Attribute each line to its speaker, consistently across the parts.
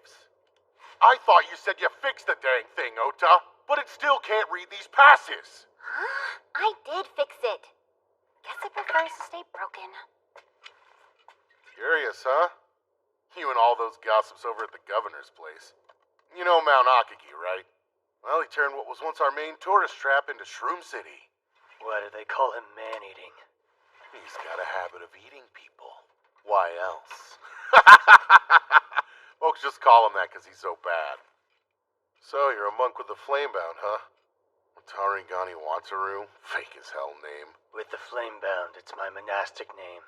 Speaker 1: gives. I thought you said you fixed the dang thing, Ota, but it still can't read these passes.
Speaker 2: Huh? I did fix it. Guess it prefers to stay broken.
Speaker 1: Curious, huh? You and all those gossips over at the governor's place. You know Mount Akagi, right? Well, he turned what was once our main tourist trap into Shroom City.
Speaker 3: Why do they call him man-eating?
Speaker 1: He's got a habit of eating people. Why else? Folks just call him that because he's so bad. So, you're a monk with the Flamebound, huh? Tarigani Wataru? Fake as hell name.
Speaker 3: With the Flamebound, it's my monastic name.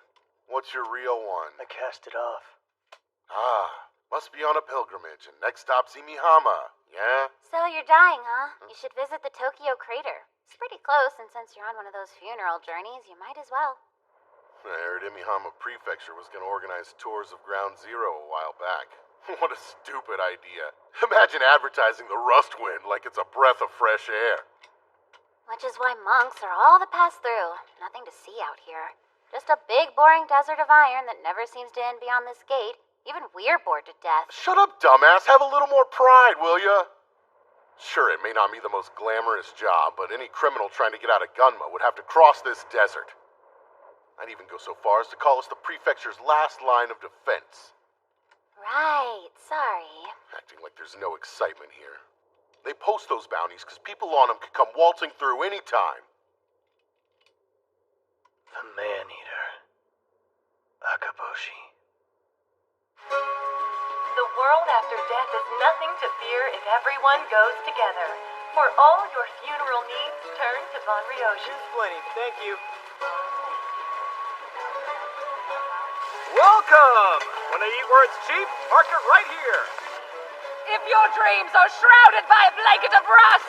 Speaker 1: What's your real one?
Speaker 3: I cast it off.
Speaker 1: Ah, must be on a pilgrimage, and next stop Simihama, yeah?
Speaker 2: So you're dying, huh? You should visit the Tokyo crater. It's pretty close, and since you're on one of those funeral journeys, you might as well.
Speaker 1: I heard Imihama Prefecture was going to organize tours of Ground Zero a while back. What a stupid idea. Imagine advertising the Rust Wind like it's a breath of fresh air.
Speaker 2: Which is why monks are all the pass-through. Nothing to see out here. Just a big, boring desert of iron that never seems to end beyond this gate. Even we're bored to death.
Speaker 1: Shut up, dumbass. Have a little more pride, will ya? Sure, it may not be the most glamorous job, but any criminal trying to get out of Gunma would have to cross this desert. I'd even go so far as to call us the prefecture's last line of defense.
Speaker 2: Right, sorry.
Speaker 1: Acting like there's no excitement here. They post those bounties because people on them could come waltzing through any time.
Speaker 3: The Man-Eater. Akaboshi.
Speaker 4: The world after death is nothing to fear if everyone goes together. For all your funeral needs, turn to Von Ryoshi.
Speaker 3: Plenty, thank you. Welcome! Wanna eat where it's cheap? Park it right here.
Speaker 4: If your dreams are shrouded by a blanket of rust,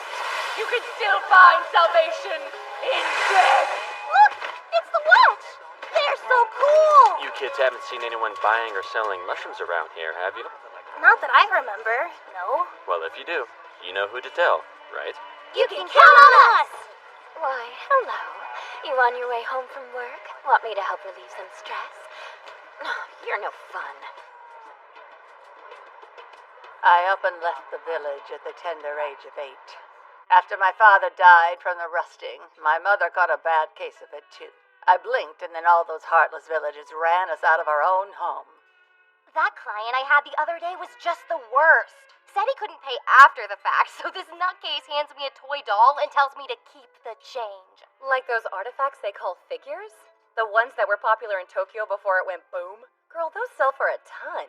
Speaker 4: you can still find salvation in death.
Speaker 2: Look! It's the watch! They're so cool!
Speaker 5: You kids haven't seen anyone buying or selling mushrooms around here, have you?
Speaker 2: Not that I remember, no.
Speaker 5: Well, if you do, you know who to tell, right?
Speaker 2: You can count on us!
Speaker 6: Why, hello. You on your way home from work? Want me to help relieve some stress? You're no fun.
Speaker 4: I up and left the village at the tender age of 8. After my father died from the rusting, my mother caught a bad case of it too. I blinked and then all those heartless villagers ran us out of our own home.
Speaker 2: That client I had the other day was just the worst. Said he couldn't pay after the fact, so this nutcase hands me a toy doll and tells me to keep the change.
Speaker 7: Like those artifacts they call figures? The ones that were popular in Tokyo before it went boom? Girl, those sell for a ton.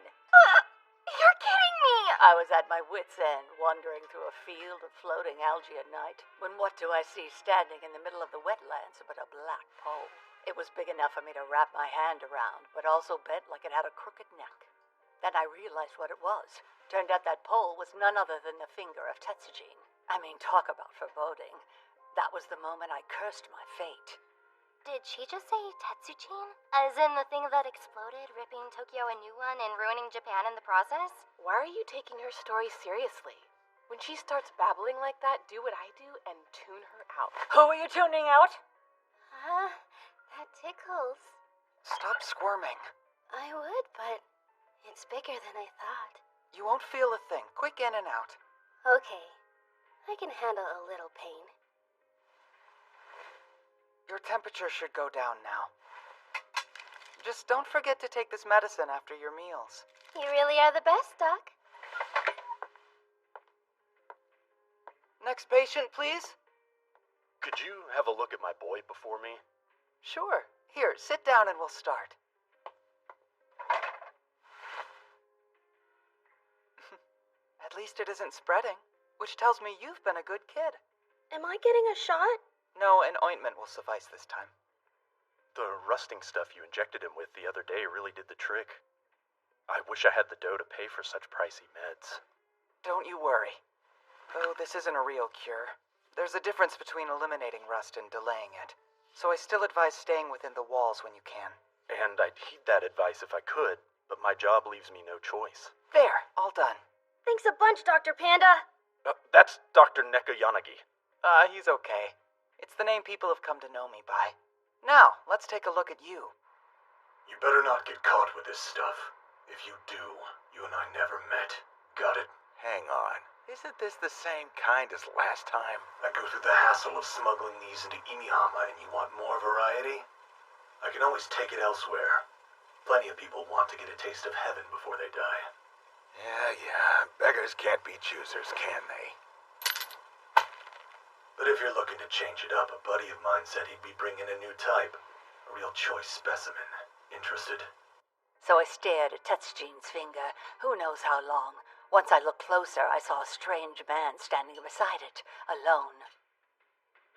Speaker 2: You're kidding me!
Speaker 4: I was at my wit's end, wandering through a field of floating algae at night, when what do I see standing in the middle of the wetlands but a black pole? It was big enough for me to wrap my hand around, but also bent like it had a crooked neck. Then I realized what it was. Turned out that pole was none other than the finger of Tetsujin. I mean, talk about foreboding. That was the moment I cursed my fate.
Speaker 2: Did she just say Tetsujin? As in the thing that exploded, ripping Tokyo a new one and ruining Japan in the process?
Speaker 7: Why are you taking her story seriously? When she starts babbling like that, do what I do and tune her out.
Speaker 4: Who are you tuning out?
Speaker 2: That tickles.
Speaker 8: Stop squirming.
Speaker 2: I would, but it's bigger than I thought.
Speaker 8: You won't feel a thing. Quick in and out.
Speaker 2: Okay. I can handle a little pain.
Speaker 8: Your temperature should go down now. Just don't forget to take this medicine after your meals.
Speaker 2: You really are the best, Doc.
Speaker 8: Next patient, please.
Speaker 3: Could you have a look at my boy before me?
Speaker 8: Sure. Here, sit down and we'll start. At least it isn't spreading, which tells me you've been a good kid.
Speaker 6: Am I getting a shot?
Speaker 8: No, an ointment will suffice this time.
Speaker 3: The rusting stuff you injected him with the other day really did the trick. I wish I had the dough to pay for such pricey meds.
Speaker 8: Don't you worry. Though this isn't a real cure, there's a difference between eliminating rust and delaying it. So I still advise staying within the walls when you can.
Speaker 3: And I'd heed that advice if I could, but my job leaves me no choice.
Speaker 8: There, all done.
Speaker 6: Thanks a bunch, Dr. Panda.
Speaker 3: That's Dr. Neko Yanagi.
Speaker 8: He's okay. It's the name people have come to know me by. Now, let's take a look at you.
Speaker 3: You better not get caught with this stuff. If you do, you and I never met.
Speaker 9: Got it.
Speaker 10: Hang on. Isn't this the same kind as last time?
Speaker 9: I go through the hassle of smuggling these into Imihama and you want more variety? I can always take it elsewhere. Plenty of people want to get a taste of heaven before they die.
Speaker 10: Yeah. Beggars can't be choosers, can they?
Speaker 9: But if you're looking to change it up, a buddy of mine said he'd be bringing a new type. A real choice specimen. Interested?
Speaker 4: So I stared at Tetsujine's finger, who knows how long. Once I looked closer, I saw a strange man standing beside it, alone.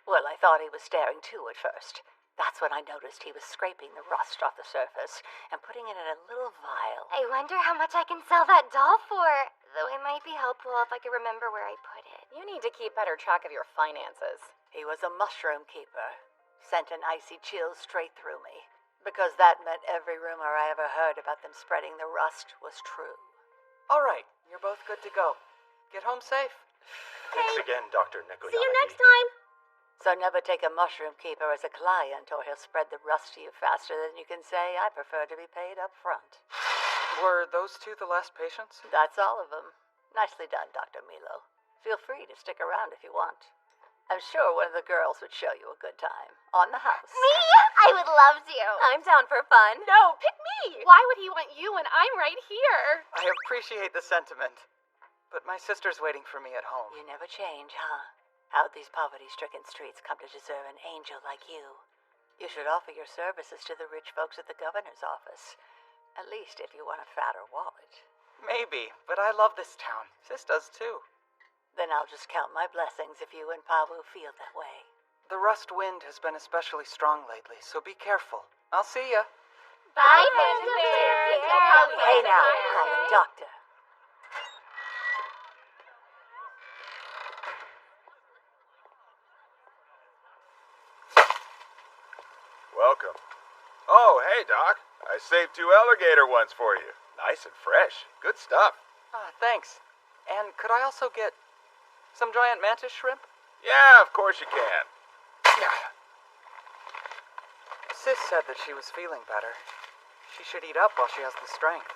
Speaker 4: Well, I thought he was staring too at first. That's when I noticed he was scraping the rust off the surface and putting it in a little vial.
Speaker 6: I wonder how much I can sell that doll for. Though it might be helpful if I could remember where I put it.
Speaker 7: You need to keep better track of your finances.
Speaker 4: He was a mushroom keeper. Sent an icy chill straight through me. Because that meant every rumor I ever heard about them spreading the rust was true.
Speaker 8: All right, you're both good to go. Get home safe.
Speaker 3: Thanks again, Dr. Nekoyanagi.
Speaker 6: See you next time.
Speaker 4: So never take a mushroom keeper as a client, or he'll spread the rust to you faster than you can say, I prefer to be paid up front.
Speaker 8: Were those two the last patients?
Speaker 4: That's all of them. Nicely done, Dr. Milo. Feel free to stick around if you want. I'm sure one of the girls would show you a good time. On the house.
Speaker 6: Me? I would love to.
Speaker 7: I'm down for fun.
Speaker 6: No, pick me. Why would he want you when I'm right here?
Speaker 8: I appreciate the sentiment. But my sister's waiting for me at home.
Speaker 4: You never change, huh? How'd these poverty-stricken streets come to deserve an angel like you? You should offer your services to the rich folks at the governor's office. At least if you want a fatter wallet.
Speaker 8: Maybe, but I love this town. Sis does too.
Speaker 4: Then I'll just count my blessings if you and Pawu feel that way.
Speaker 8: The rust wind has been especially strong lately, so be careful. I'll see ya.
Speaker 6: Bye, Panda Bear.
Speaker 4: Hey now, call him Doctor.
Speaker 10: Welcome. Oh, hey, Doc. I saved 2 alligator ones for you. Nice and fresh. Good stuff.
Speaker 8: Thanks. And could I also get some giant mantis shrimp?
Speaker 10: Yeah, of course you can.
Speaker 8: Sis said that she was feeling better. She should eat up while she has the strength.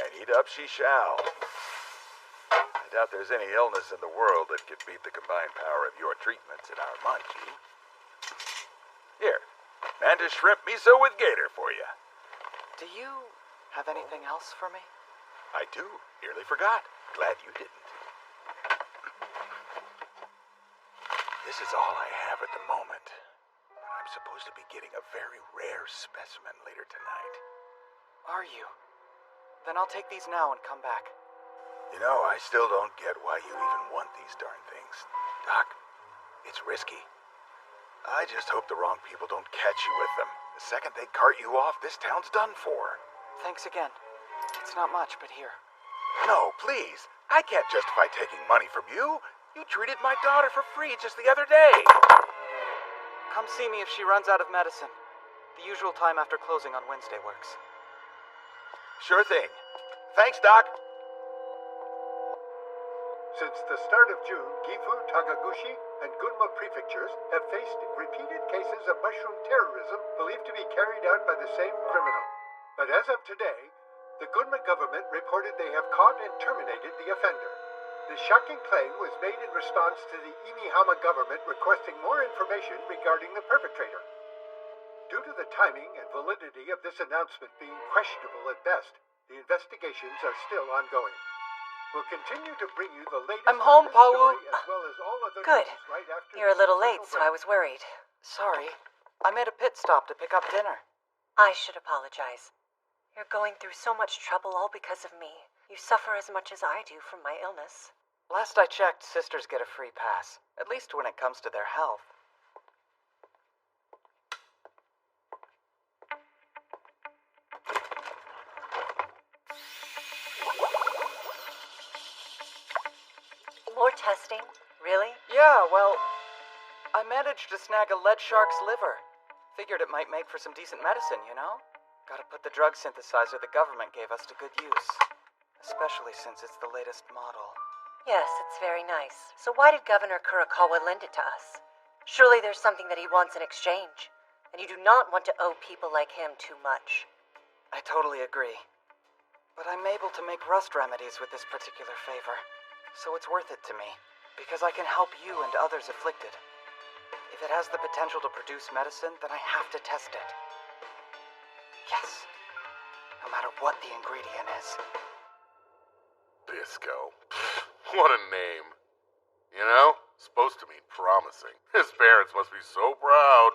Speaker 10: And eat up she shall. I doubt there's any illness in the world that could beat the combined power of your treatments and our manji. Here, mantis shrimp miso with gator for you.
Speaker 8: Do you have anything else for me?
Speaker 10: I do. Nearly forgot. Glad you didn't. This is all I have at the moment. I'm supposed to be getting a very rare specimen later tonight.
Speaker 8: Are you? Then I'll take these now and come back.
Speaker 10: You know, I still don't get why you even want these darn things. Doc, it's risky. I just hope the wrong people don't catch you with them. The second they cart you off, this town's done for.
Speaker 8: Thanks again. It's not much, but here.
Speaker 10: No, please. I can't justify taking money from you. You treated my daughter for free just the other day.
Speaker 8: Come see me if she runs out of medicine. The usual time after closing on Wednesday works.
Speaker 10: Sure thing. Thanks, Doc.
Speaker 11: Since the start of June, Gifu, Takaguchi, and Gunma prefectures have faced repeated cases of mushroom terrorism believed to be carried out by the same criminal. But as of today, the Gunma government reported they have caught and terminated the offender. The shocking claim was made in response to the Imihama government requesting more information regarding the perpetrator. Due to the timing and validity of this announcement being questionable at best, the investigations are still ongoing. We'll continue to bring you the latest
Speaker 8: I'm home,
Speaker 11: on this
Speaker 8: Pawu.
Speaker 11: story as well as all other
Speaker 4: Good.
Speaker 11: news right after
Speaker 4: You're a
Speaker 11: this
Speaker 4: little late,
Speaker 11: commercial
Speaker 4: so I
Speaker 11: break.
Speaker 4: was worried.
Speaker 8: Sorry. I made a pit stop to pick up dinner.
Speaker 12: I should apologize. You're going through so much trouble all because of me. You suffer as much as I do from my illness.
Speaker 8: Last I checked, sisters get a free pass. At least when it comes to their health.
Speaker 12: More testing? Really?
Speaker 8: Yeah, well, I managed to snag a lead shark's liver. Figured it might make for some decent medicine, you know? Gotta put the drug synthesizer the government gave us to good use. Especially since it's the latest model.
Speaker 12: Yes, it's very nice. So why did Governor Kurakawa lend it to us? Surely there's something that he wants in exchange. And you do not want to owe people like him too much.
Speaker 8: I totally agree. But I'm able to make rust remedies with this particular favor, so it's worth it to me, because I can help you and others afflicted. If it has the potential to produce medicine, then I have to test it. Yes, no matter what the ingredient is.
Speaker 1: Bisco. What a name. You know, supposed to mean promising. His parents must be so proud.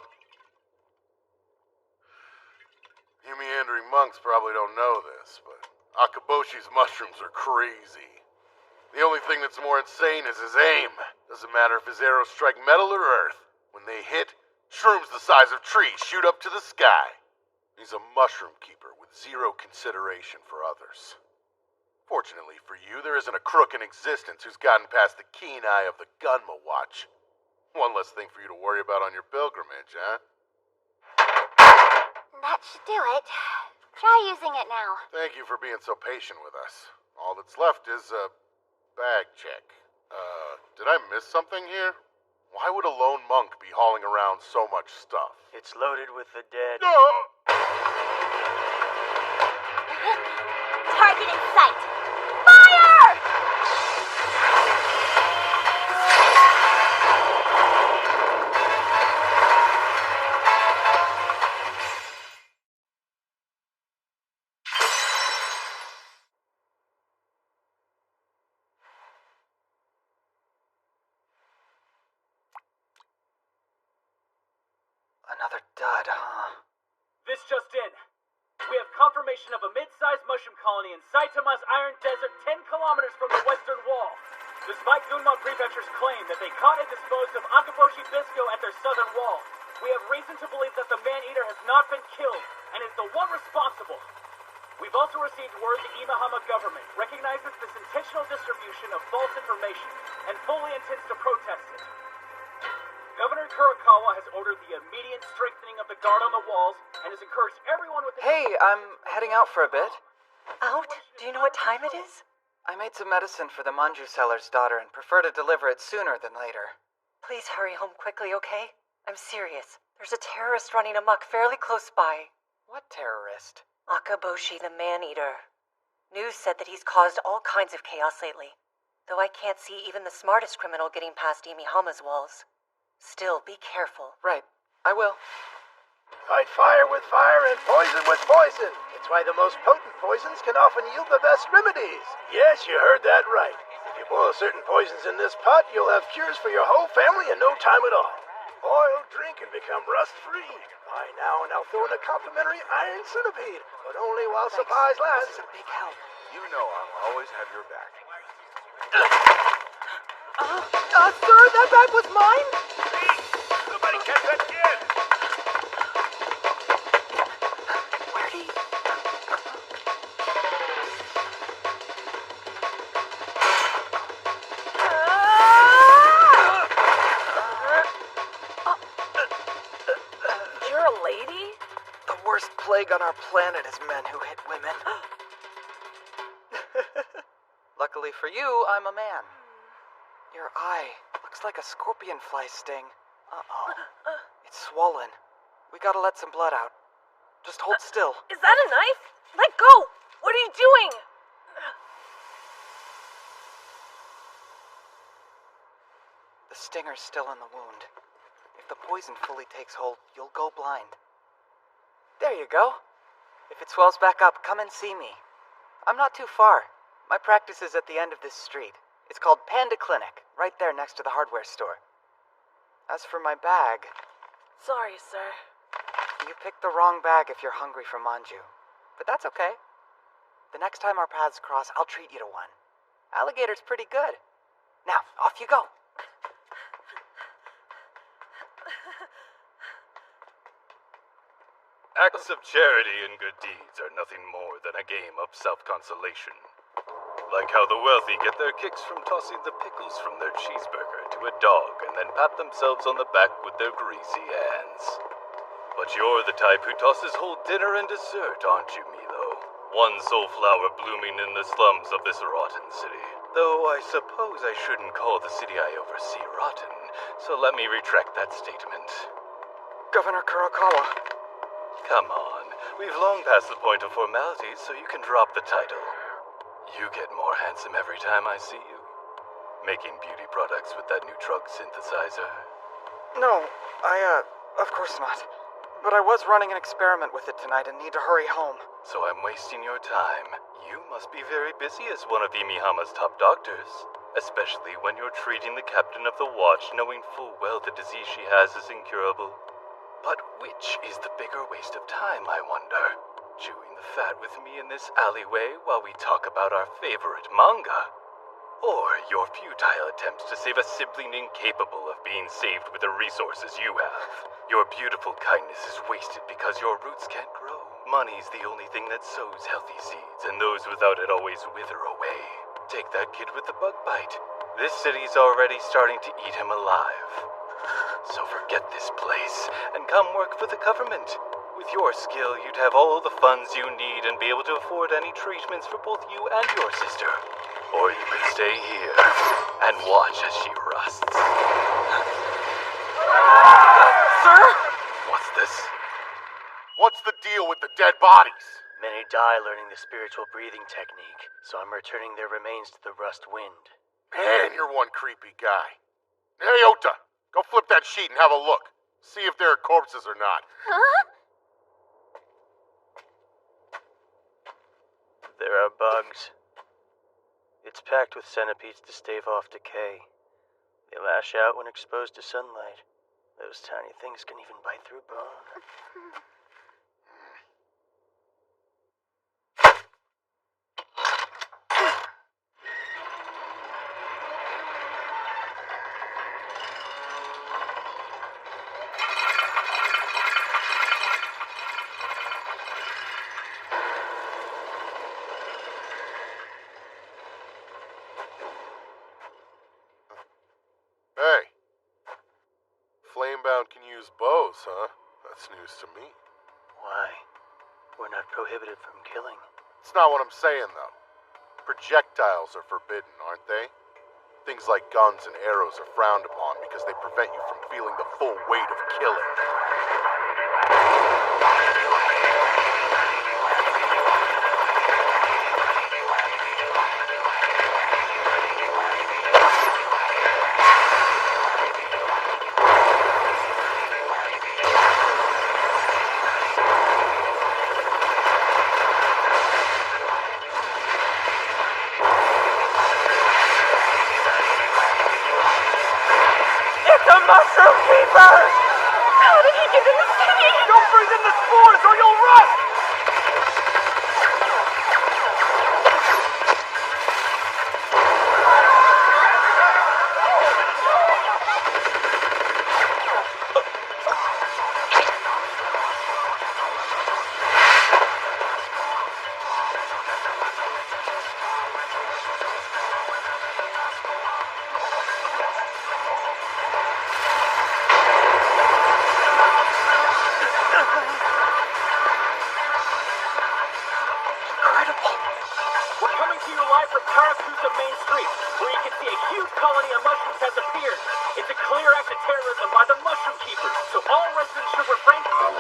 Speaker 1: You meandering monks probably don't know this, but Akaboshi's mushrooms are crazy. The only thing that's more insane is his aim. Doesn't matter if his arrows strike metal or earth. When they hit, shrooms the size of trees shoot up to the sky. He's a mushroom keeper with zero consideration for others. Fortunately for you, there isn't a crook in existence who's gotten past the keen eye of the Gunma Watch. One less thing for you to worry about on your pilgrimage, huh?
Speaker 2: That should do it. Try using it now.
Speaker 1: Thank you for being so patient with us. All that's left is a bag check. Did I miss something here? Why would a lone monk be hauling around so much stuff?
Speaker 3: It's loaded with the dead.
Speaker 2: Target in sight. Fire!
Speaker 8: Another dud, huh?
Speaker 13: This just in. We have confirmation of a mid-sized mushroom colony in Saitama's Iron Desert 10 kilometers from the Western Wall. Despite Gunma Prefecture's claim that they caught and disposed of Akaboshi Bisco at their southern wall, we have reason to believe that the man-eater has not been killed and is the one responsible. We've also received word the Imahama government recognizes this intentional distribution of false information and fully intends to protest it. Governor Kurokawa has ordered the immediate strengthening of the guard on the walls and has encouraged everyone with...
Speaker 8: Hey, I'm heading out for a bit.
Speaker 12: Out? Do you know what time it is?
Speaker 8: I made some medicine for the manju seller's daughter and prefer to deliver it sooner than later.
Speaker 12: Please hurry home quickly, okay? I'm serious. There's a terrorist running amok fairly close by.
Speaker 8: What terrorist?
Speaker 12: Akaboshi the man-eater. News said that he's caused all kinds of chaos lately, though I can't see even the smartest criminal getting past Imihama's walls. Still, be careful.
Speaker 8: Right. I will.
Speaker 9: Fight fire with fire and poison with poison. It's why the most potent poisons can often yield the best remedies. Yes, you heard that right. If you boil certain poisons in this pot, you'll have cures for your whole family in no time at all. Boil, drink, and become rust-free. Buy now and I'll throw in a complimentary iron centipede, but only while supplies last.
Speaker 8: This is a big help.
Speaker 10: You know I'll always have your back.
Speaker 8: Sir, that bag was mine?
Speaker 10: Somebody catch that kid!
Speaker 8: Where'd he...
Speaker 7: You're a lady?
Speaker 8: The worst plague on our planet is men who hit women. Luckily for you, I'm a man. Your eye looks like a scorpion fly sting. Uh-oh. It's swollen. We gotta let some blood out. Just hold still.
Speaker 7: Is that a knife? Let go! What are you doing?
Speaker 8: The stinger's still in the wound. If the poison fully takes hold, you'll go blind. There you go. If it swells back up, come and see me. I'm not too far. My practice is at the end of this street. It's called Panda Clinic, right there next to the hardware store. As for my bag...
Speaker 7: Sorry, sir.
Speaker 8: You picked the wrong bag if you're hungry for manju. But that's okay. The next time our paths cross, I'll treat you to one. Alligator's pretty good. Now, off you go.
Speaker 14: Acts of charity and good deeds are nothing more than a game of self-consolation. Like how the wealthy get their kicks from tossing the pickles from their cheeseburger to a dog and then pat themselves on the back with their greasy hands. But you're the type who tosses whole dinner and dessert, aren't you, Milo? One sole flower blooming in the slums of this rotten city. Though I suppose I shouldn't call the city I oversee rotten, so let me retract that statement.
Speaker 8: Governor Kurokawa.
Speaker 14: Come on, We've long passed the point of formalities, so you can drop the title. You get more handsome every time I see you. Making beauty products with that new drug synthesizer.
Speaker 8: No, of course not. But I was running an experiment with it tonight and need to hurry home.
Speaker 14: So I'm wasting your time. You must be very busy as one of Imihama's top doctors. Especially when you're treating the captain of the watch, knowing full well the disease she has is incurable. But which is the bigger waste of time, I wonder? Chewing the fat with me in this alleyway while we talk about our favorite manga? Or your futile attempts to save a sibling incapable of being saved with the resources you have? Your beautiful kindness is wasted because your roots can't grow. Money's the only thing that sows healthy seeds, and those without it always wither away. Take that kid with the bug bite. This city's already starting to eat him alive. So forget this place, and come work for the government. With your skill, you'd have all the funds you need and be able to afford any treatments for both you and your sister. Or you could stay here and watch as she rusts.
Speaker 8: Sir?
Speaker 14: What's this?
Speaker 1: What's the deal with the dead bodies?
Speaker 15: Many die learning the spiritual breathing technique, so I'm returning their remains to the Rust Wind.
Speaker 1: Man, you're one creepy guy. Hey, Ota, go flip that sheet and have a look. See if there are corpses or not.
Speaker 2: Huh?
Speaker 15: There are bugs. It's packed with centipedes to stave off decay. They lash out when exposed to sunlight. Those tiny things can even bite through bone.
Speaker 1: Hey. Flamebound can use bows, huh? That's news to me.
Speaker 15: Why? We're not prohibited from killing.
Speaker 1: It's not what I'm saying, though. Projectiles are forbidden, aren't they? Things like guns and arrows are frowned upon because they prevent you from feeling the full weight of killing.
Speaker 8: Mushroom Keeper!
Speaker 7: How did he get in the city?
Speaker 8: Don't breathe in the spores or you'll rust!
Speaker 13: We're coming to you live from Karakusa Main Street, where you can see a huge colony of mushrooms has appeared. It's a clear act of terrorism by the Mushroom Keepers, so all residents should refrain from...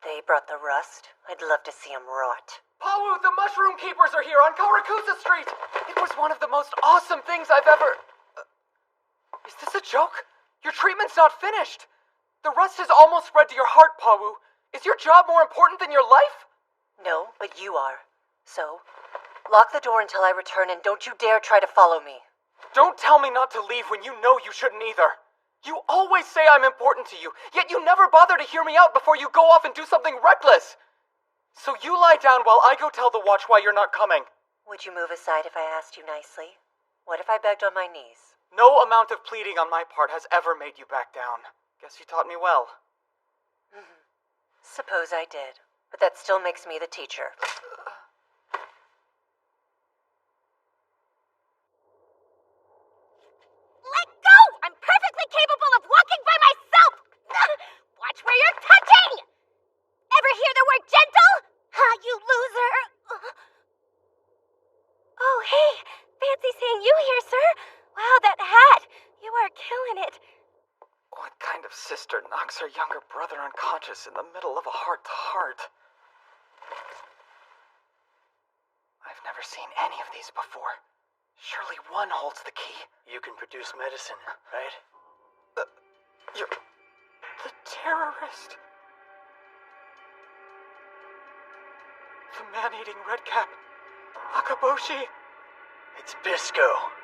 Speaker 12: They brought the rust. I'd love to see them rot.
Speaker 8: Pawu, the Mushroom Keepers are here on Karakusa Street! It was one of the most awesome things I've ever... Is this a joke? Your treatment's not finished. The rust has almost spread to your heart, Pawu. Is your job more important than your life?
Speaker 12: No, but you are. So, lock the door until I return and don't you dare try to follow me.
Speaker 8: Don't tell me not to leave when you know you shouldn't either. You always say I'm important to you, yet you never bother to hear me out before you go off and do something reckless. So you lie down while I go tell the watch why you're not coming.
Speaker 12: Would you move aside if I asked you nicely? What if I begged on my knees?
Speaker 8: No amount of pleading on my part has ever made you back down. Guess you taught me well.
Speaker 12: Suppose I did, but that still makes me the teacher.
Speaker 6: Let go! I'm perfectly capable of walking by myself! Watch where you're touching! Ever hear the word gentle? Ha, you loser!
Speaker 8: knocks her younger brother unconscious in the middle of a heart-to-heart. I've never seen any of these before. Surely one holds the key.
Speaker 15: You can produce medicine, right?
Speaker 8: You're the terrorist. The man-eating redcap. Akaboshi.
Speaker 15: It's Bisco.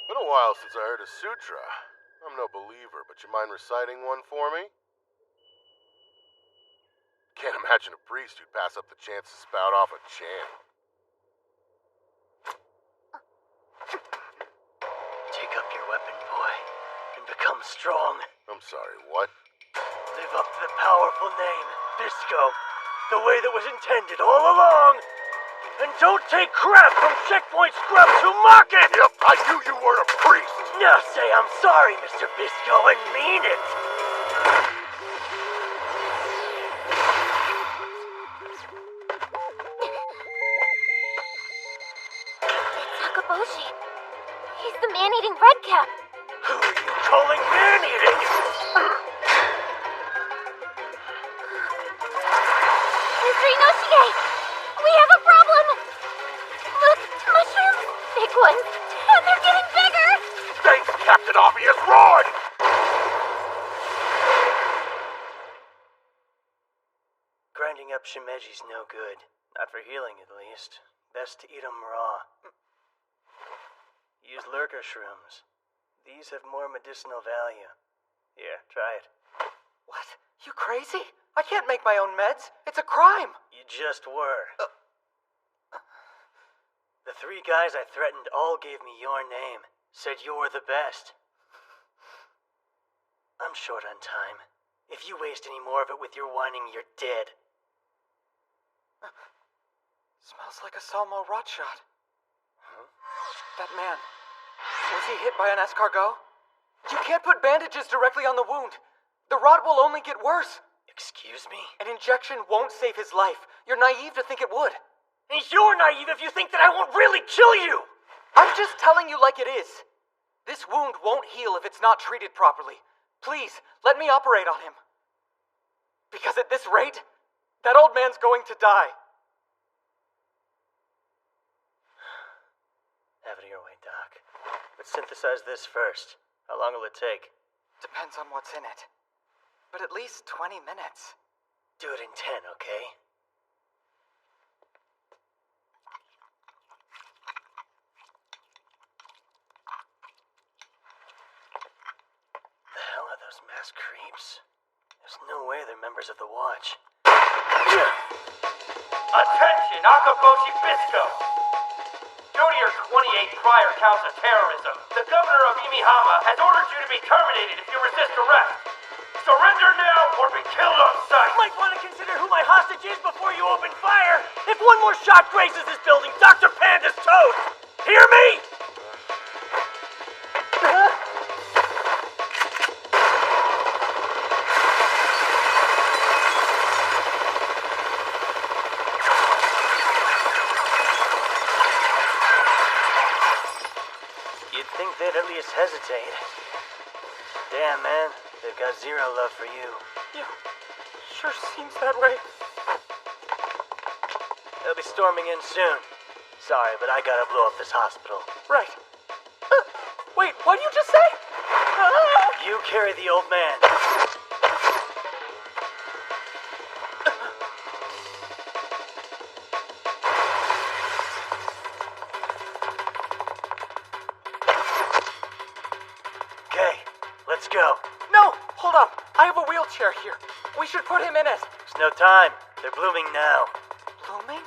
Speaker 1: Been a while since I heard a sutra. I'm no believer, but you mind reciting one for me? Can't imagine a priest who'd pass up the chance to spout off a chant.
Speaker 15: Take up your weapon, boy, and become strong.
Speaker 1: I'm sorry, what?
Speaker 15: Live up to the powerful name, Bisco, the way that was intended all along. And don't take crap from checkpoint scrubs who mock it!
Speaker 1: Yep, I knew you were a priest!
Speaker 15: Now say I'm sorry, Mr. Bisco, and mean it!
Speaker 2: It's Akaboshi. He's the man-eating redcap.
Speaker 15: Who are you calling man-eating?
Speaker 2: Mr. Inoshige! We have a problem! Look, mushrooms! Big ones! And they're getting bigger!
Speaker 1: Thanks, Captain Obvious Rod!
Speaker 15: Grinding up shimeji's no good. Not for healing, at least. Best to eat 'em raw. Use lurker shrooms. These have more medicinal value. Here, try it.
Speaker 8: What? You crazy? I can't make my own meds. It's a crime.
Speaker 15: You just were. The 3 guys I threatened all gave me your name. Said you're the best. I'm short on time. If you waste any more of it with your whining, you're dead.
Speaker 8: Smells like a Salmo rot shot. Huh? That man. Was he hit by an escargot? You can't put bandages directly on the wound. The rot will only get worse.
Speaker 15: Excuse me?
Speaker 8: An injection won't save his life. You're naive to think it would.
Speaker 15: And you're naive if you think that I won't really kill you!
Speaker 8: I'm just telling you like it is. This wound won't heal if it's not treated properly. Please, let me operate on him. Because at this rate, that old man's going to die.
Speaker 15: Have it your way, Doc. But synthesize this first. How long will it take?
Speaker 8: Depends on what's in it. But at least 20 minutes.
Speaker 15: Do it in 10, okay? The hell are those masked creeps? There's no way they're members of the Watch.
Speaker 13: Attention, Akaboshi Bisco! Due to your 28 prior counts of terrorism, the governor of Imihama has ordered you to be terminated if you resist arrest. Surrender now or be killed on sight!
Speaker 15: You might want to consider who my hostage is before you open fire! If one more shot grazes this building, Dr. Panda's toast! Hear me? You'd think they'd at least hesitate. Damn, man. They've got zero love for you.
Speaker 8: Yeah, sure seems that way.
Speaker 15: They'll be storming in soon. Sorry, but I gotta blow up this hospital.
Speaker 8: Right. Wait, what did you just say?
Speaker 15: You carry the old man. Okay, let's go.
Speaker 8: No, hold up. I have a wheelchair here. We should put him in it.
Speaker 15: There's no time. They're blooming now.
Speaker 8: Blooming?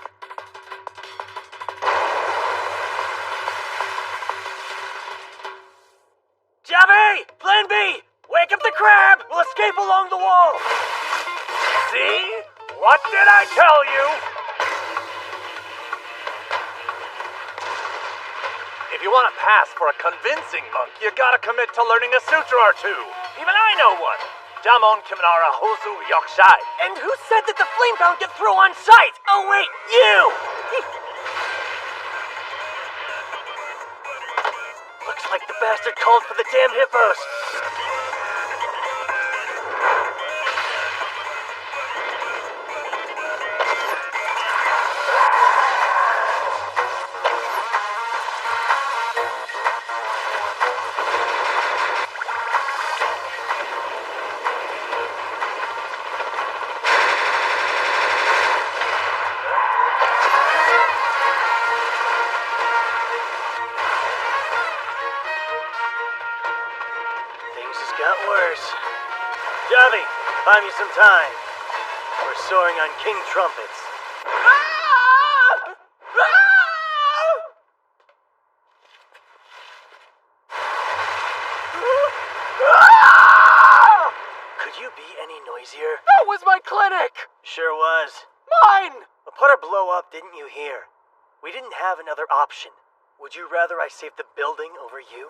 Speaker 15: Javi! Plan B! Wake up the crab! We'll escape along the wall!
Speaker 13: See? What did I tell you? If you want to pass for a convincing monk, you gotta commit to learning a sutra or two. Even I know one. Jamon Kiminara Hosu Yokushai.
Speaker 15: And who said that the flamebound get through on sight? Oh wait, you! Looks like the bastard called for the damn hippos. Javi, buy me some time. We're soaring on king trumpets. Could you be any noisier?
Speaker 8: That was my clinic!
Speaker 15: Sure was.
Speaker 8: Mine!
Speaker 15: A putter blow up, didn't you hear? We didn't have another option. Would you rather I save the building over you?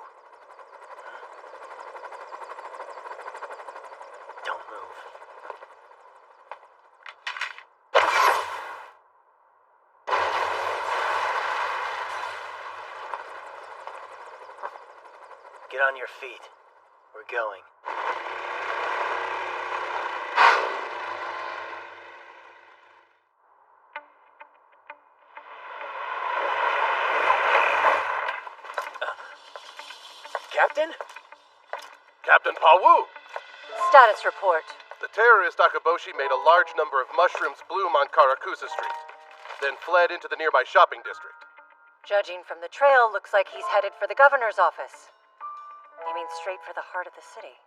Speaker 15: Don't move. Get on your feet. We're going.
Speaker 1: Captain? Captain Pawu!
Speaker 12: Status report.
Speaker 1: The terrorist Akaboshi made a large number of mushrooms bloom on Karakusa Street, then fled into the nearby shopping district.
Speaker 12: Judging from the trail, looks like he's headed for the governor's office. Aiming straight for the heart of the city.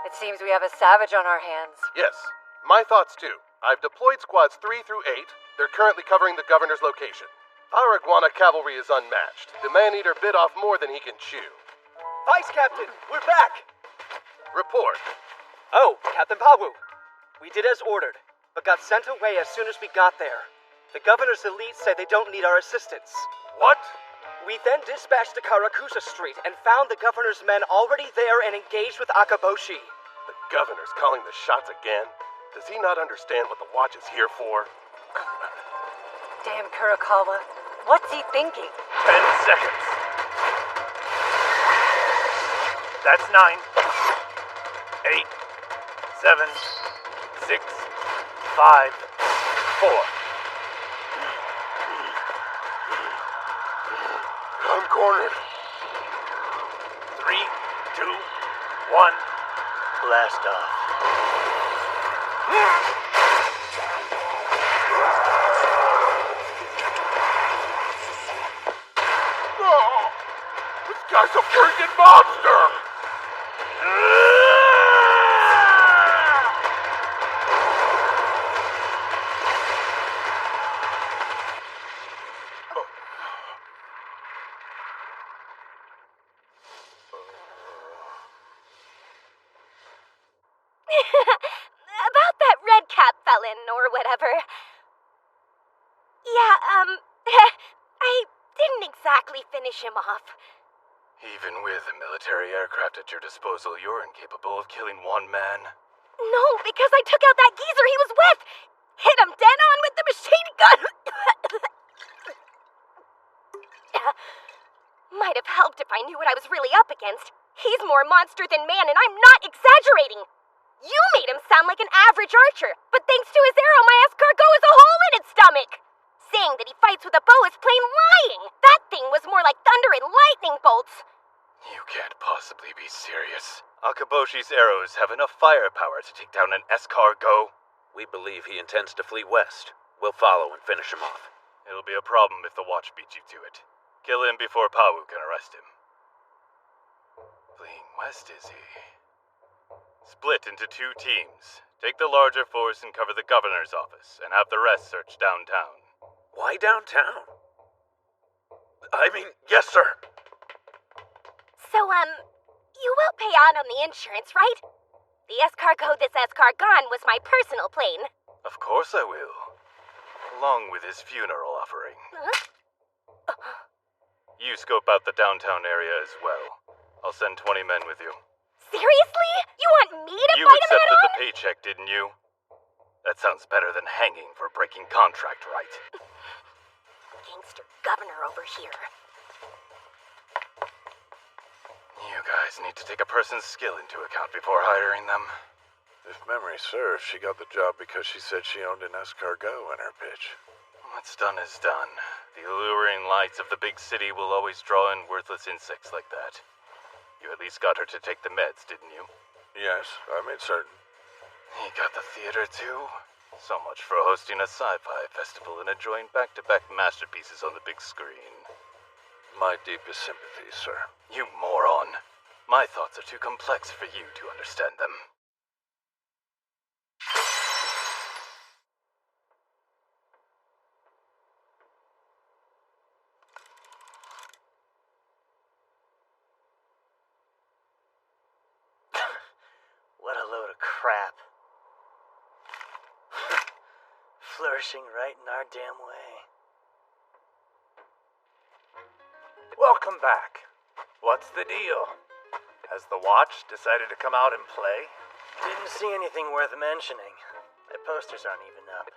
Speaker 12: It seems we have a savage on our hands.
Speaker 1: Yes, my thoughts too. I've deployed squads 3 through 8. They're currently covering the governor's location. Our iguana cavalry is unmatched. The man-eater bit off more than he can chew.
Speaker 8: Vice Captain, we're back!
Speaker 1: Report.
Speaker 8: Oh, Captain Pawu. We did as ordered, but got sent away as soon as we got there. The governor's elite say they don't need our assistance.
Speaker 1: What?
Speaker 8: We then dispatched to Karakusa Street and found the governor's men already there and engaged with Akaboshi.
Speaker 1: The governor's calling the shots again? Does he not understand what the watch is here for?
Speaker 12: Damn Kurakawa. What's he thinking?
Speaker 15: 10 seconds. That's 9, 8, 7, 6, 5, 4.
Speaker 1: I'm cornered.
Speaker 15: 3, 2, 1. Blast off.
Speaker 1: Oh, this guy's a freaking monster!
Speaker 6: About that red cap felon or whatever. Yeah, I didn't exactly finish him off.
Speaker 14: Even with a military aircraft at your disposal, you're incapable of killing one man.
Speaker 6: No, because I took out that geezer he was with! Hit him dead on with the machine gun! Might have helped if I knew what I was really up against. He's more monster than man, and I'm not exaggerating! You made him sound like an average archer, but thanks to his arrow, my escargot has a hole in its stomach! Saying that he fights with a bow is plain lying! That thing was more like thunder and lightning bolts!
Speaker 14: You can't possibly be serious. Akaboshi's arrows have enough firepower to take down an escargot.
Speaker 5: We believe he intends to flee west. We'll follow and finish him off.
Speaker 14: It'll be a problem if the watch beats you to it. Kill him before Pawu can arrest him. Fleeing west, is he? Split into 2 teams. Take the larger force and cover the governor's office, and have the rest search downtown.
Speaker 5: Why downtown? I mean, yes, sir.
Speaker 6: So, you will pay out on the insurance, right? The escargot this escargon was my personal plane.
Speaker 14: Of course I will. Along with his funeral offering.
Speaker 6: Huh?
Speaker 14: You scope out the downtown area as well. I'll send 20 men with you.
Speaker 6: Seriously? You want me to
Speaker 14: You
Speaker 6: fight him
Speaker 14: accepted
Speaker 6: head
Speaker 14: the paycheck, didn't you? That sounds better than hanging for breaking contract right.
Speaker 6: Gangster governor over here.
Speaker 14: You guys need to take a person's skill into account before hiring them.
Speaker 10: If memory serves, she got the job because she said she owned an escargot in her pitch.
Speaker 14: What's done is done. The alluring lights of the big city will always draw in worthless insects like that. You at least got her to take the meds, didn't you?
Speaker 10: Yes, I made certain.
Speaker 14: He got the theater too? So much for hosting a sci-fi festival and enjoying back-to-back masterpieces on the big screen.
Speaker 10: My deepest sympathies, sir.
Speaker 14: You moron. My thoughts are too complex for you to understand them.
Speaker 15: crap. Flourishing right in our damn way.
Speaker 9: Welcome back. What's the deal? Has the watch decided to come out and play?
Speaker 15: Didn't see anything worth mentioning. The posters aren't even up.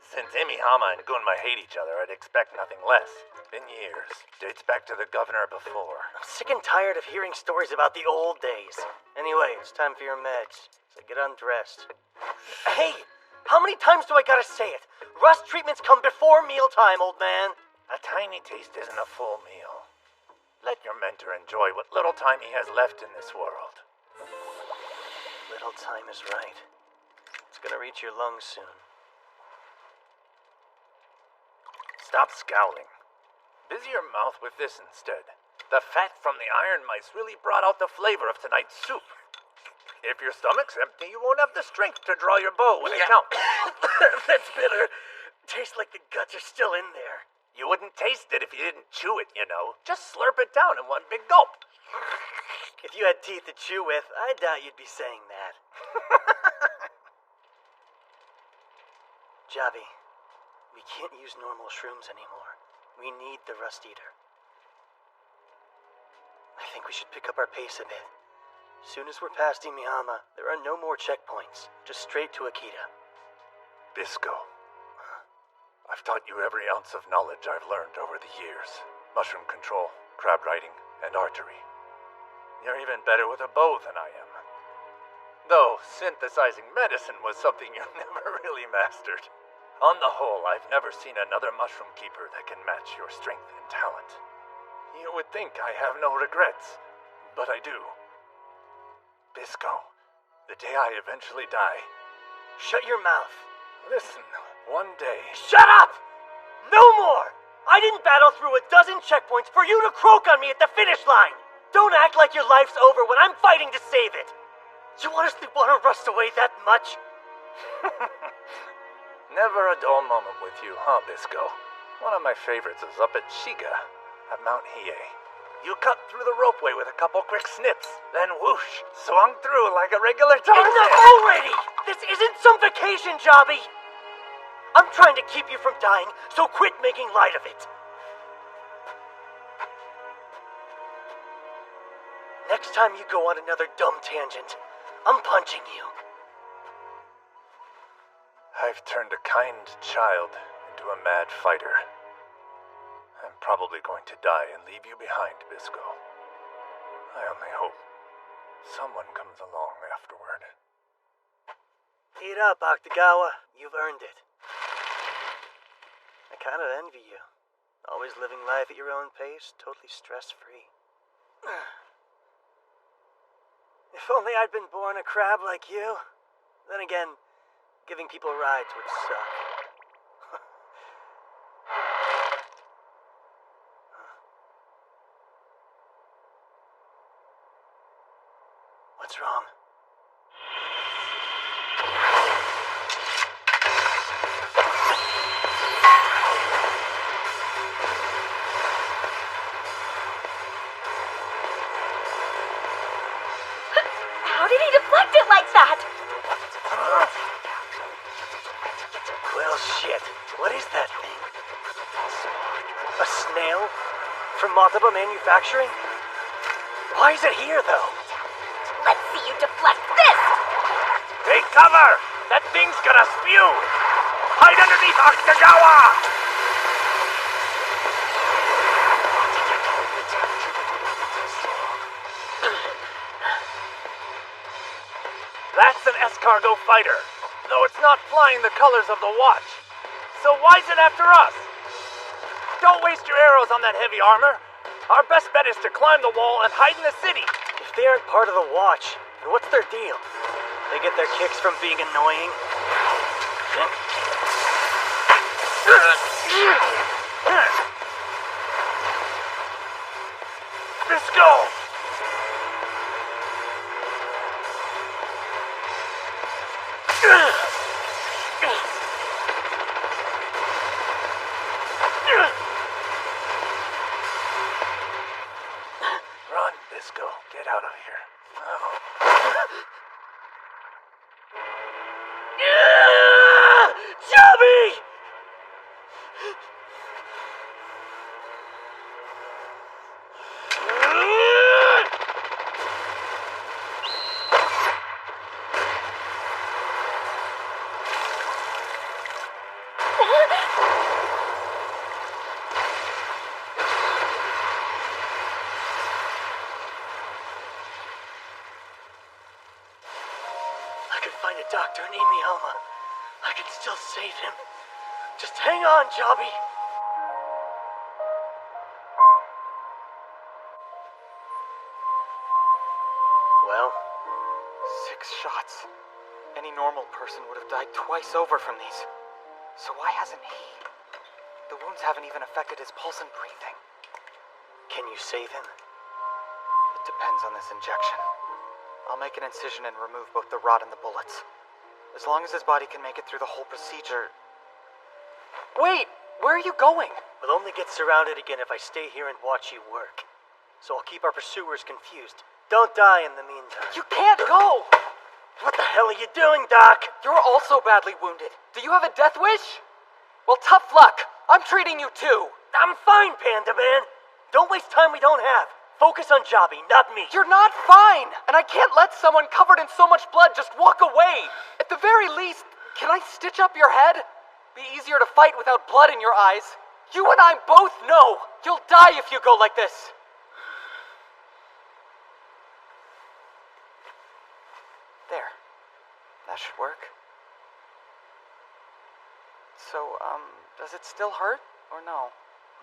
Speaker 9: Since Imihama and Gunma hate each other, I'd expect nothing less. Been years. Dates back to the governor before.
Speaker 15: I'm sick and tired of hearing stories about the old days. Anyway, it's time for your meds, so get undressed. Hey! How many times do I gotta say it? Rust treatments come before mealtime, old man.
Speaker 9: A tiny taste isn't a full meal. Let your mentor enjoy what little time he has left in this world.
Speaker 15: Little time is right. It's gonna reach your lungs soon.
Speaker 9: Stop scowling. Busy your mouth with this instead. The fat from the iron mice really brought out the flavor of tonight's soup. If your stomach's empty, you won't have the strength to draw your bow when it counts.
Speaker 15: That's bitter. Tastes like the guts are still in there.
Speaker 9: You wouldn't taste it if you didn't chew it, you know. Just slurp it down in one big gulp.
Speaker 15: If you had teeth to chew with, I doubt you'd be saying that. Javi, we can't use normal shrooms anymore. We need the Rust Eater. I think we should pick up our pace a bit. Soon as we're past Imihama, there are no more checkpoints. Just straight to Akita.
Speaker 9: Bisco. I've taught you every ounce of knowledge I've learned over the years. Mushroom control, crab riding, and archery. You're even better with a bow than I am. Though synthesizing medicine was something you never really mastered. On the whole, I've never seen another mushroom keeper that can match your strength and talent. You would think I have no regrets, but I do. Bisco, the day I eventually die...
Speaker 15: Shut your mouth.
Speaker 9: Listen, one day...
Speaker 15: Shut up! No more! I didn't battle through a dozen checkpoints for you to croak on me at the finish line! Don't act like your life's over when I'm fighting to save it! You honestly want to rust away that much?
Speaker 9: Never a dull moment with you, huh, Bisco? One of my favorites is up at Shiga, at Mount Hiei. You cut through the ropeway with a couple quick snips, then whoosh, swung through like a regular Tarzan.
Speaker 15: Enough already! This isn't some vacation, Jobby! I'm trying to keep you from dying, so quit making light of it. Next time you go on another dumb tangent, I'm punching you.
Speaker 9: I've turned a kind child into a mad fighter. I'm probably going to die and leave you behind, Bisco. I only hope someone comes along afterward.
Speaker 15: Eat up, Octagawa. You've earned it. I kind of envy you. Always living life at your own pace, totally stress-free. If only I'd been born a crab like you. Then again, giving people rides would suck. What's wrong?
Speaker 6: How did he deflect it like that?
Speaker 15: Well, shit. What is that thing? A snail? From Mataba Manufacturing? Why is it here, though?
Speaker 6: Let's see you deflect this!
Speaker 9: Take cover! That thing's gonna spew! Hide underneath Octagawa! That's an escargot fighter, though it's not flying the colors of the watch. So why's it after us? Don't waste your arrows on that heavy armor. Our best bet is to climb the wall and hide in the city.
Speaker 15: If they aren't part of the watch, then what's their deal? They get their kicks from being annoying?
Speaker 9: Bisco! Run, Bisco. Get out of here. Oh.
Speaker 15: Chubby! I can find a doctor in Imihama. I can still save him. Just hang on, Chubby.
Speaker 8: Well, 6 shots. Any normal person would have died twice over from these. So why hasn't he? The wounds haven't even affected his pulse and breathing.
Speaker 15: Can you save him?
Speaker 8: It depends on this injection. I'll make an incision and remove both the rod and the bullets. As long as his body can make it through the whole procedure... Wait! Where are you going?
Speaker 15: We'll only get surrounded again if I stay here and watch you work. So I'll keep our pursuers confused. Don't die in the meantime.
Speaker 8: You can't go!
Speaker 15: What the hell are you doing, Doc?
Speaker 8: You're also badly wounded. Do you have a death wish? Well, tough luck. I'm treating you too.
Speaker 15: I'm fine, Panda Man. Don't waste time we don't have. Focus on Jobby, not me.
Speaker 8: You're not fine! And I can't let someone covered in so much blood just walk away! At the very least, can I stitch up your head? Be easier to fight without blood in your eyes. You and I both know you'll die if you go like this. There. That should work. So, does it still hurt, or no?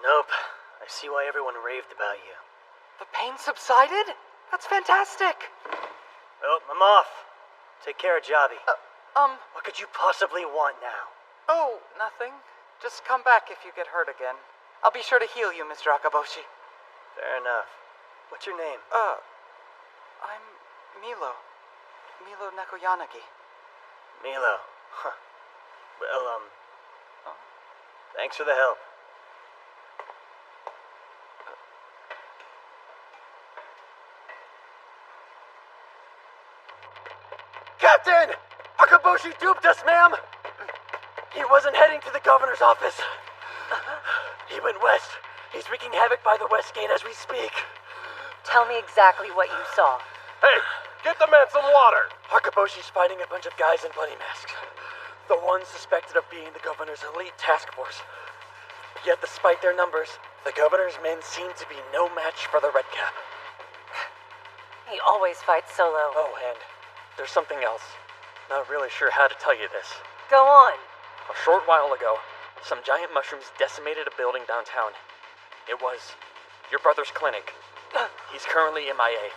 Speaker 15: Nope. I see why everyone raved about you.
Speaker 8: The pain subsided? That's fantastic.
Speaker 15: Well, I'm off. Take care of Jobby.
Speaker 8: What
Speaker 15: What could you possibly want now?
Speaker 8: Oh, nothing. Just come back if you get hurt again. I'll be sure to heal you, Mr. Akaboshi.
Speaker 15: Fair enough. What's your name?
Speaker 8: I'm Milo. Milo Nekoyanagi.
Speaker 15: Milo. Huh. Well, thanks for the help. Captain! Akaboshi duped us, ma'am! He wasn't heading to the governor's office. He went west. He's wreaking havoc by the west gate as we speak.
Speaker 12: Tell me exactly what you saw.
Speaker 14: Hey, get the man some water!
Speaker 15: Akaboshi's fighting a bunch of guys in bloody masks. The ones suspected of being the governor's elite task force. Yet despite their numbers, the governor's men seem to be no match for the Red Cap.
Speaker 12: He always fights solo.
Speaker 3: Oh, and there's something else. Not really sure how to tell you this.
Speaker 12: Go on.
Speaker 3: A short while ago, some giant mushrooms decimated a building downtown. It was your brother's clinic. He's currently MIA.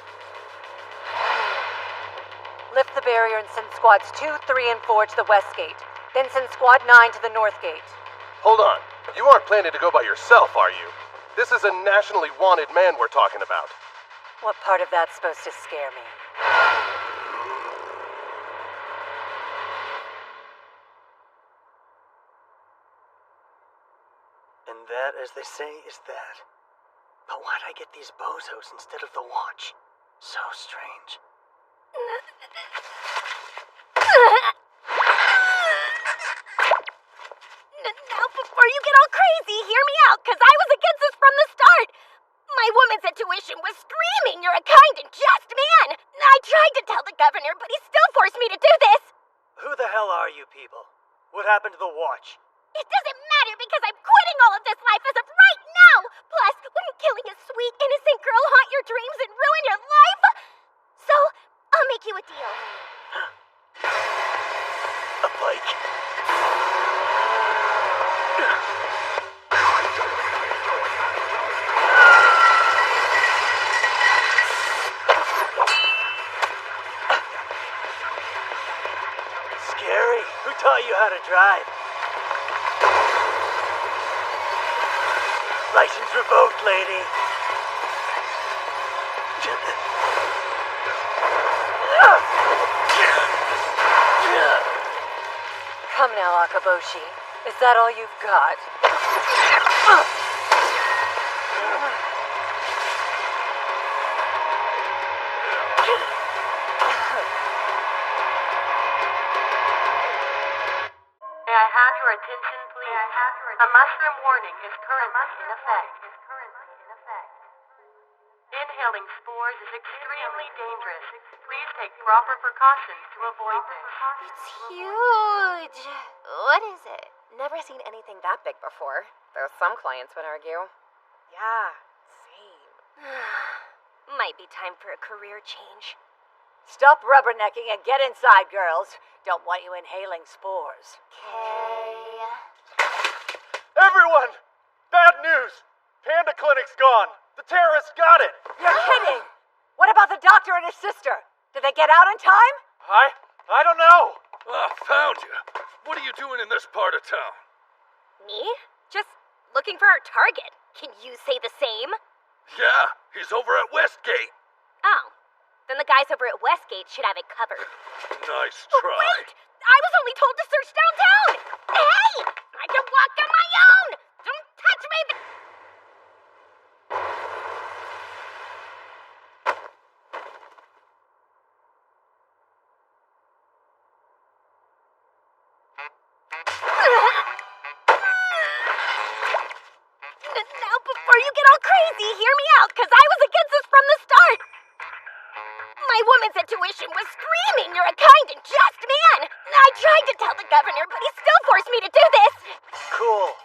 Speaker 12: Lift the barrier and send squads 2, 3, and 4 to the west gate. Then send squad 9 to the north gate.
Speaker 1: Hold on. You aren't planning to go by yourself, are you? This is a nationally wanted man we're talking about.
Speaker 12: What part of that's supposed to scare me?
Speaker 15: And that, as they say, is that. But why'd I get these bozos instead of the watch? So strange.
Speaker 6: Now, before you get all crazy, hear me out, because I was against this from the start. My woman's intuition was screaming you're a kind and just man. I tried to tell the governor, but he still forced me to do this.
Speaker 15: Who the hell are you people? What happened to the watch?
Speaker 6: It doesn't matter because I'm quitting all of this life as of right now. Plus, wouldn't killing a sweet, innocent girl haunt your dreams and ruin your life? So, I'll make you a deal.
Speaker 15: A bike? Scary. Who taught you how to drive? License revoked, lady.
Speaker 12: Come now, Akaboshi. Is that all you've got?
Speaker 16: attention, please? A mushroom warning is currently in effect. Inhaling spores is extremely dangerous. Please take proper precautions to avoid this.
Speaker 2: It's huge. What is it?
Speaker 7: Never seen anything that big before, though some clients would argue. Yeah, same.
Speaker 6: Might be time for a career change.
Speaker 4: Stop rubbernecking and get inside, girls. Don't want you inhaling spores.
Speaker 2: Okay.
Speaker 13: Everyone! Bad news! Panda Clinic's gone! The terrorists got it!
Speaker 4: You're kidding! What about the doctor and his sister? Did they get out in time?
Speaker 13: I don't know!
Speaker 14: Found you. What are you doing in this part of town?
Speaker 6: Me? Just looking for our target. Can you say the same?
Speaker 14: Yeah, he's over at Westgate.
Speaker 6: Oh. Then the guys over at Westgate should have it covered.
Speaker 14: Nice try.
Speaker 6: Wait! I was only told to search downtown! Hey! I can walk on my own! Don't touch me! Now, before you get all crazy, hear me out, because I was against this from the start. My woman's intuition was screaming, you're a kind and just man. I tried to tell the governor, but he still forced me to do this.
Speaker 15: Cool.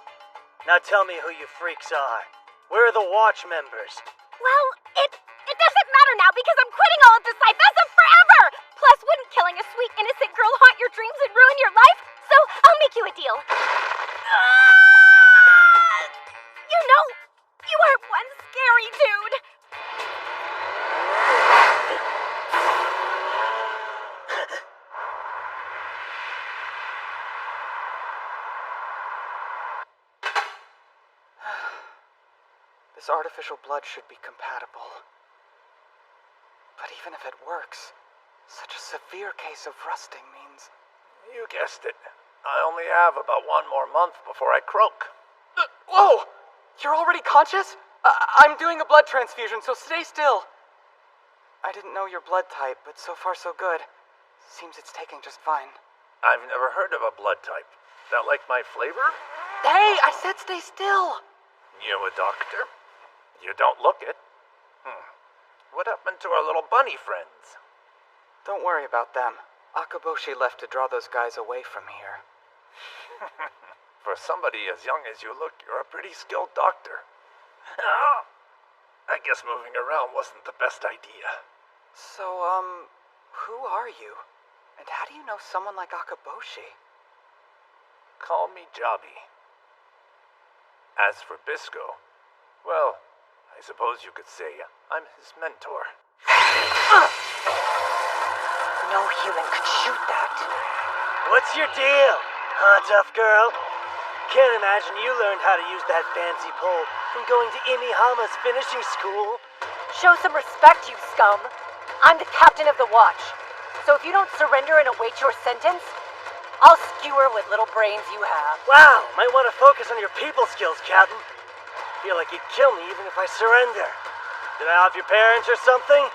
Speaker 15: Now tell me who you freaks are. Where are the watch members?
Speaker 6: Well, it doesn't matter now because I'm quitting all of this Cyphessa forever. Plus, wouldn't killing a sweet innocent girl haunt your dreams and ruin your life? So I'll make you a deal. You know, you are one scary dude.
Speaker 8: This artificial blood should be compatible. But even if it works, such a severe case of rusting means...
Speaker 9: You guessed it. I only have about 1 more month before I croak.
Speaker 8: Whoa! You're already conscious? I'm doing a blood transfusion, so stay still. I didn't know your blood type, but so far so good. Seems it's taking just fine.
Speaker 9: I've never heard of a blood type. That like my flavor?
Speaker 8: Hey, I said stay still!
Speaker 9: You a doctor? You don't look it. What happened to our little bunny friends?
Speaker 8: Don't worry about them. Akaboshi left to draw those guys away from here.
Speaker 9: For somebody as young as you look, you're a pretty skilled doctor. I guess moving around wasn't the best idea.
Speaker 8: So, who are you? And how do you know someone like Akaboshi?
Speaker 9: Call me Jabi. As for Bisco, well, I suppose you could say I'm his mentor.
Speaker 12: No human could shoot that.
Speaker 15: What's your deal, huh, tough girl? Can't imagine you learned how to use that fancy pole from going to Imihama's finishing school.
Speaker 12: Show some respect, you scum. I'm the captain of the watch. So if you don't surrender and await your sentence, I'll skewer what little brains you have.
Speaker 15: Wow, might want to focus on your people skills, Captain. Feel like you'd kill me even if I surrender. Did I off your parents or something?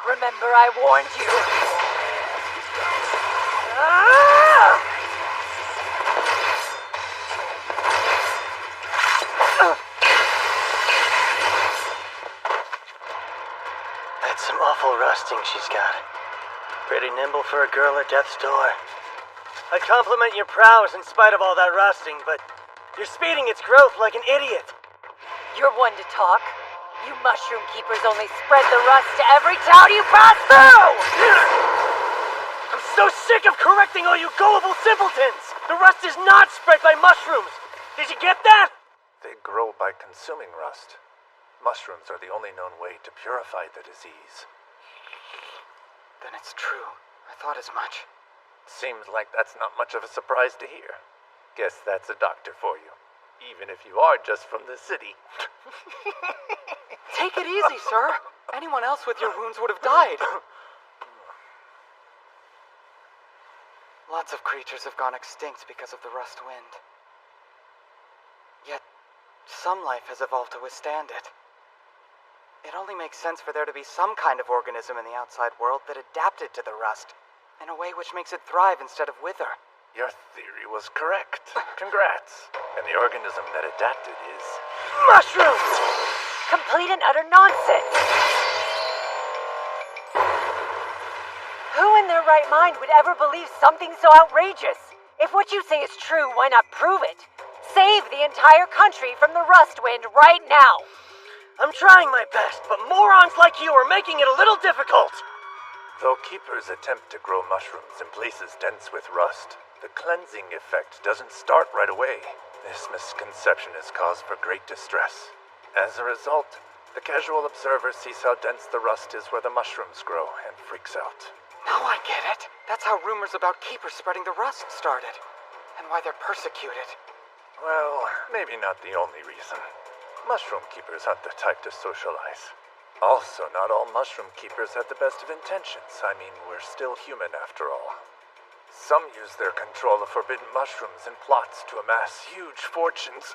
Speaker 12: Remember I warned you.
Speaker 15: Ah! That's some awful rusting she's got. Pretty nimble for a girl at death's door. I compliment your prowess in spite of all that rusting, but you're speeding its growth like an idiot.
Speaker 12: You're one to talk. You mushroom keepers only spread the rust to every town you pass through!
Speaker 15: I'm so sick of correcting all you gullible simpletons! The rust is not spread by mushrooms! Did you get that?
Speaker 9: They grow by consuming rust. Mushrooms are the only known way to purify the disease.
Speaker 8: Then it's true. I thought as much.
Speaker 9: Seems like that's not much of a surprise to hear. Guess that's a doctor for you. Even if you are just from the city.
Speaker 8: Take it easy, sir. Anyone else with your wounds would have died. Lots of creatures have gone extinct because of the rust wind. Yet, some life has evolved to withstand it. It only makes sense for there to be some kind of organism in the outside world that adapted to the rust, in a way which makes it thrive instead of wither.
Speaker 9: Your theory was correct. Congrats. And the organism that adapted is...
Speaker 12: Mushrooms! Complete and utter nonsense! Who in their right mind would ever believe something so outrageous? If what you say is true, why not prove it? Save the entire country from the rust wind right now!
Speaker 15: I'm trying my best, but morons like you are making it a little difficult.
Speaker 9: Though keepers attempt to grow mushrooms in places dense with rust, the cleansing effect doesn't start right away. This misconception is cause for great distress. As a result, the casual observer sees how dense the rust is where the mushrooms grow and freaks out.
Speaker 8: Now I get it. That's how rumors about keepers spreading the rust started. And why they're persecuted.
Speaker 9: Well, maybe not the only reason. Mushroom keepers aren't the type to socialize. Also, not all mushroom keepers have the best of intentions. I mean, we're still human after all. Some use their control of forbidden mushrooms in plots to amass huge fortunes.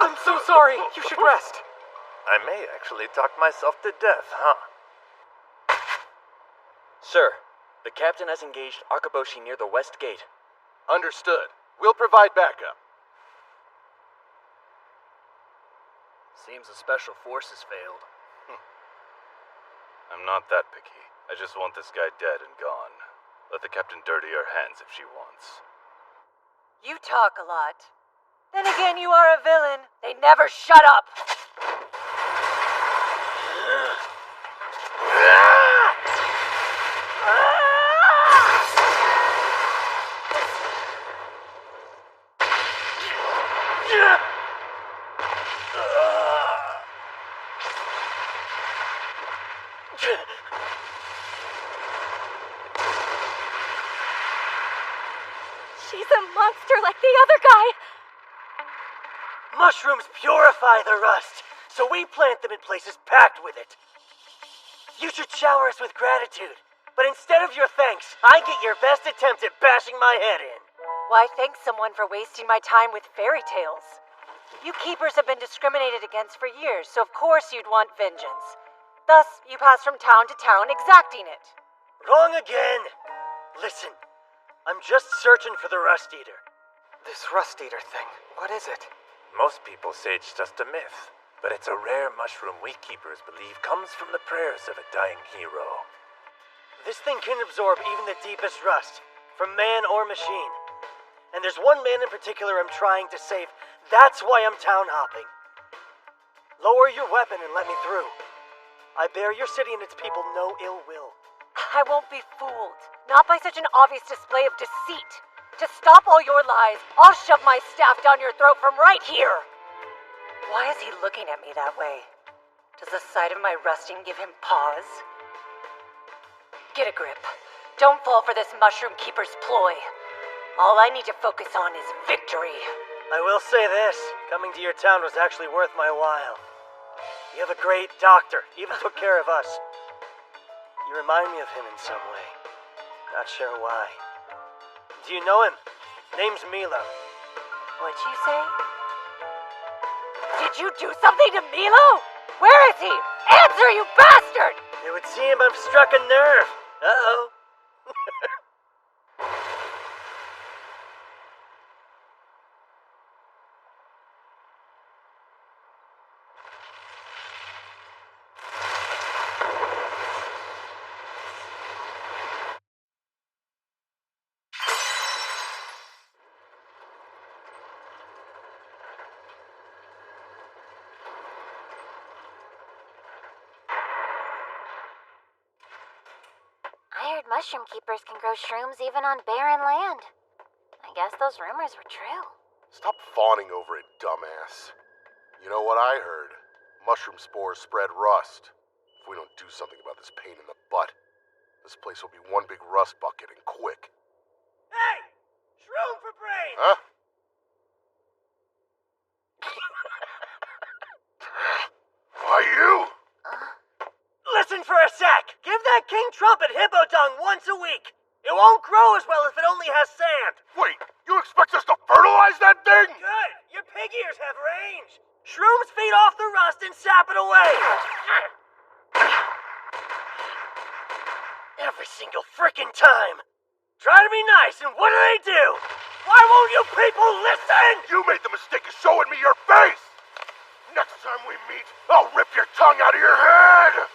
Speaker 8: I'm so sorry. You should rest.
Speaker 9: I may actually talk myself to death, huh?
Speaker 3: Sir, the captain has engaged Akaboshi near the west gate.
Speaker 1: Understood. We'll provide backup.
Speaker 13: Seems the special forces failed.
Speaker 14: I'm not that picky. I just want this guy dead and gone. Let the captain dirty her hands if she wants.
Speaker 12: You talk a lot. Then again, you are a villain. They never shut up.
Speaker 6: She's a monster like the other guy.
Speaker 15: Mushrooms purify the rust, so we plant them in places packed with it. You should shower us with gratitude, but instead of your thanks, I get your best attempt at bashing my head in.
Speaker 12: Why thank someone for wasting my time with fairy tales? You keepers have been discriminated against for years, so of course you'd want vengeance. Thus, you pass from town to town exacting it.
Speaker 15: Wrong again. Listen, I'm just searching for the Rust Eater.
Speaker 8: This Rust Eater thing, what is it?
Speaker 9: Most people say it's just a myth, but it's a rare mushroom we keepers believe comes from the prayers of a dying hero.
Speaker 15: This thing can absorb even the deepest rust, from man or machine. And there's one man in particular I'm trying to save. That's why I'm town hopping. Lower your weapon and let me through. I bear your city and its people no ill will.
Speaker 12: I won't be fooled. Not by such an obvious display of deceit. To stop all your lies, I'll shove my staff down your throat from right here. Why is he looking at me that way? Does the sight of my rusting give him pause? Get a grip. Don't fall for this mushroom keeper's ploy. All I need to focus on is victory.
Speaker 15: I will say this, coming to your town was actually worth my while. You have a great doctor, even took care of us. You remind me of him in some way. Not sure why. Do you know him? Name's Milo.
Speaker 12: What'd you say? Did you do something to Milo? Where is he? Answer, you bastard!
Speaker 15: It would seem I've struck a nerve. Uh-oh.
Speaker 2: I heard mushroom keepers can grow shrooms even on barren land. I guess those rumors were true.
Speaker 1: Stop fawning over it, dumbass. You know what I heard? Mushroom spores spread rust. If we don't do something about this pain in the butt, this place will be one big rust bucket and quick.
Speaker 15: Hey! Shroom for brains!
Speaker 1: Huh? Why you?
Speaker 15: Listen for a sec! Give that King Trumpet hippo dung once a week! It won't grow as well if it only has sand!
Speaker 1: Wait, you expect us to fertilize that thing?
Speaker 15: Good! Your pig ears have range! Shrooms feed off the rust and sap it away! Every single frickin' time! Try to be nice, and what do? Why won't you people listen?
Speaker 1: You made the mistake of showing me your face! Next time we meet, I'll rip your tongue out of your head!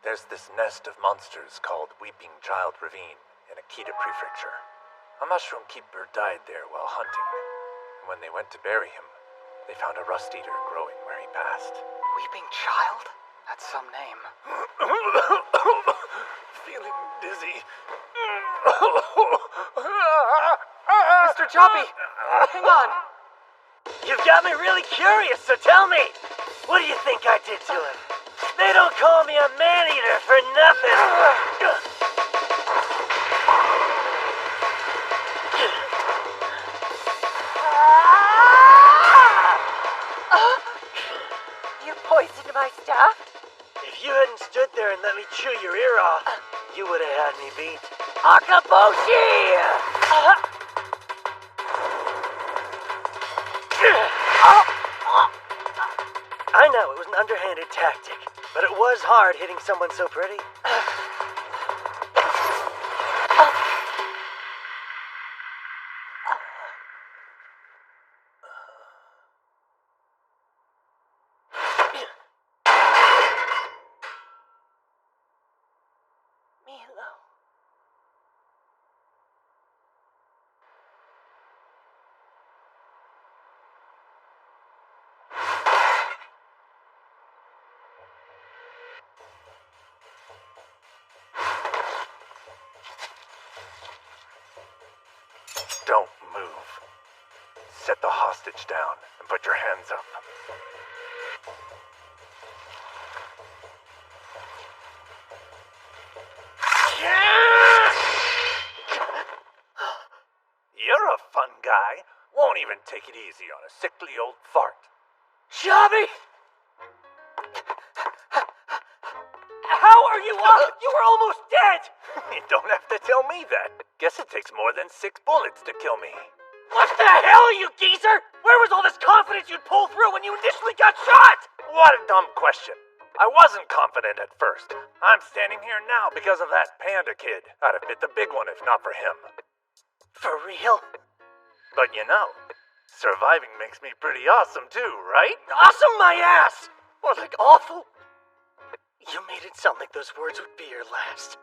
Speaker 9: There's this nest of monsters called Weeping Child Ravine in Akita Prefecture. A mushroom keeper died there while hunting. When they went to bury him, they found a rust eater growing where he passed.
Speaker 8: Weeping Child? That's some name.
Speaker 9: Feeling dizzy.
Speaker 8: Mr. Choppy, hang on.
Speaker 15: You've got me really curious, so tell me, what do you think I did to him? They don't call me a man-eater for nothing.
Speaker 12: You poisoned my staff?
Speaker 15: If you hadn't stood there and let me chew your ear off, you would have had me beat. Akaboshi! I know it was an underhanded tactic, but it was hard hitting someone so pretty.
Speaker 12: Milo.
Speaker 9: Don't move. Set the hostage down and put your hands up. You're a fun guy. Won't even take it easy on a sickly old fart.
Speaker 15: Chubby! How are you up? You were almost dead!
Speaker 9: You don't have to tell me that. Guess it takes more than 6 bullets to kill me.
Speaker 15: What the hell, you geezer? Where was all this confidence you'd pull through when you initially got shot?
Speaker 9: What a dumb question. I wasn't confident at first. I'm standing here now because of that panda kid. I'd have bit the big one if not for him.
Speaker 15: For real?
Speaker 9: But you know, surviving makes me pretty awesome too, right?
Speaker 15: Awesome my ass! More like awful. You made it sound like those words would be your last.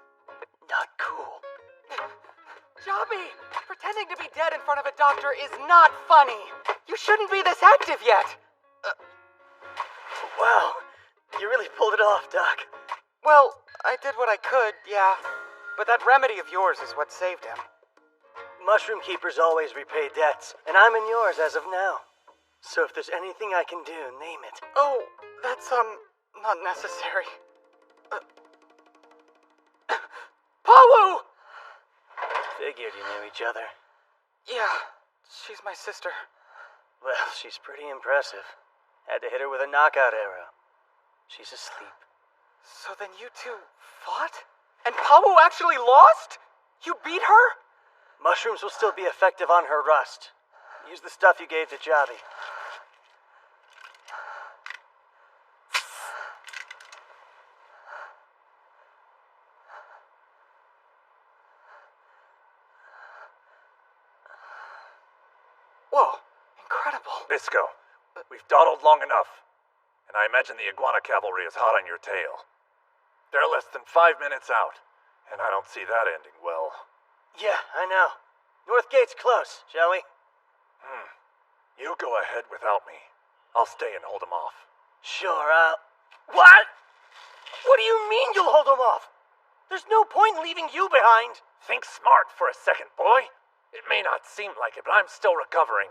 Speaker 15: Not cool.
Speaker 8: Jobby, pretending to be dead in front of a doctor is not funny. You shouldn't be this active yet.
Speaker 15: Wow, you really pulled it off, Doc.
Speaker 8: Well, I did what I could, yeah. But that remedy of yours is what saved him.
Speaker 15: Mushroom keepers always repay debts, and I'm in yours as of now. So if there's anything I can do, name it.
Speaker 8: Oh, that's, not necessary. Pawu!
Speaker 15: Figured you knew each other.
Speaker 8: Yeah, she's my sister.
Speaker 15: Well, she's pretty impressive. Had to hit her with a knockout arrow. She's asleep.
Speaker 8: So then you two fought? And Pawu actually lost? You beat her?
Speaker 15: Mushrooms will still be effective on her rust. Use the stuff you gave to Jobby.
Speaker 8: Whoa, incredible.
Speaker 9: Bisco, we've dawdled long enough. And I imagine the iguana cavalry is hot on your tail. They're less than 5 minutes out, and I don't see that ending well.
Speaker 15: Yeah, I know. North Gate's close, shall we?
Speaker 9: You go ahead without me. I'll stay and hold them off.
Speaker 15: Sure, What? What do you mean you'll hold them off? There's no point in leaving you behind.
Speaker 9: Think smart for a second, boy. It may not seem like it, but I'm still recovering.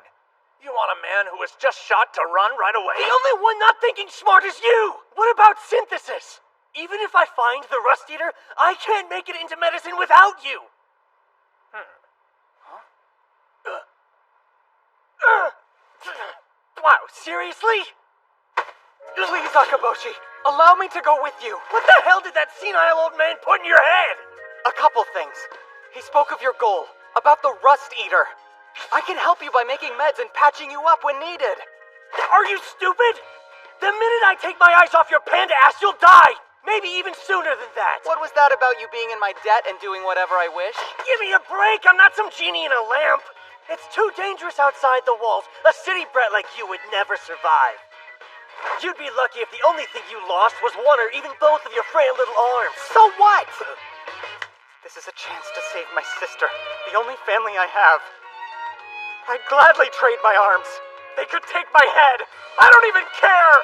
Speaker 9: You want a man who was just shot to run right away?
Speaker 15: The only one not thinking smart is you! What about synthesis? Even if I find the Rust Eater, I can't make it into medicine without you! Wow, seriously?
Speaker 8: Please, Akaboshi, allow me to go with you.
Speaker 15: What the hell did that senile old man put in your head?
Speaker 8: A couple things. He spoke of your goal, about the Rust Eater. I can help you by making meds and patching you up when needed.
Speaker 15: Are you stupid? The minute I take my eyes off your panda ass, you'll die! Maybe even sooner than that!
Speaker 8: What was that about you being in my debt and doing whatever I wish?
Speaker 15: Give me a break! I'm not some genie in a lamp! It's too dangerous outside the walls. A city brat like you would never survive. You'd be lucky if the only thing you lost was one or even both of your frail little arms.
Speaker 8: So what? This is a chance to save my sister, the only family I have. I'd gladly trade my arms. They could take my head. I don't even care!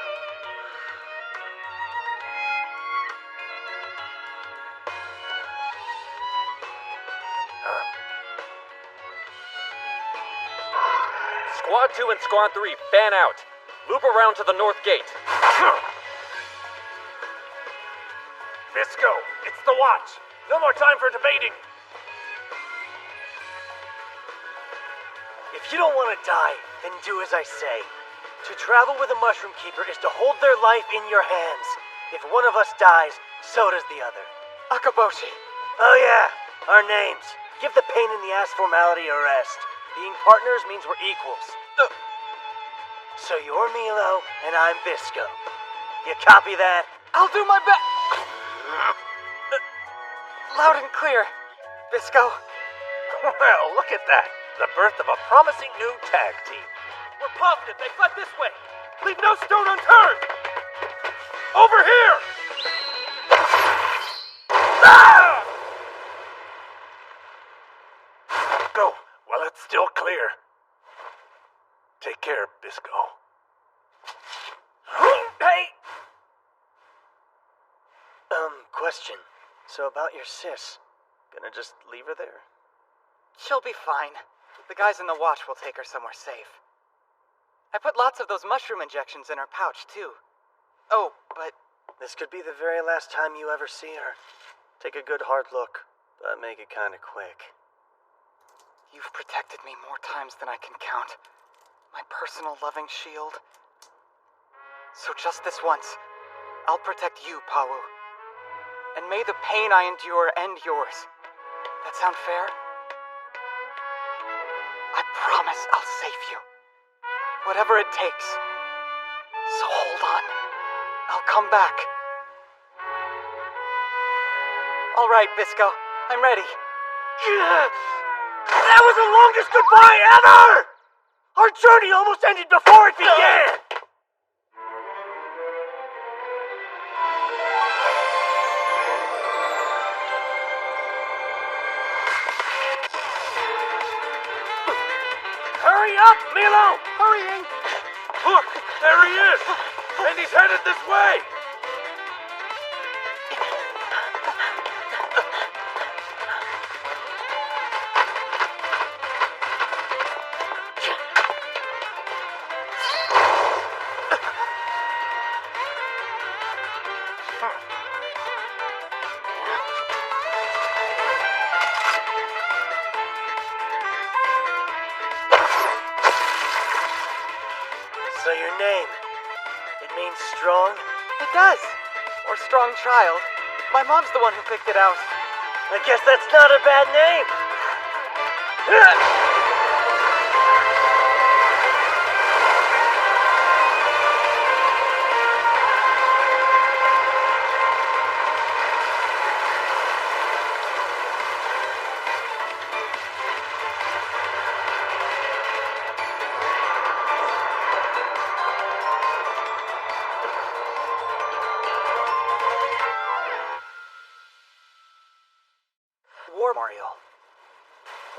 Speaker 5: Squad 2 and Squad 3, fan out. Loop around to the north gate.
Speaker 9: Visco, it's the watch. No more time for debating.
Speaker 15: If you don't want to die, then do as I say. To travel with a Mushroom Keeper is to hold their life in your hands. If one of us dies, so does the other.
Speaker 8: Akaboshi.
Speaker 15: Oh yeah, our names. Give the pain in the ass formality a rest. Being partners means we're equals. So you're Milo, and I'm Visco. You copy that?
Speaker 8: I'll do my best. Loud and clear, Visco.
Speaker 9: Well, look at that. The birth of a promising new tag team.
Speaker 13: We're positive they fled this way. Leave no stone unturned. Over here!
Speaker 9: Ah! Go. Well, it's still clear. Take care, Bisco.
Speaker 15: Hey! Question. So about your sis. Gonna just leave her there?
Speaker 8: She'll be fine. The guys in the watch will take her somewhere safe. I put lots of those mushroom injections in her pouch, too. Oh, but
Speaker 15: this could be the very last time you ever see her. Take a good hard look, but make it kinda quick.
Speaker 8: You've protected me more times than I can count. My personal loving shield. So just this once, I'll protect you, Pawu. And may the pain I endure end yours. That sound fair? I promise I'll save you. Whatever it takes. So hold on. I'll come back. All right, Bisco. I'm ready.
Speaker 15: That was the longest goodbye ever! Our journey almost ended before it began!
Speaker 9: Hurry up, Milo! Hurrying! Look, there he is! And he's headed this way!
Speaker 15: So your name, it means strong?
Speaker 8: It does. Or strong child. My mom's the one who picked it out.
Speaker 15: I guess that's not a bad name.
Speaker 8: War Memorial.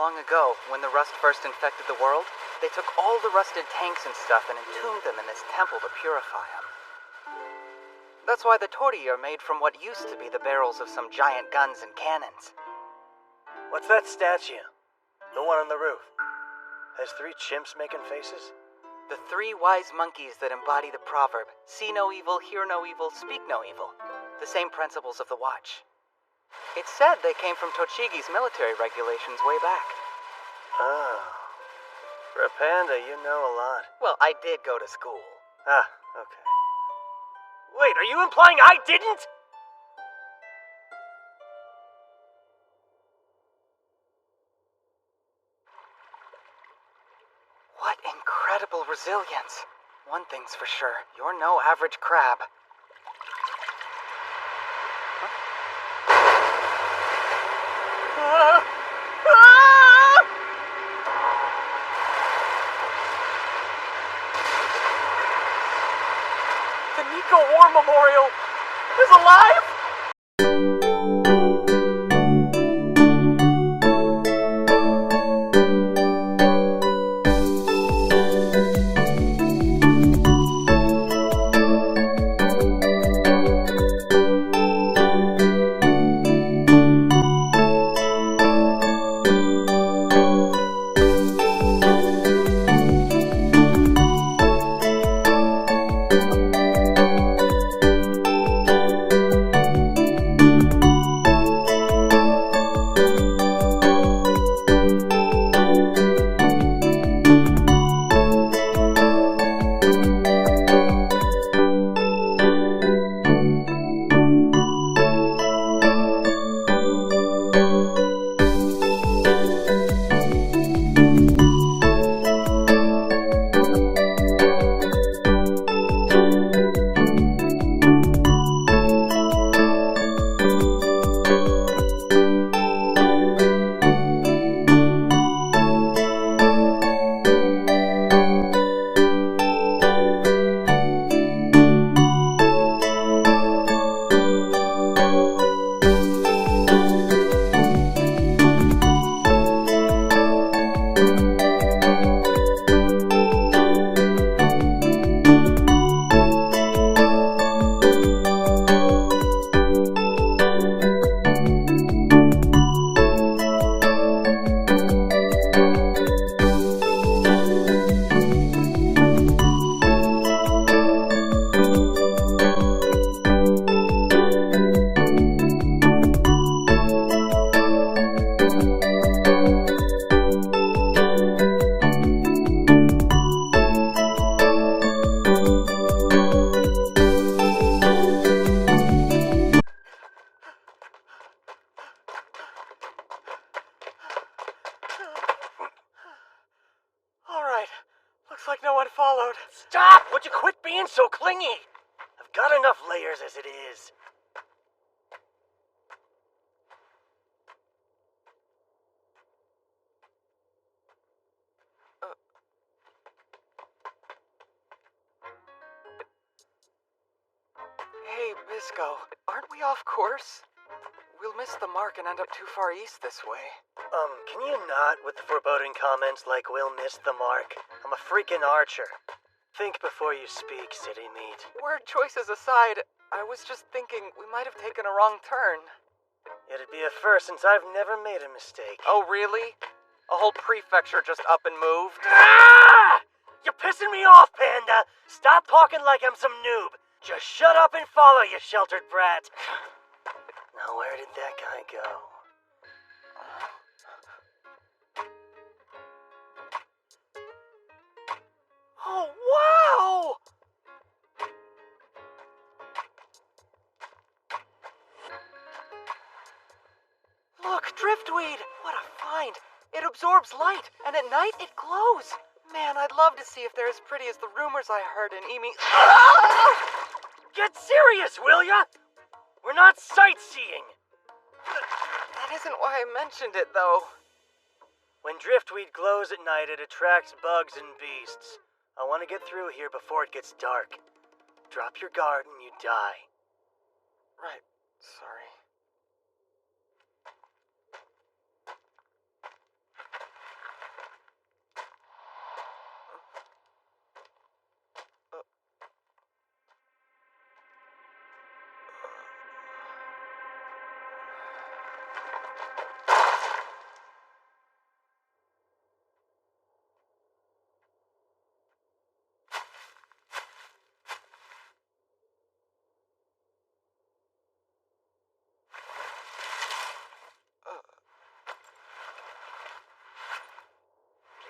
Speaker 8: Long ago, when the rust first infected the world, they took all the rusted tanks and stuff and entombed them in this temple to purify them. That's why the torii are made from what used to be the barrels of some giant guns and cannons.
Speaker 15: What's that statue? The one on the roof. Has 3 chimps making faces?
Speaker 8: The 3 wise monkeys that embody the proverb, see no evil, hear no evil, speak no evil. The same principles of the watch. It's said they came from Tochigi's military regulations way back.
Speaker 15: Oh. For a panda, you know a lot.
Speaker 8: Well, I did go to school.
Speaker 15: Ah, okay. Wait, are you implying I didn't?
Speaker 8: What incredible resilience. One thing's for sure, you're no average crab.
Speaker 15: The Nico War Memorial is alive! Looks like no one followed. Stop! Would you quit being so clingy? I've got enough layers as it is.
Speaker 8: Hey, Bisco, aren't we off course? We'll miss the mark and end up too far east this way.
Speaker 15: Can you not with the foreboding comments like we'll miss the mark? I'm a freaking archer. Think before you speak, city meat.
Speaker 8: Word choices aside, I was just thinking we might have taken a wrong turn.
Speaker 15: It'd be a first since I've never made a mistake.
Speaker 8: Oh, really? A whole prefecture just up and moved?
Speaker 15: Ah! You're pissing me off, Panda! Stop talking like I'm some noob. Just shut up and follow, you sheltered brat. Now, where did that guy go? Oh, wow!
Speaker 8: Look, driftweed! What a find! It absorbs light, and at night it glows. Man, I'd love to see if they're as pretty as the rumors I heard in Emi.
Speaker 15: Get serious, will ya? We're not sightseeing.
Speaker 8: That isn't why I mentioned it, though.
Speaker 15: When driftweed glows at night, it attracts bugs and beasts. I want to get through here before it gets dark. Drop your guard and you die.
Speaker 8: Right. Sorry.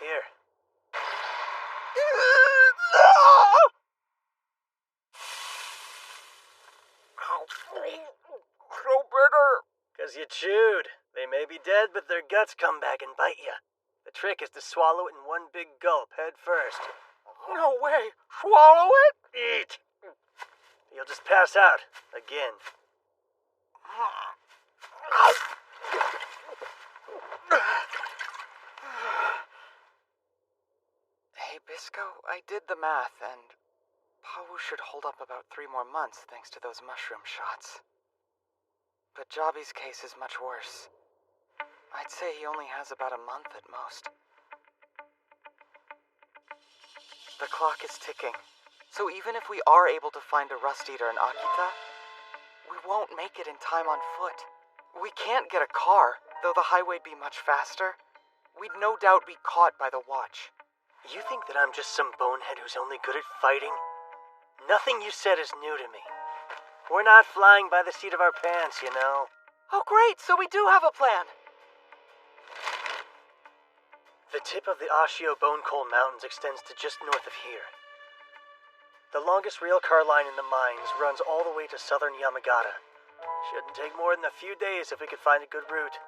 Speaker 15: Here.
Speaker 9: So bigger.
Speaker 15: 'Cause you chewed. They may be dead, but their guts come back and bite you. The trick is to swallow it in one big gulp, head first. No way. Swallow it? Eat. You'll just pass out. Again.
Speaker 8: Hey, Bisco, I did the math, and Pawu should hold up about 3 more months thanks to those mushroom shots. But Jobby's case is much worse. I'd say he only has about a month at most. The clock is ticking, so even if we are able to find a Rust Eater in Akita, we won't make it in time on foot. We can't get a car, though the highway'd be much faster. We'd no doubt be caught by the watch.
Speaker 15: You think that I'm just some bonehead who's only good at fighting? Nothing you said is new to me. We're not flying by the seat of our pants, you know.
Speaker 8: Oh great, so we do have a plan!
Speaker 15: The tip of the Ashio Bone Coal Mountains extends to just north of here. The longest railcar line in the mines runs all the way to southern Yamagata. Shouldn't take more than a few days if we could find a good route.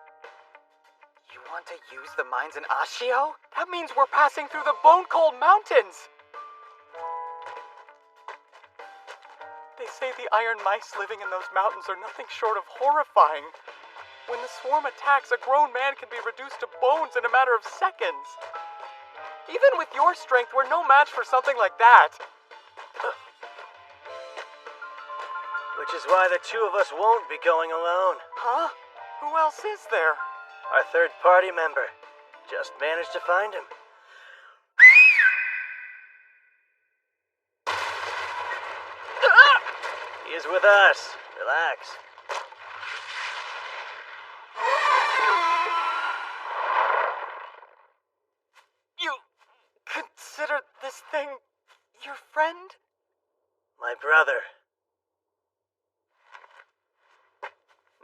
Speaker 8: You want to use the mines in Ashio? That means we're passing through the Bone Coal Mountains! They say the iron mice living in those mountains are nothing short of horrifying. When the swarm attacks, a grown man can be reduced to bones in a matter of seconds. Even with your strength, we're no match for something like that.
Speaker 15: Which is why the two of us won't be going alone.
Speaker 8: Huh? Who else is there?
Speaker 15: Our third party member. Just managed to find him. He is with us. Relax.
Speaker 8: You consider this thing your friend?
Speaker 15: My brother.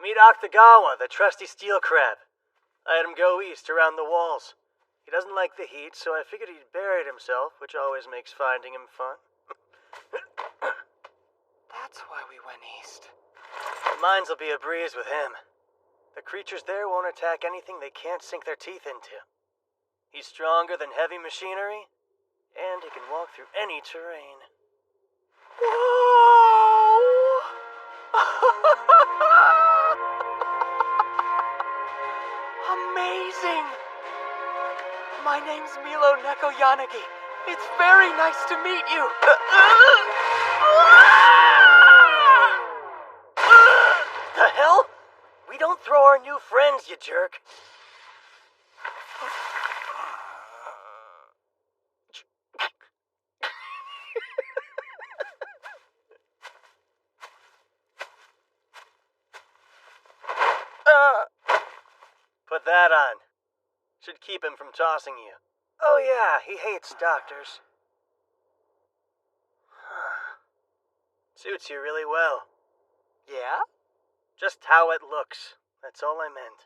Speaker 15: Meet Octagawa, the trusty steel crab. I had him go east around the walls. He doesn't like the heat, so I figured he'd buried himself, which always makes finding him fun.
Speaker 8: That's why we went east.
Speaker 15: The mines will be a breeze with him. The creatures there won't attack anything they can't sink their teeth into. He's stronger than heavy machinery, and he can walk through any terrain.
Speaker 8: Whoa! Amazing! My name's Milo Nekoyanagi. It's very nice to meet you.
Speaker 15: The hell? We don't throw our new friends, you jerk. Put that on. Should keep him from tossing you. Oh yeah, he hates doctors. Suits you really well.
Speaker 8: Yeah?
Speaker 15: Just how it looks. That's all I meant.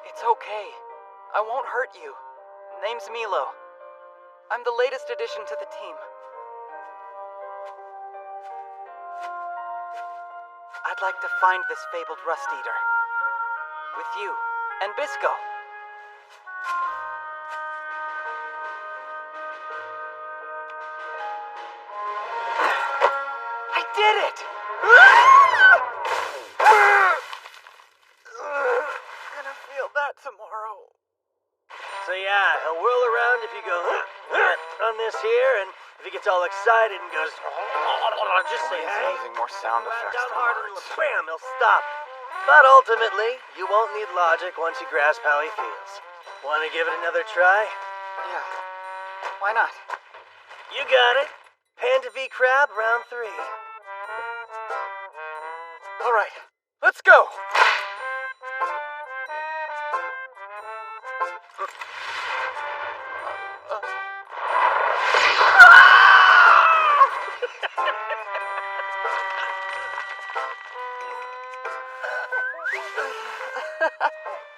Speaker 8: It's okay. I won't hurt you. Name's Milo. I'm the latest addition to the team. I'd like to find this fabled Rust Eater. With you and Bisco. I did it! Gonna feel that tomorrow.
Speaker 15: So yeah, he'll whirl around if you go on this here, and if he gets all excited and goes just say hey.
Speaker 8: Using more sound effects
Speaker 15: down
Speaker 8: than
Speaker 15: hard
Speaker 8: words.
Speaker 15: and bam, he'll stop. But ultimately, you won't need logic once you grasp how he feels. Want to give it another try?
Speaker 8: Yeah. Why not?
Speaker 15: You got it. Panda v Crab, round 3.
Speaker 8: All right, let's go.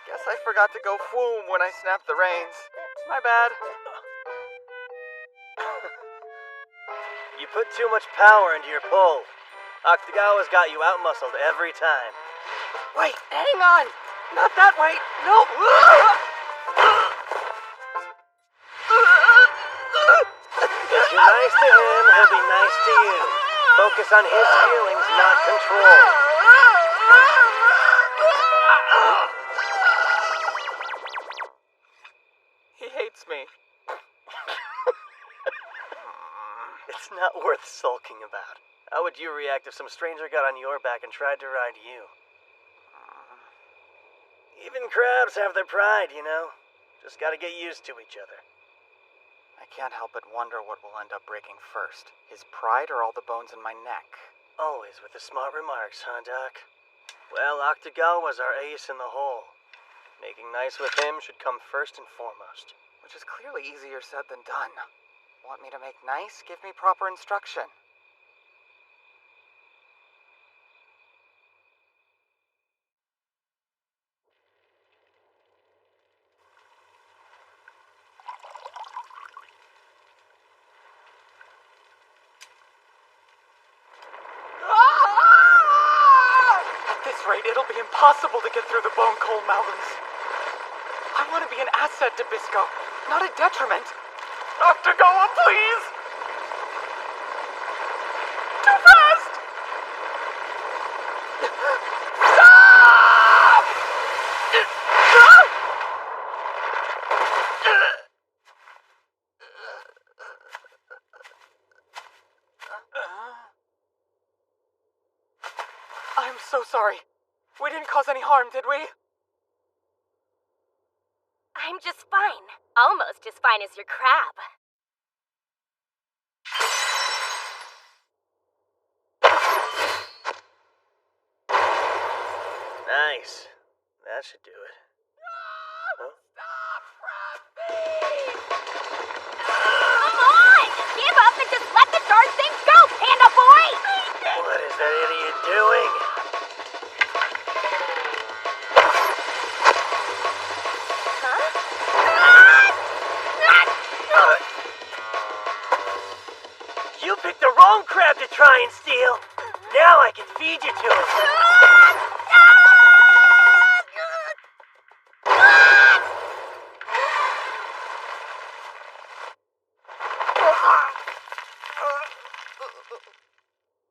Speaker 8: Guess I forgot to go foom when I snapped the reins. My bad.
Speaker 15: You put too much power into your pull. Octagawa's got you out-muscled every time.
Speaker 8: Wait, hang on! Not that way! No!
Speaker 15: to you. Focus on his feelings, not control.
Speaker 8: He hates me.
Speaker 15: It's not worth sulking about. How would you react if some stranger got on your back and tried to ride you? Even crabs have their pride, you know? Just gotta get used to each other.
Speaker 8: I can't help but wonder what will end up breaking first. His pride or all the bones in my neck?
Speaker 15: Always with the smart remarks, huh, Doc? Well, Octagawa's our ace in the hole. Making nice with him should come first and foremost.
Speaker 8: Which is clearly easier said than done. Want me to make nice? Give me proper instruction. At this rate, it'll be impossible to get through the Bone Coal Mountains. I want to be an asset to Bisco, not a detriment. Octagawa, please! Too fast! Stop! I'm so sorry. We didn't cause any harm, did we?
Speaker 6: I'm just fine. Almost as fine as your crab.
Speaker 15: Nice. That should do it. Huh?
Speaker 6: Come on! Give up and just let the darn thing go, Panda Boy!
Speaker 15: What is that idiot doing? You picked the wrong crab to try and steal. Now I can feed you to it.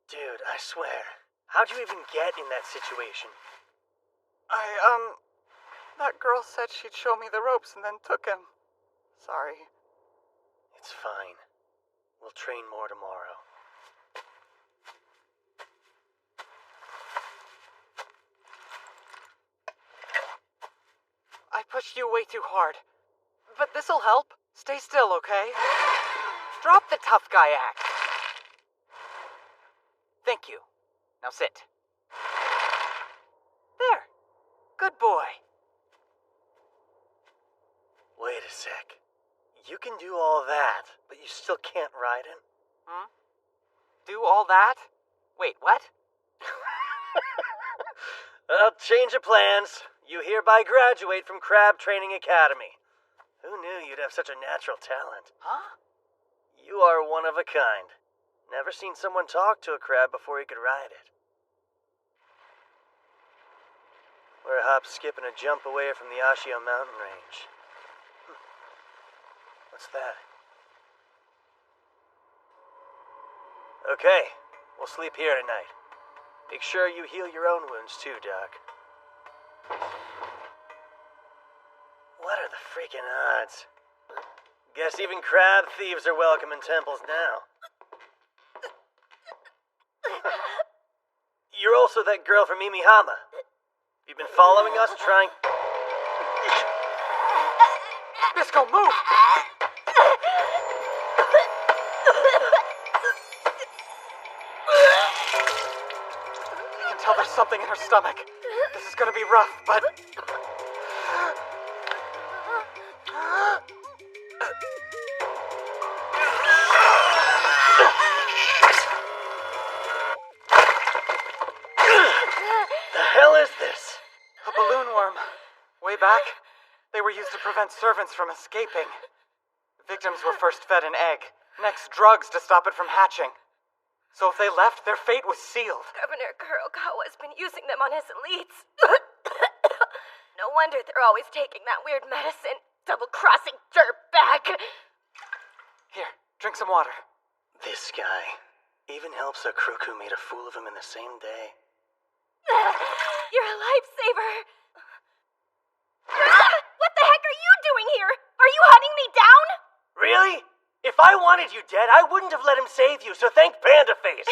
Speaker 15: Dude, I swear. How'd you even get in that situation?
Speaker 8: That girl said she'd show me the ropes and then took him. Sorry.
Speaker 15: It's fine. We'll train more tomorrow.
Speaker 8: I pushed you way too hard. But this'll help. Stay still, okay? Drop the tough guy act. Thank you. Now sit. There. Good boy.
Speaker 15: Wait a sec. You can do all that, but you still can't ride him?
Speaker 8: Do all that? Wait, what?
Speaker 15: Well, change of plans. You hereby graduate from Crab Training Academy. Who knew you'd have such a natural talent?
Speaker 8: Huh?
Speaker 15: You are one of a kind. Never seen someone talk to a crab before he could ride it. We're a hop, skip, and a jump away from the Ashio mountain range. What's that? Okay, we'll sleep here tonight. Make sure you heal your own wounds too, Doc. What are the freaking odds? Guess even crab thieves are welcome in temples now. You're also that girl from Imihama. You've been following us, trying...
Speaker 8: Bisco, move! I can tell there's something in her stomach. This is gonna be rough, but...
Speaker 15: The hell is this?
Speaker 8: A balloon worm. Way back, they were used to prevent servants from escaping. Victims were first fed an egg, next drugs to stop it from hatching. So if they left, their fate was sealed.
Speaker 6: Governor Kurokawa's been using them on his elites. No wonder they're always taking that weird medicine. Double-crossing dirtbag.
Speaker 8: Here, drink some water.
Speaker 15: This guy.
Speaker 8: Even helps that Kroku made a fool of him in the same day.
Speaker 6: You're a lifesaver. What the heck are you doing here? Are you hunting me down?
Speaker 15: Really? If I wanted you dead, I wouldn't have let him save you, so thank Panda Face.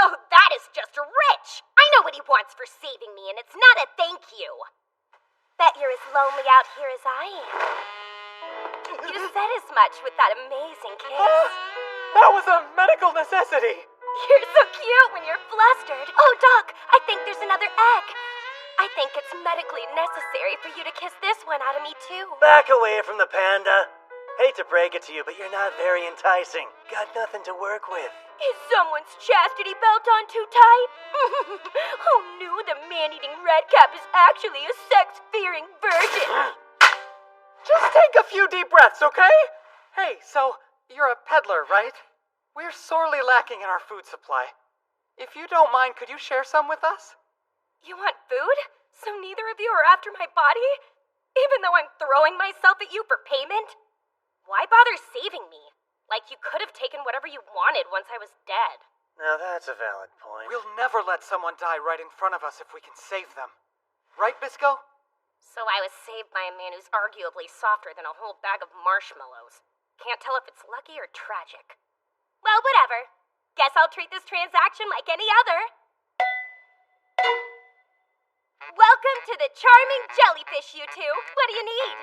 Speaker 6: Oh, that is just rich. I know what he wants for saving me, and it's not a thank you. Bet you're as lonely out here as I am. You said as much with that amazing kiss.
Speaker 15: That was a medical necessity.
Speaker 6: You're so cute when you're flustered. Oh, Doc, I think there's another egg. I think it's medically necessary for you to kiss this one out of me, too.
Speaker 15: Back away from the panda. Hate to break it to you, but you're not very enticing. Got nothing to work with.
Speaker 6: Is someone's chastity belt on too tight? Who knew the man-eating redcap is actually a sex-fearing virgin?
Speaker 8: Just take a few deep breaths, okay? Hey, so you're a peddler, right? We're sorely lacking in our food supply. If you don't mind, could you share some with us?
Speaker 6: You want food? So neither of you are after my body? Even though I'm throwing myself at you for payment? Why bother saving me? Like you could have taken whatever you wanted once I was dead.
Speaker 8: Now that's a valid point. We'll never let someone die right in front of us if we can save them. Right, Bisco?
Speaker 6: So I was saved by a man who's arguably softer than a whole bag of marshmallows. Can't tell if it's lucky or tragic. Well, whatever. Guess I'll treat this transaction like any other. Welcome to the charming jellyfish, you two. What do you need?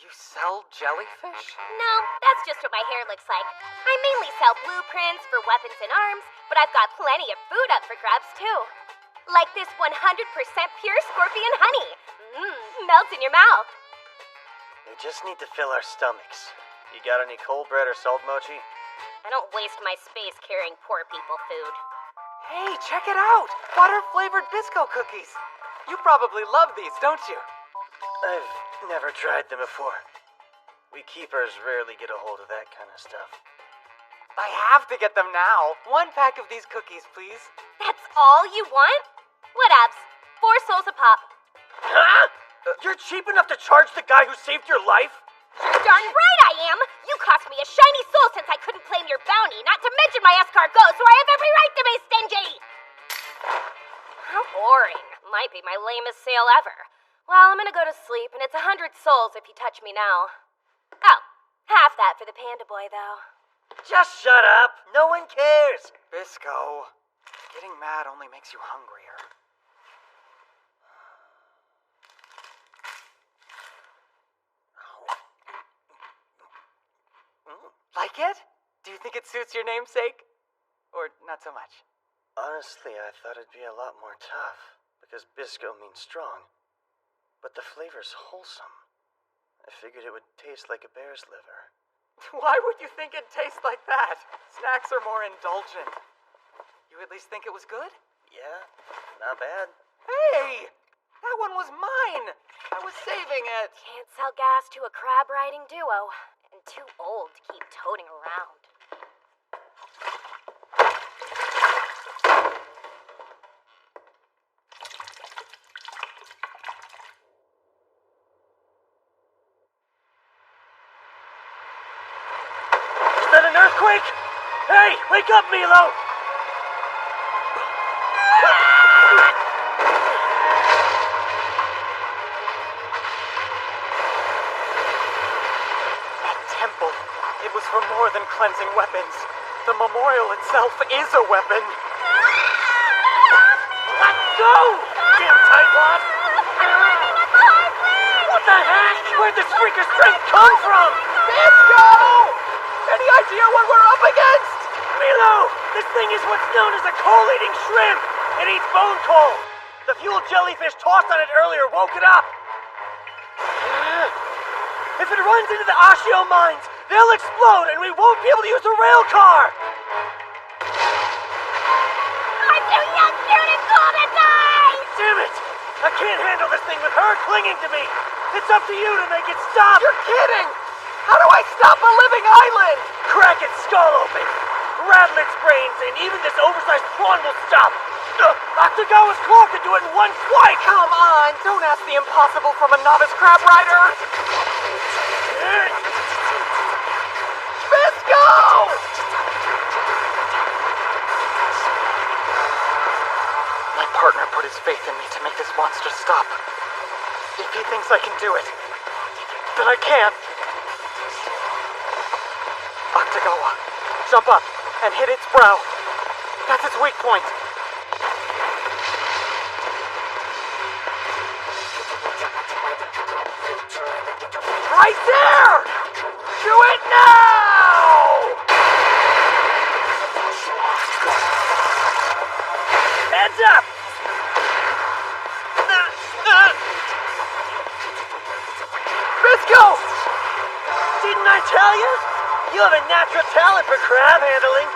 Speaker 8: You sell jellyfish?
Speaker 6: No, that's just what my hair looks like. I mainly sell blueprints for weapons and arms, but I've got plenty of food up for grabs, too. Like this 100% pure scorpion honey. Melts in your mouth.
Speaker 8: We just need to fill our stomachs. You got any cold bread or salt mochi?
Speaker 6: I don't waste my space carrying poor people food.
Speaker 8: Hey, check it out! Butter-flavored Bisco cookies. You probably love these, don't you? I've never tried them before. We keepers rarely get a hold of that kind of stuff. I have to get them now. 1 pack of these cookies, please.
Speaker 6: That's all you want? Whatevs. 4 souls a pop.
Speaker 15: Huh? You're cheap enough to charge the guy who saved your life?
Speaker 6: You're darn right I am! You cost me a shiny soul since I couldn't claim your bounty, not to mention my escargot, so I have every right to be stingy! How boring. Might be my lamest sale ever. Well, I'm gonna go to sleep, and it's 100 souls if you touch me now. Oh, half that for the panda boy, though.
Speaker 15: Just shut up. No one cares.
Speaker 8: Bisco, getting mad only makes you hungrier. Like it? Do you think it suits your namesake? Or not so much? Honestly, I thought it'd be a lot more tough, because Bisco means strong. But the flavor's wholesome. I figured it would taste like a bear's liver. Why would you think it'd taste like that? Snacks are more indulgent. You at least think it was good? Yeah, not bad. Hey! That one was mine! I was saving it!
Speaker 6: Can't sell gas to a crab-riding duo, and too old to keep toting around.
Speaker 15: Is that an earthquake? Hey, wake up, Milo!
Speaker 8: It was for more than cleansing weapons. The memorial itself is a weapon.
Speaker 15: Let's go! Damn tightwad! What the heck? Where'd this freaker strength come from?
Speaker 8: Bisco! Any idea what we're up against?
Speaker 15: Milo! This thing is what's known as a coal-eating shrimp! It eats bone coal! The fuel jellyfish tossed on it earlier woke it up! If it runs into the Ashio mines, they'll explode and we won't be able to use the rail car!
Speaker 6: I'm too young, cute, and cool to die!
Speaker 15: Damn it! I can't handle this thing with her clinging to me! It's up to you to make it stop!
Speaker 8: You're kidding! How do I stop a living island?
Speaker 15: Crack its skull open! Rattle its brains, and even this oversized prawn will stop! Octogawa's claw could do it in one swipe!
Speaker 8: Come on, don't ask the impossible from a novice crab rider! Bisco! partner put his faith in me to make this monster stop. If he thinks I can do it, then I can. Octagawa, jump up and hit its brow. That's its weak point. Right there! Do it now! Heads up! Bisco! Didn't I tell you? You have a natural talent for crab handling.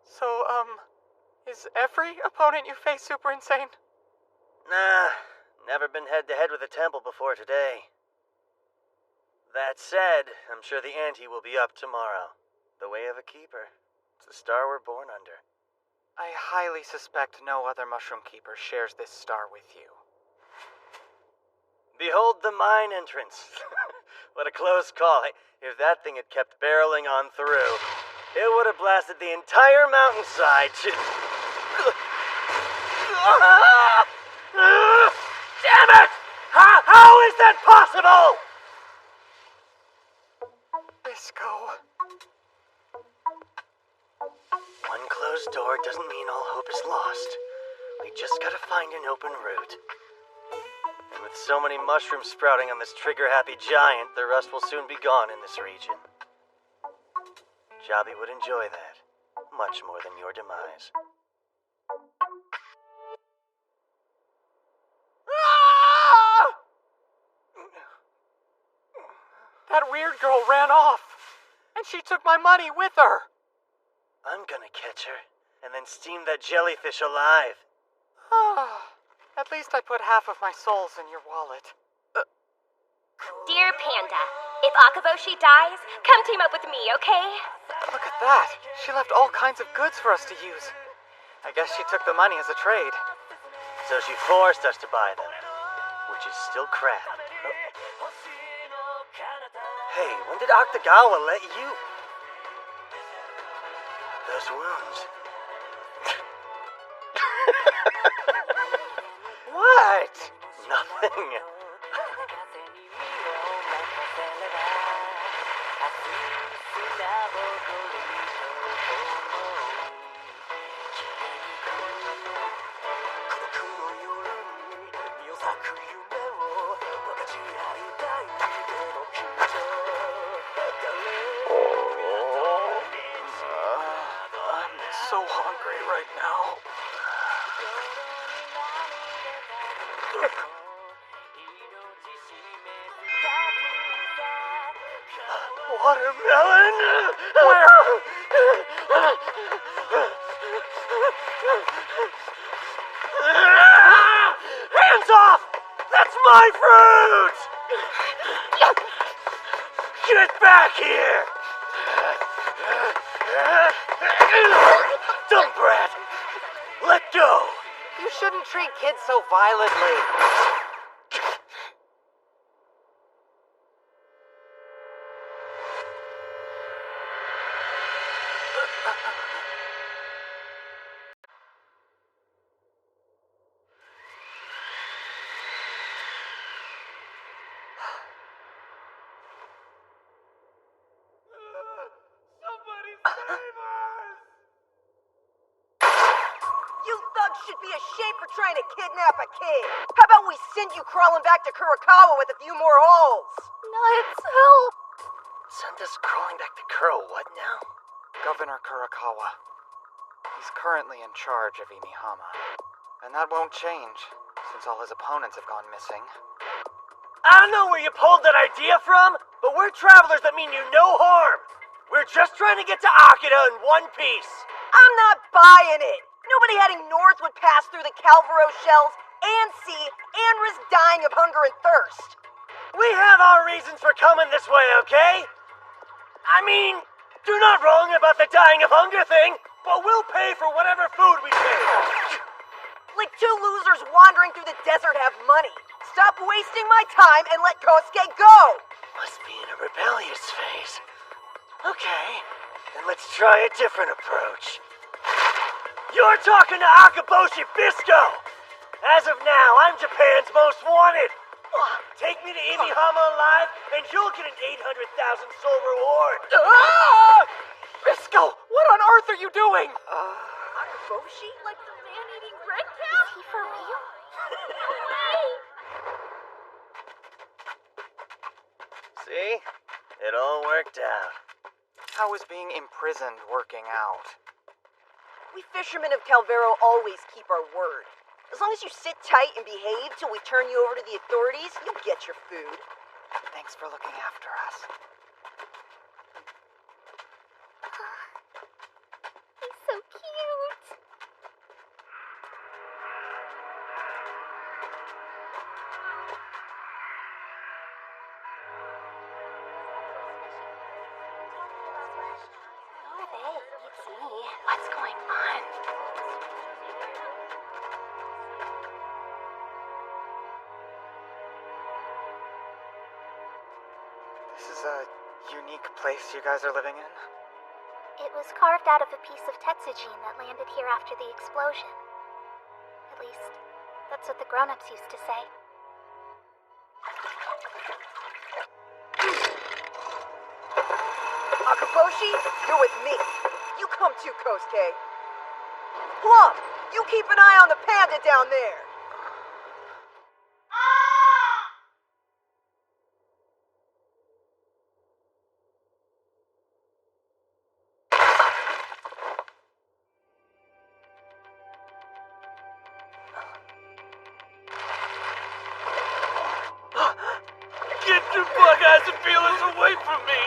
Speaker 8: So, is every opponent you face super insane?
Speaker 15: Nah, never been head-to-head with a temple before today. That said, I'm sure the ante will be up tomorrow. The way of a keeper. It's the star we're born under.
Speaker 8: I highly suspect no other Mushroom Keeper shares this star with you.
Speaker 15: Behold the mine entrance. What a close call. If that thing had kept barreling on through, it would have blasted the entire mountainside to... Damn it! How is that possible?
Speaker 8: Bisco.
Speaker 15: One closed door doesn't mean all hope is lost. We just gotta find an open route. And with so many mushrooms sprouting on this trigger-happy giant, the rust will soon be gone in this region. Jabi would enjoy that, much more than your demise.
Speaker 8: That weird girl ran off, and she took my money with her.
Speaker 15: I'm gonna catch her, and then steam that jellyfish alive.
Speaker 8: At least I put half of my souls in your wallet.
Speaker 6: Dear Panda, if Akaboshi dies, come team up with me, okay?
Speaker 8: Look at that. She left all kinds of goods for us to use. I guess she took the money as a trade.
Speaker 15: So she forced us to buy them, which is still crap. Hey, when did Octagawa let you... Those wounds.
Speaker 8: What?
Speaker 15: Nothing.
Speaker 8: I'm so hungry right now.
Speaker 15: Watermelon?
Speaker 8: Where?
Speaker 15: Hands off! That's my fruit! Get back here! Dumb brat! Let go!
Speaker 8: You shouldn't treat kids so violently.
Speaker 12: You thugs should be ashamed for trying to kidnap a kid. How about we send you crawling back to Kurokawa with a few more holes?
Speaker 6: Nuts, help!
Speaker 15: Send us crawling back to Kuro, what now?
Speaker 8: Governor Kurokawa. He's currently in charge of Imihama. And that won't change, since all his opponents have gone missing.
Speaker 15: I don't know where you pulled that idea from, but we're travelers that mean you no harm. We're just trying to get to Akita in one piece.
Speaker 12: I'm not buying it. Nobody heading north would pass through the Calvaro shells and see and risk dying of hunger and thirst.
Speaker 15: We have our reasons for coming this way, okay? I mean, you're not wrong about the dying of hunger thing. but we'll pay for whatever food we take.
Speaker 12: Like two losers wandering through the desert have money. Stop wasting my time and let Kosuke go!
Speaker 15: Must be in a rebellious phase. Okay, then let's try a different approach. You're talking to Akaboshi Bisco! As of now, I'm Japan's most wanted. Take me to Imihama alive, and you'll get an 800,000 soul reward.
Speaker 12: Bisco, what on earth are you doing? Akaboshi?
Speaker 6: Like the man-eating red cat?
Speaker 2: Is he for real?
Speaker 8: See? It all worked out. How is being imprisoned working out?
Speaker 12: We fishermen of Calvero always keep our word. As long as you sit tight and behave till we turn you over to the authorities, you'll get your food.
Speaker 8: Thanks for looking after us.
Speaker 2: He's so cute. Who are they? It's me. What's going on?
Speaker 8: This is a unique place you guys are living in?
Speaker 2: It was carved out of a piece of Tetsujin that landed here after the explosion. At least, that's what the grown-ups used to say.
Speaker 12: Akaboshi, you're with me. You come too, Kosuke. Plum, you keep an eye on the panda down there.
Speaker 15: Get your bug-eyes and feelers away from me!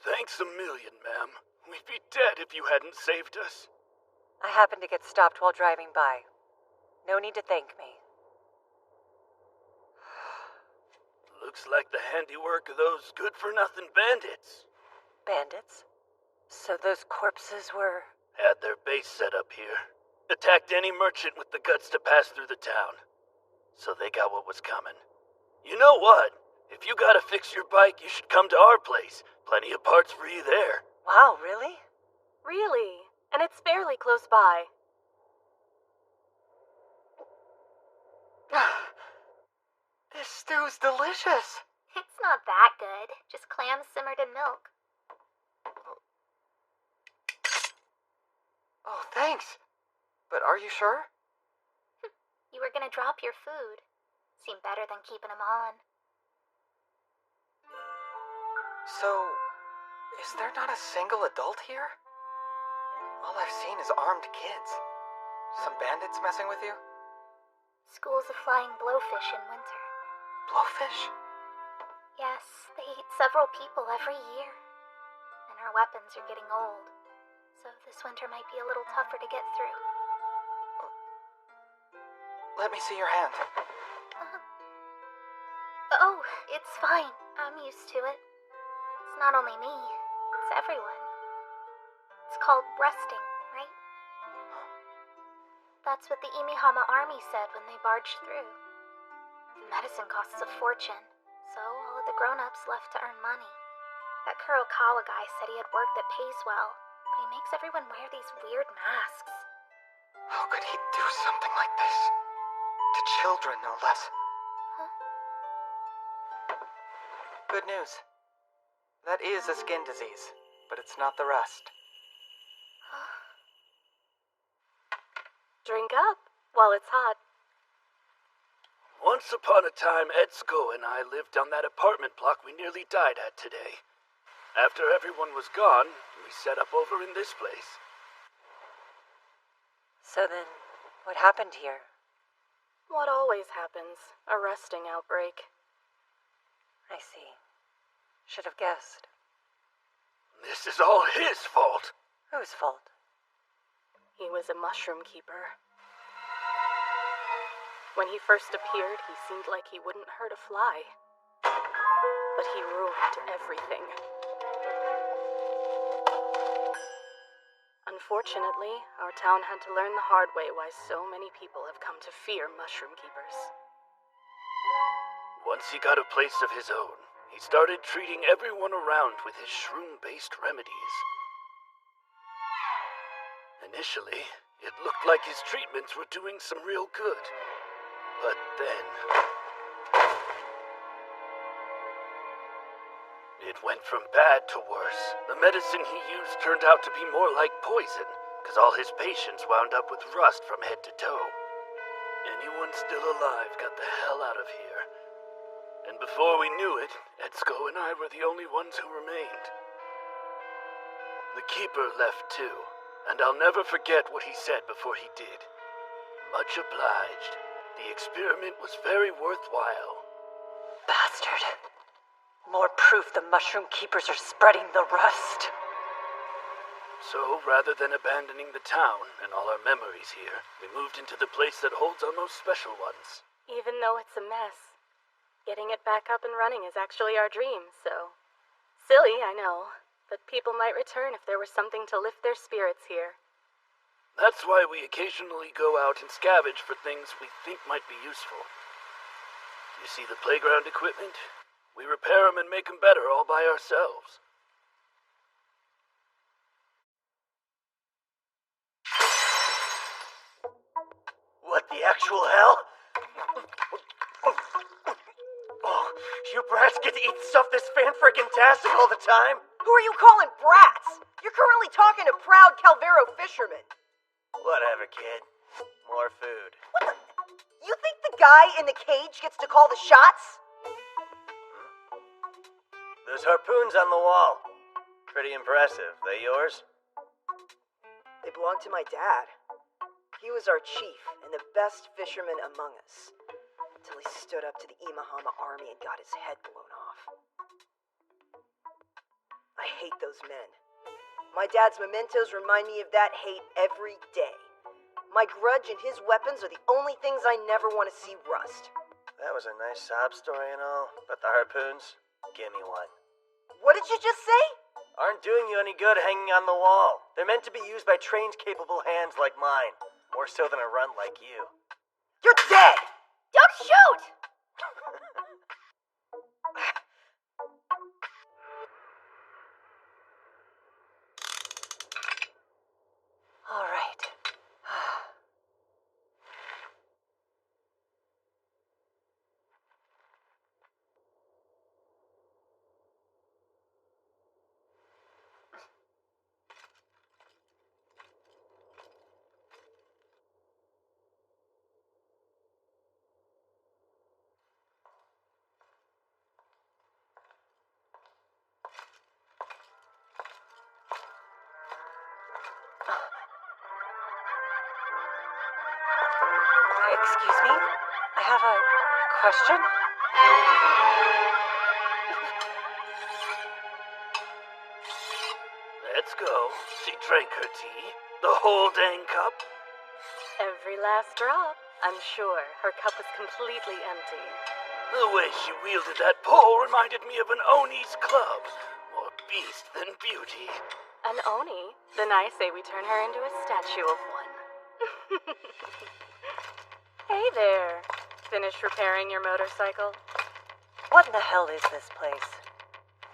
Speaker 14: Thanks a million, ma'am. We'd be dead if you hadn't saved us.
Speaker 7: I happened to get stopped while driving by. No need to thank me.
Speaker 14: Looks like the handiwork of those good-for-nothing bandits.
Speaker 7: Bandits? So those corpses were...
Speaker 14: Had their base set up here. Attacked any merchant with the guts to pass through the town. So they got what was coming. You know what? If you gotta fix your bike, you should come to our place. Plenty of parts for you there.
Speaker 7: Wow, really?
Speaker 6: Really? And it's fairly close by.
Speaker 8: This stew's delicious.
Speaker 2: It's not that good. Just clams simmered in milk.
Speaker 8: Oh, thanks. But are you sure?
Speaker 2: You were gonna drop your food. Seemed better than keeping them on.
Speaker 8: So, is there not a single adult here? All I've seen is armed kids. Some bandits messing with you?
Speaker 2: Schools of flying blowfish in winter.
Speaker 8: Blowfish?
Speaker 2: Yes, they eat several people every year. And our weapons are getting old. So this winter might be a little tougher to get through.
Speaker 8: Let me see your hand.
Speaker 2: Oh, it's fine. I'm used to it. It's not only me, it's everyone. It's called resting, right? That's what the Imihama army said when they barged through. The medicine costs a fortune, so all of the grown-ups left to earn money. That Kurokawa guy said he had work that pays well, but he makes everyone wear these weird masks.
Speaker 8: How could he do something like this? To children, no less.
Speaker 2: Huh?
Speaker 8: Good news. That is a skin disease, but it's not the rest.
Speaker 6: Drink up while it's hot.
Speaker 14: Once upon a time, Etsuko and I lived on that apartment block we nearly died at today. After everyone was gone, we set up over in this place.
Speaker 7: So then, what happened here?
Speaker 6: What always happens, a resting outbreak.
Speaker 7: I see. Should have guessed.
Speaker 9: This is all his fault.
Speaker 12: Whose fault?
Speaker 17: He was a mushroom keeper. When he first appeared, he seemed like he wouldn't hurt a fly. But he ruined everything. Unfortunately, our town had to learn the hard way why so many people have come to fear mushroom keepers.
Speaker 9: Once he got a place of his own, he started treating everyone around with his shroom-based remedies. Initially, it looked like his treatments were doing some real good. But then... it went from bad to worse. The medicine he used turned out to be more like poison, because all his patients wound up with rust from head to toe. Anyone still alive got the hell out of here. And before we knew it, Etsuko and I were the only ones who remained. The keeper left too, and I'll never forget what he said before he did. Much obliged. The experiment was very worthwhile.
Speaker 12: Bastard. More proof the mushroom keepers are spreading the rust.
Speaker 9: So, rather than abandoning the town and all our memories here, we moved into the place that holds our most special ones.
Speaker 17: Even though it's a mess, getting it back up and running is actually our dream, so... silly, I know, but people might return if there was something to lift their spirits here.
Speaker 9: That's why we occasionally go out and scavenge for things we think might be useful. You see the playground equipment? We repair them and make them better all by ourselves.
Speaker 15: What the actual hell? Oh, you brats get to eat stuff this fan-frickin-tastic all the time?
Speaker 18: Who are you calling brats? You're currently talking to proud Calvero fishermen.
Speaker 15: Whatever, kid. More food.
Speaker 18: What the? You think the guy in the cage gets to call the shots?
Speaker 15: Those harpoons on the wall. Pretty impressive. They yours?
Speaker 18: They belong to my dad. He was our chief and the best fisherman among us. Until he stood up to the Imahama army and got his head blown off. I hate those men. My dad's mementos remind me of that hate every day. My grudge and his weapons are the only things I never want to see rust.
Speaker 15: That was a nice sob story and all, but the harpoons? Give me one.
Speaker 18: What did you just say?
Speaker 15: Aren't doing you any good hanging on the wall. They're meant to be used by trained, capable hands like mine. More so than a runt like you.
Speaker 18: You're dead!
Speaker 6: Don't shoot!
Speaker 12: All right. Excuse me? I have a question?
Speaker 9: Let's go. She drank her tea. The whole dang cup.
Speaker 17: Every last drop. I'm sure her cup was completely empty.
Speaker 9: The way she wielded that pole reminded me of an Oni's club. More beast than beauty.
Speaker 17: An Oni? Then I say we turn her into a statue of one. Hey there. Finished repairing your motorcycle?
Speaker 12: What in the hell is this place?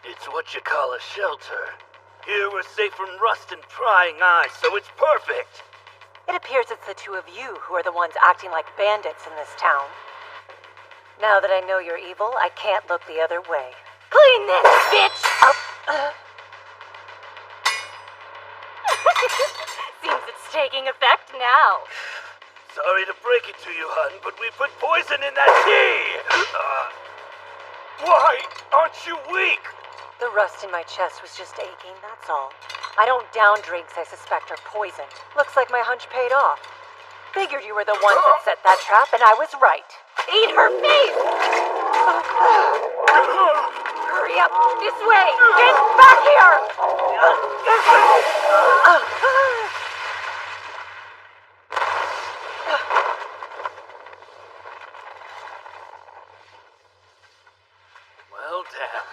Speaker 9: It's what you call a shelter. Here we're safe from rust and prying eyes, so it's perfect.
Speaker 12: It appears it's the two of you who are the ones acting like bandits in this town. Now that I know you're evil, I can't look the other way.
Speaker 6: Clean this, bitch!
Speaker 17: Seems it's taking effect now.
Speaker 9: Sorry to break it to you, hun, but we put poison in that tea! Why aren't you weak?
Speaker 12: The rust in my chest was just aching, that's all. I don't down drinks I suspect are poisoned. Looks like my hunch paid off. Figured you were the ones that set that trap, and I was right.
Speaker 6: Eat her face! Hurry up!
Speaker 12: This way! Get back here!
Speaker 9: Well, damn.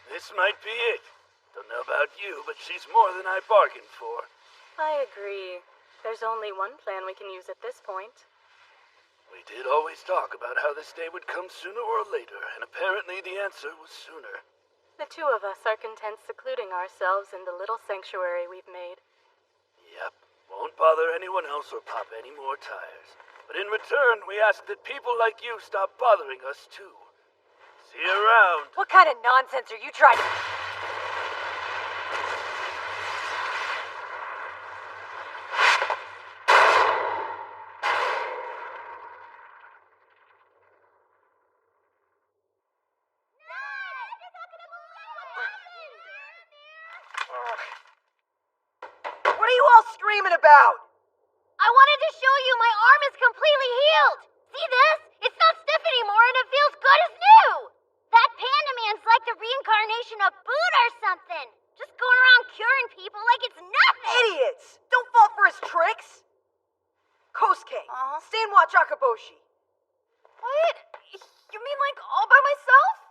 Speaker 9: This might be it. Don't know about you, but she's more than I bargained for.
Speaker 17: I agree. There's only one plan we can use at this point.
Speaker 9: We did always talk about how this day would come sooner or later, and apparently the answer was sooner.
Speaker 17: The two of us are content secluding ourselves in the little sanctuary we've made.
Speaker 9: Yep. Won't bother anyone else or pop any more tires. But in return, we ask that people like you stop bothering us too. See you around.
Speaker 12: What kind of nonsense are you trying to...
Speaker 18: What are you all screaming about?
Speaker 6: I wanted to show you my arm is completely healed. See this? It's not stiff anymore and it feels good as new. That Panda Man's like the reincarnation of Buddha or something. Just going around curing people like it's nothing.
Speaker 18: Idiots! Don't fall for his tricks! Kosuke, stay and watch Akaboshi.
Speaker 12: What? You mean like all by myself?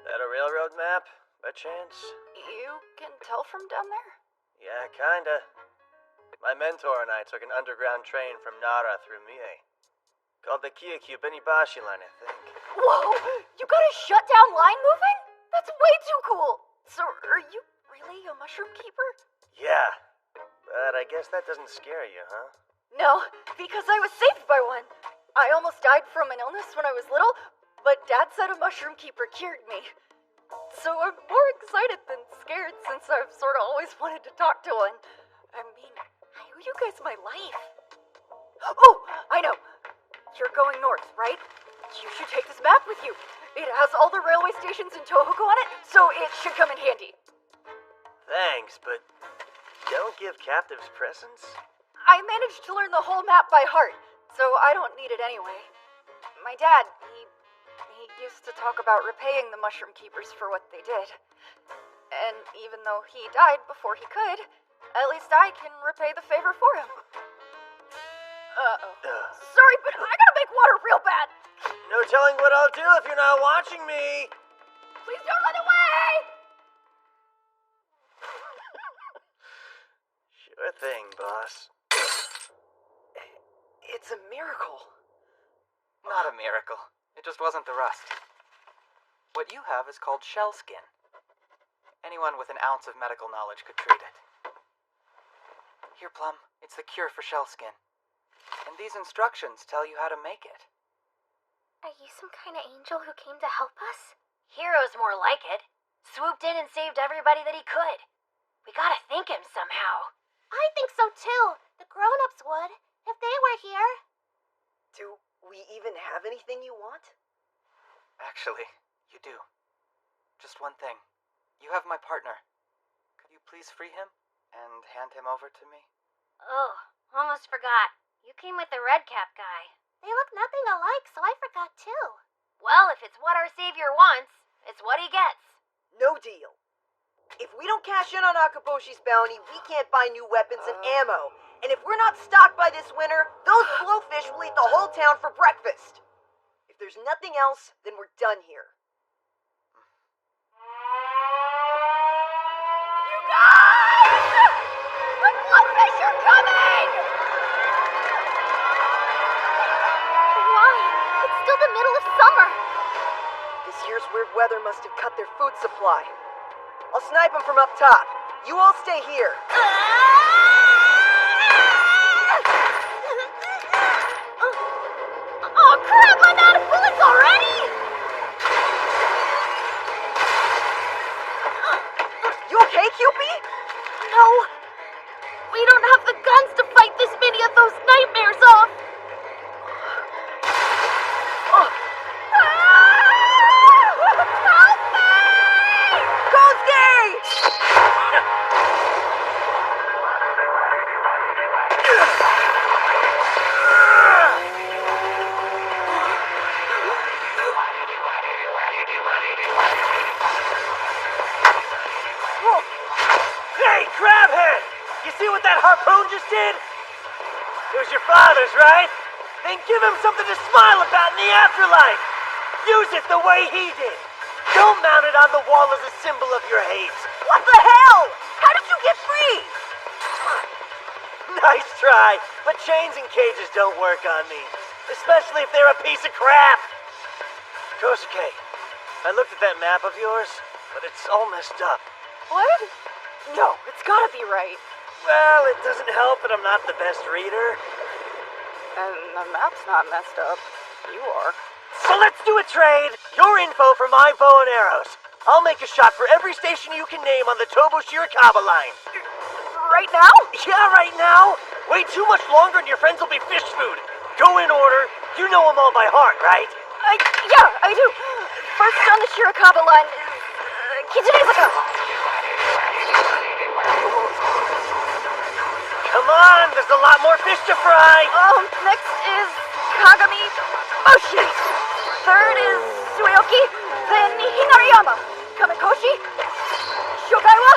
Speaker 8: That a railroad map, by chance?
Speaker 12: You can tell from down there?
Speaker 8: Yeah, kinda. My mentor and I took an underground train from Nara through Mie. Called the Kiyokyu Benibashi line, I think.
Speaker 12: Whoa! You got a shutdown line moving? That's way too cool! So, are you really a mushroom keeper?
Speaker 8: Yeah, but I guess that doesn't scare you, huh?
Speaker 12: No, because I was saved by one. I almost died from an illness when I was little, but Dad said a mushroom keeper cured me. So I'm more excited than scared since I've sort of always wanted to talk to one. I mean, I owe you guys my life. Oh, I know. You're going north, right? You should take this map with you. It has all the railway stations in Tohoku on it, so it should come in handy.
Speaker 8: Thanks, but don't give captives presents?
Speaker 12: I managed to learn the whole map by heart, so I don't need it anyway. My dad, he used to talk about repaying the mushroom keepers for what they did. And even though he died before he could, at least I can repay the favor for him. Uh-oh. Sorry, but I gotta make water real bad.
Speaker 8: No telling what I'll do if you're not watching me.
Speaker 12: Please don't run away!
Speaker 8: Sure thing, boss.
Speaker 18: It's a miracle.
Speaker 8: Not a miracle. It just wasn't the rust. What you have is called shell skin. Anyone with an ounce of medical knowledge could treat it. Here, Plum, it's the cure for shell skin. And these instructions tell you how to make it.
Speaker 2: Are you some kind of angel who came to help us?
Speaker 6: Hero's more like it. Swooped in and saved everybody that he could. We gotta thank him somehow.
Speaker 2: I think so too. The grown-ups would, if they were here.
Speaker 18: Do we even have anything you want?
Speaker 8: Actually, you do. Just one thing. You have my partner. Could you please free him and hand him over to me?
Speaker 6: Oh, almost forgot. You came with the red cap guy.
Speaker 2: They look nothing alike, so I forgot too.
Speaker 6: Well, if it's what our savior wants, it's what he gets.
Speaker 18: No deal. If we don't cash in on Akaboshi's bounty, we can't buy new weapons and ammo. And if we're not stocked by this winter, those blowfish will eat the whole town for breakfast. If there's nothing else, then we're done here.
Speaker 12: You guys! The blowfish are coming!
Speaker 2: Why? It's still the middle of summer.
Speaker 18: This year's weird weather must have cut their food supply. I'll snipe them from up top. You all stay here.
Speaker 6: Oh crap, I'm out of bullets already!
Speaker 18: You okay, Cupid?
Speaker 2: No. We don't have the guns to fight this many of those nightmares off.
Speaker 6: Help me!
Speaker 18: Kosuke!
Speaker 15: It was your father's, right? Then give him something to smile about in the afterlife. Use it the way he did. Don't mount it on the wall as a symbol of your hate.
Speaker 18: What the hell? How did you get free?
Speaker 15: Nice try, but chains and cages don't work on me. Especially if they're a piece of crap. Kosuke, I looked at that map of yours, but it's all messed up.
Speaker 12: What? No, it's gotta be right.
Speaker 15: Well, it doesn't help that I'm not the best reader.
Speaker 12: And the map's not messed up. You are.
Speaker 15: So let's do a trade. Your info for my bow and arrows. I'll make a shot for every station you can name on the Tobo Shirakawa line.
Speaker 12: Right now?
Speaker 15: Yeah, right now. Wait too much longer and your friends will be fish food. Go in order. You know them all by heart, right?
Speaker 12: Yeah, I do. First on the Shirakawa line is Kichinezuka.
Speaker 15: Come on, there's a lot more fish to fry.
Speaker 12: Next is Kagami Moshi. Third is Sueoki, then Hinariyama, Kamekoshi, Shokaiwa,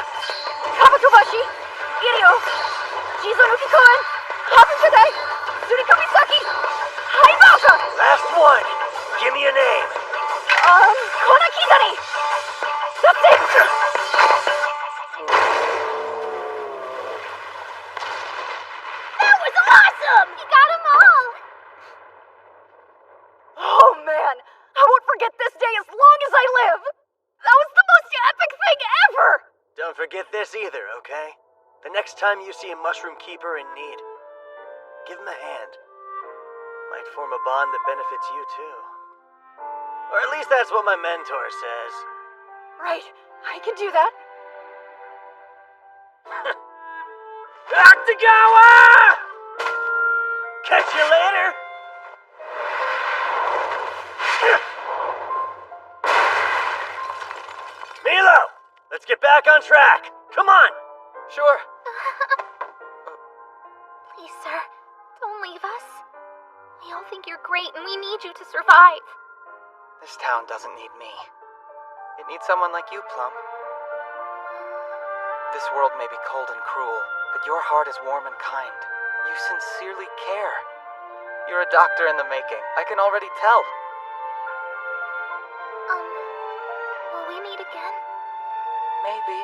Speaker 12: Kabutobashi, Irio, Shizunuki Koen, Hakushidai, Surikamisaki, Haimaoka.
Speaker 15: Last one. Give me a name.
Speaker 12: Konakizari. That's it.
Speaker 6: That was awesome! You got them all!
Speaker 12: Oh man, I won't forget this day as long as I live. That was the most epic thing ever.
Speaker 15: Don't forget this either, okay? The next time you see a mushroom keeper in need, give him a hand. Might form a bond that benefits you too. Or at least that's what my mentor says.
Speaker 12: Right, I can do that.
Speaker 15: Octogawa! Catch you later! Milo! Let's get back on track! Come on!
Speaker 3: Sure.
Speaker 2: Please, sir, don't leave us. We all think you're great and we need you to survive.
Speaker 8: This town doesn't need me. It needs someone like you, Plum. This world may be cold and cruel, but your heart is warm and kind. You sincerely care. You're a doctor in the making. I can already tell.
Speaker 2: Will we meet again?
Speaker 8: Maybe.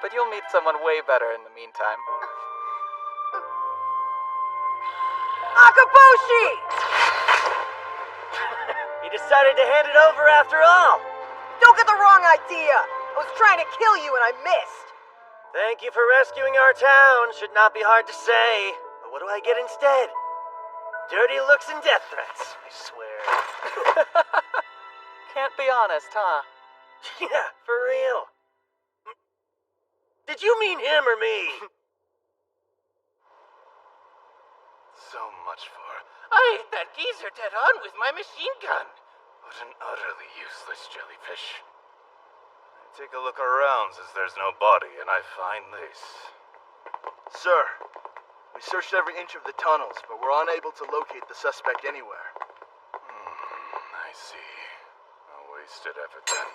Speaker 8: But you'll meet someone way better in the meantime.
Speaker 18: Akaboshi!
Speaker 15: You decided to hand it over after all.
Speaker 18: Don't get the wrong idea. I was trying to kill you and I missed.
Speaker 15: Thank you for rescuing our town. Should not be hard to say. But what do I get instead? Dirty looks and death threats, I swear.
Speaker 8: Can't be honest, huh?
Speaker 15: Yeah, for real. Did you mean him or me?
Speaker 1: So much for...
Speaker 19: I hit that geezer dead on with my machine gun.
Speaker 1: What an utterly useless jellyfish. I take a look around as there's no body, and I find this.
Speaker 20: Sir, we searched every inch of the tunnels, but we're unable to locate the suspect anywhere.
Speaker 1: I see. A wasted effort then.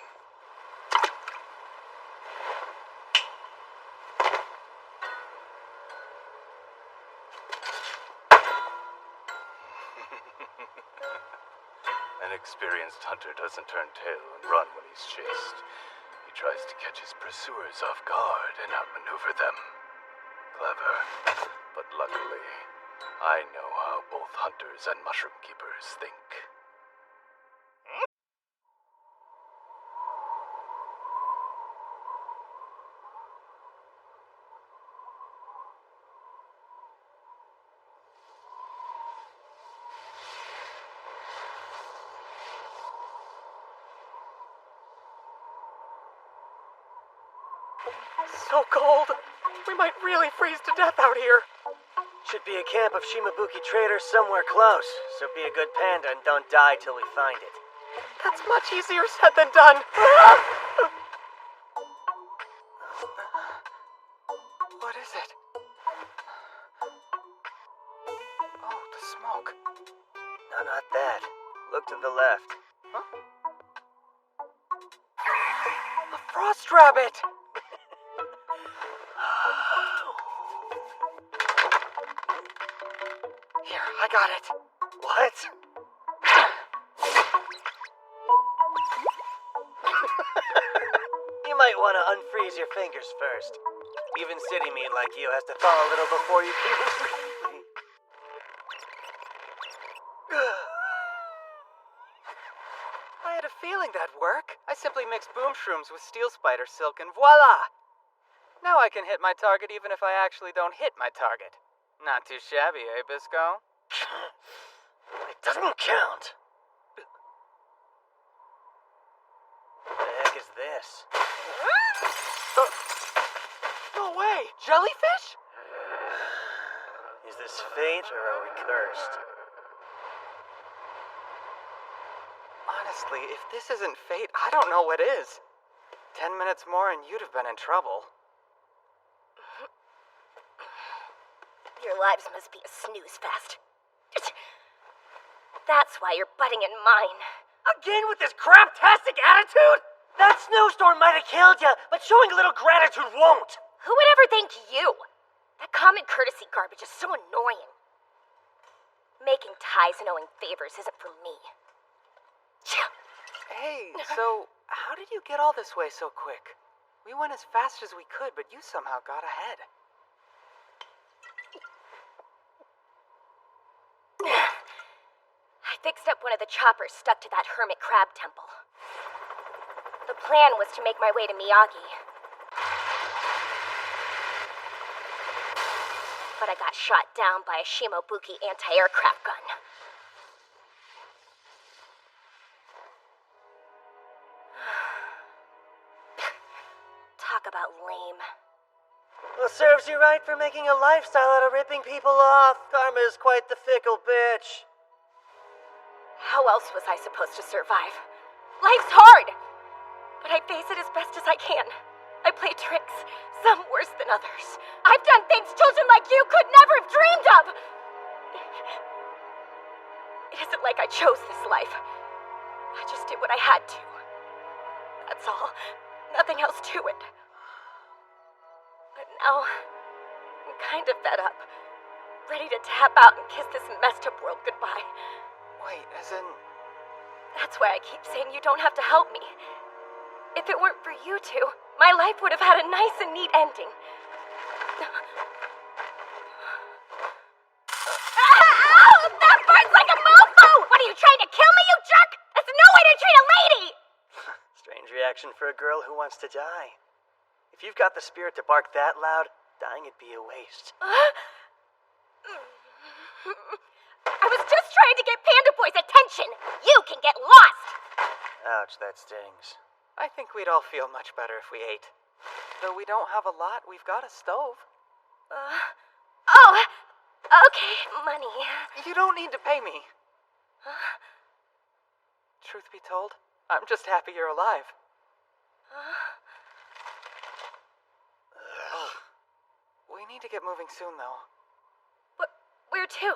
Speaker 1: An experienced hunter doesn't turn tail and run when he's chased. He tries to catch his pursuers off guard and outmaneuver them. Clever. But luckily, I know how both hunters and mushroom keepers think.
Speaker 15: So cold. We might really freeze to death out here. Should be a camp of Shimabuki traders somewhere close, so be a good panda and don't die till we find it.
Speaker 12: That's much easier said than done.
Speaker 8: What is it? Oh, the smoke.
Speaker 15: No, not that. Look to the left.
Speaker 8: A frost rabbit! I got it. What? You might want to unfreeze your fingers first. Even city meat like you has to thaw a little before you can really... I had a feeling that'd work. I simply mixed boom shrooms with steel spider silk and voila! Now I can hit my target even if I actually don't hit my target. Not too shabby, eh, Bisco? It doesn't count. What the heck is this? No way! Jellyfish? Is this fate or are we cursed? Honestly, if this isn't fate, I don't know what is. 10 minutes more and you'd have been in trouble.
Speaker 6: Your lives must be a snooze fest. That's why you're butting in mine.
Speaker 15: Again with this craptastic attitude? That snowstorm might have killed you, but showing a little gratitude won't.
Speaker 6: Who would ever thank you? That common courtesy garbage is so annoying. Making ties and owing favors isn't for me.
Speaker 8: Hey, so how did you get all this way so quick? We went as fast as we could, but you somehow got ahead.
Speaker 6: I fixed up one of the choppers stuck to that hermit crab temple. The plan was to make my way to Miyagi. But I got shot down by a Shimobuki anti-aircraft gun. Talk about lame.
Speaker 15: Well, serves you right for making a lifestyle out of ripping people off. Karma is quite the fickle bitch.
Speaker 6: How else was I supposed to survive? Life's hard! But I face it as best as I can. I play tricks, some worse than others. I've done things children like you could never have dreamed of! It isn't like I chose this life. I just did what I had to. That's all. Nothing else to it. But now, I'm kind of fed up. Ready to tap out and kiss this messed up world goodbye.
Speaker 8: Wait, as in...
Speaker 6: That's why I keep saying you don't have to help me. If it weren't for you two, my life would have had a nice and neat ending. Ow! That burns like a mofo! What are you trying to kill me, you jerk? That's no way to treat a lady!
Speaker 15: Strange reaction for a girl who wants to die. If you've got the spirit to bark that loud, dying would be a waste.
Speaker 6: I was just trying to get Panda Boy's attention. You can get lost.
Speaker 15: Ouch, that stings.
Speaker 8: I think we'd all feel much better if we ate. Though we don't have a lot, we've got a stove.
Speaker 6: Oh, okay, money.
Speaker 8: You don't need to pay me. Truth be told, I'm just happy you're alive. Oh, we need to get moving soon, though.
Speaker 6: Where to?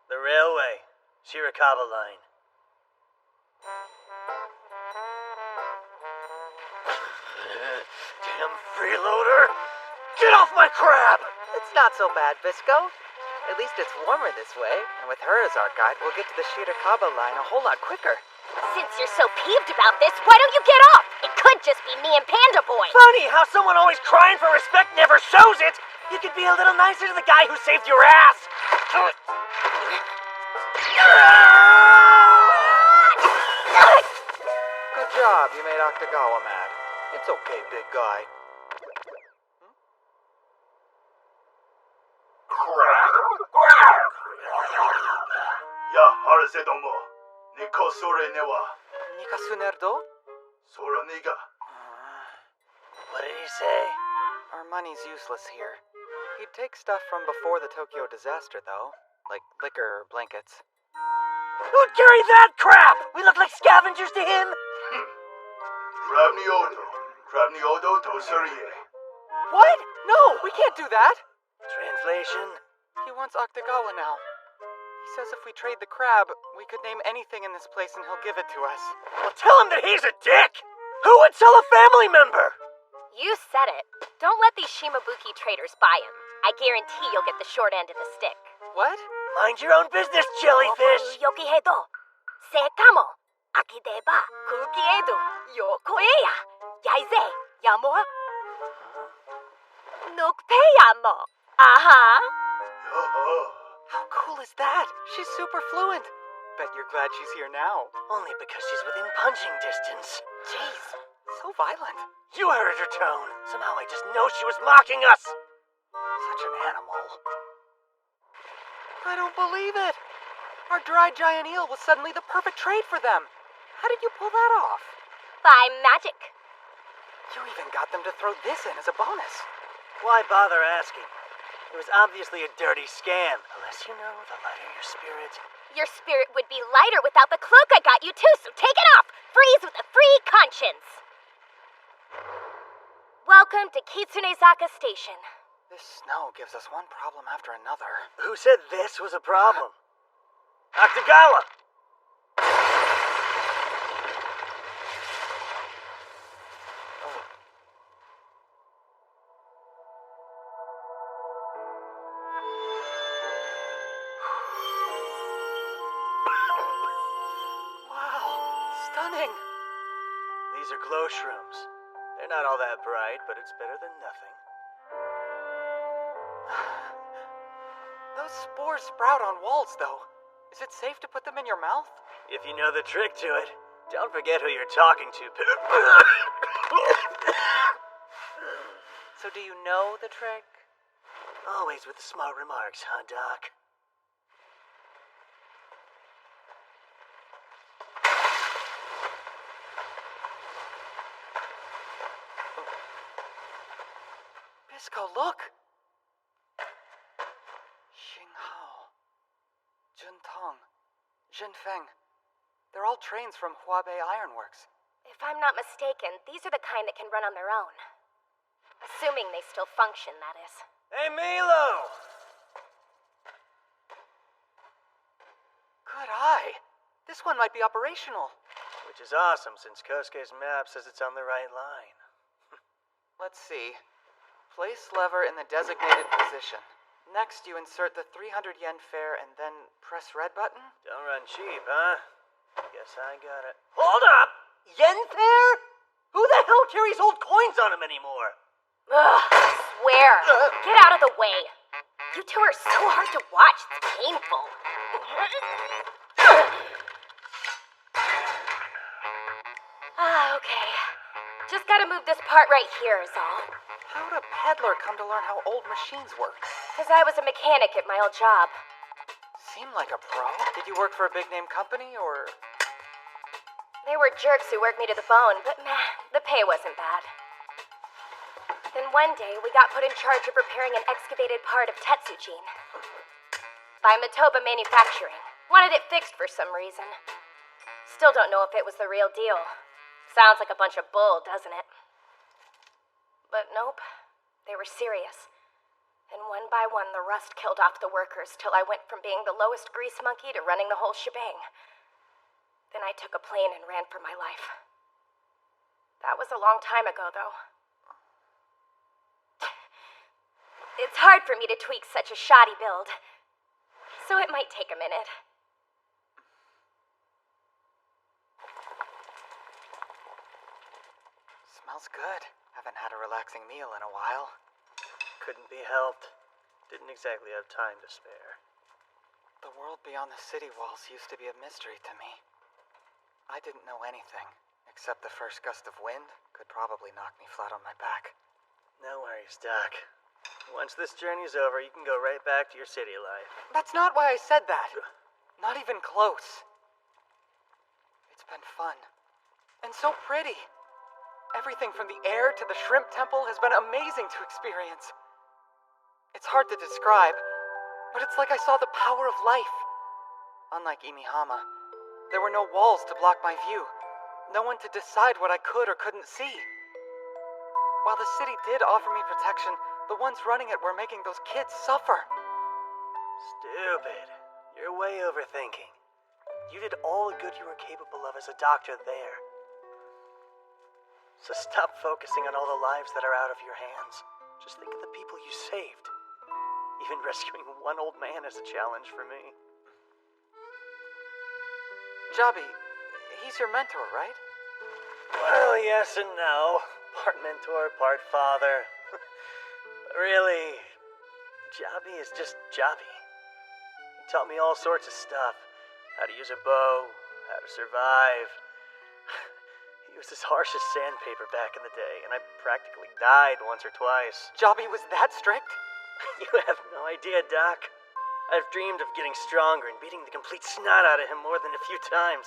Speaker 15: The railway. Shirakawa line. Damn freeloader! Get off my crab!
Speaker 8: It's not so bad, Bisco. At least it's warmer this way, and with her as our guide, we'll get to the Shirakawa line a whole lot quicker.
Speaker 6: Since you're so peeved about this, why don't you get off? It could just be me and Panda Boy.
Speaker 15: Funny how someone always crying for respect never shows it. You could be a little nicer to the guy who saved your ass.
Speaker 8: Good job, you made Octagawa mad. It's okay, big guy.
Speaker 20: Ya, harase domo. Niko sore ne wa.
Speaker 8: Nikasunerdo?
Speaker 20: Sora niga.
Speaker 15: What did he say?
Speaker 8: Our money's useless here. He'd take stuff from before the Tokyo disaster, though. Like liquor or blankets.
Speaker 15: Who'd carry that crap? We look like scavengers to him?
Speaker 20: Krabni odo to surie.
Speaker 8: What? No, we can't do that.
Speaker 15: Translation?
Speaker 8: He wants Octagawa now. He says if we trade the crab, we could name anything in this place and he'll give it to us.
Speaker 15: Well, tell him that he's a dick! Who would sell a family member?
Speaker 6: You said it. Don't let these Shimabuki traders buy him. I guarantee you'll get the short end of the stick.
Speaker 15: What? Mind your own business, jellyfish!
Speaker 6: Yokihedo, sekamo, akideba, kukiedo, yokoeya, yaize, yamo, nukpeyamo.
Speaker 8: How cool is that? She's super fluent. Bet you're glad she's here now.
Speaker 15: Only because she's within punching distance.
Speaker 8: Jeez, so violent.
Speaker 15: You heard her tone. Somehow I just know she was mocking us.
Speaker 8: Such an animal. I don't believe it. Our dried giant eel was suddenly the perfect trade for them. How did you pull that off?
Speaker 6: By magic.
Speaker 8: You even got them to throw this in as a bonus.
Speaker 15: Why bother asking? It was obviously a dirty scam. Unless you know, the lighter your spirit.
Speaker 6: Your spirit would be lighter without the cloak I got you too, so take it off! Freeze with a free conscience! Welcome to Kitsunezaka Station.
Speaker 8: This snow gives us one problem after another.
Speaker 15: Who said this was a problem? Akutagawa!
Speaker 8: Stunning!
Speaker 15: These are glow shrooms. They're not all that bright, but it's better than nothing.
Speaker 8: Those spores sprout on walls, though. Is it safe to put them in your mouth?
Speaker 15: If you know the trick to it, don't forget who you're talking to.
Speaker 8: So do you know the trick?
Speaker 15: Always with the smart remarks, huh, Doc?
Speaker 8: Bisco, look! Xinghao, Juntong, Jinfeng. They're all trains from Huabei Ironworks.
Speaker 6: If I'm not mistaken, these are the kind that can run on their own. Assuming they still function, that is.
Speaker 15: Hey, Milo!
Speaker 8: Good eye. This one might be operational.
Speaker 15: Which is awesome, since Kosuke's map says it's on the right line.
Speaker 8: Let's see. Place lever in the designated position. Next, you insert the 300 yen fare and then press red button?
Speaker 15: Don't run cheap, huh? Guess I got it. Hold up! Yen fare? Who the hell carries old coins on him anymore?
Speaker 6: Ugh, I swear. Get out of the way. You two are so hard to watch, it's painful. Okay. Just gotta move this part right here is all.
Speaker 8: How'd a peddler come to learn how old machines work?
Speaker 6: Because I was a mechanic at my old job.
Speaker 8: Seemed like a pro. Did you work for a big-name company, or...?
Speaker 6: They were jerks who worked me to the bone, but meh, the pay wasn't bad. Then one day, we got put in charge of repairing an excavated part of Tetsujin. By Matoba Manufacturing. Wanted it fixed for some reason. Still don't know if it was the real deal. Sounds like a bunch of bull, doesn't it? But nope, they were serious. And one by one, the rust killed off the workers till I went from being the lowest grease monkey to running the whole shebang. Then I took a plane and ran for my life. That was a long time ago, though. It's hard for me to tweak such a shoddy build, so it might take a minute.
Speaker 8: Smells good. Haven't had a relaxing meal in a while.
Speaker 15: Couldn't be helped. Didn't exactly have time to spare.
Speaker 8: The world beyond the city walls used to be a mystery to me. I didn't know anything, except the first gust of wind could probably knock me flat on my back.
Speaker 15: No worries, Doc. Once this journey's over, you can go right back to your city life.
Speaker 8: That's not why I said that. Not even close. It's been fun. And so pretty. Everything from the air to the shrimp temple has been amazing to experience. It's hard to describe, but it's like I saw the power of life. Unlike Imihama, there were no walls to block my view. No one to decide what I could or couldn't see. While the city did offer me protection, the ones running it were making those kids suffer.
Speaker 15: Stupid. You're way overthinking. You did all the good you were capable of as a doctor there. So stop focusing on all the lives that are out of your hands. Just think of the people you saved. Even rescuing one old man is a challenge for me.
Speaker 8: Jobby, he's your mentor, right?
Speaker 15: Well, yes and no. Part mentor, part father. But really, Jobby is just Jobby. He taught me all sorts of stuff. How to use a bow, how to survive. He was as harsh as sandpaper back in the day, and I practically died once or twice.
Speaker 8: Jobby was that strict?
Speaker 15: You have no idea, Doc. I've dreamed of getting stronger and beating the complete snot out of him more than a few times.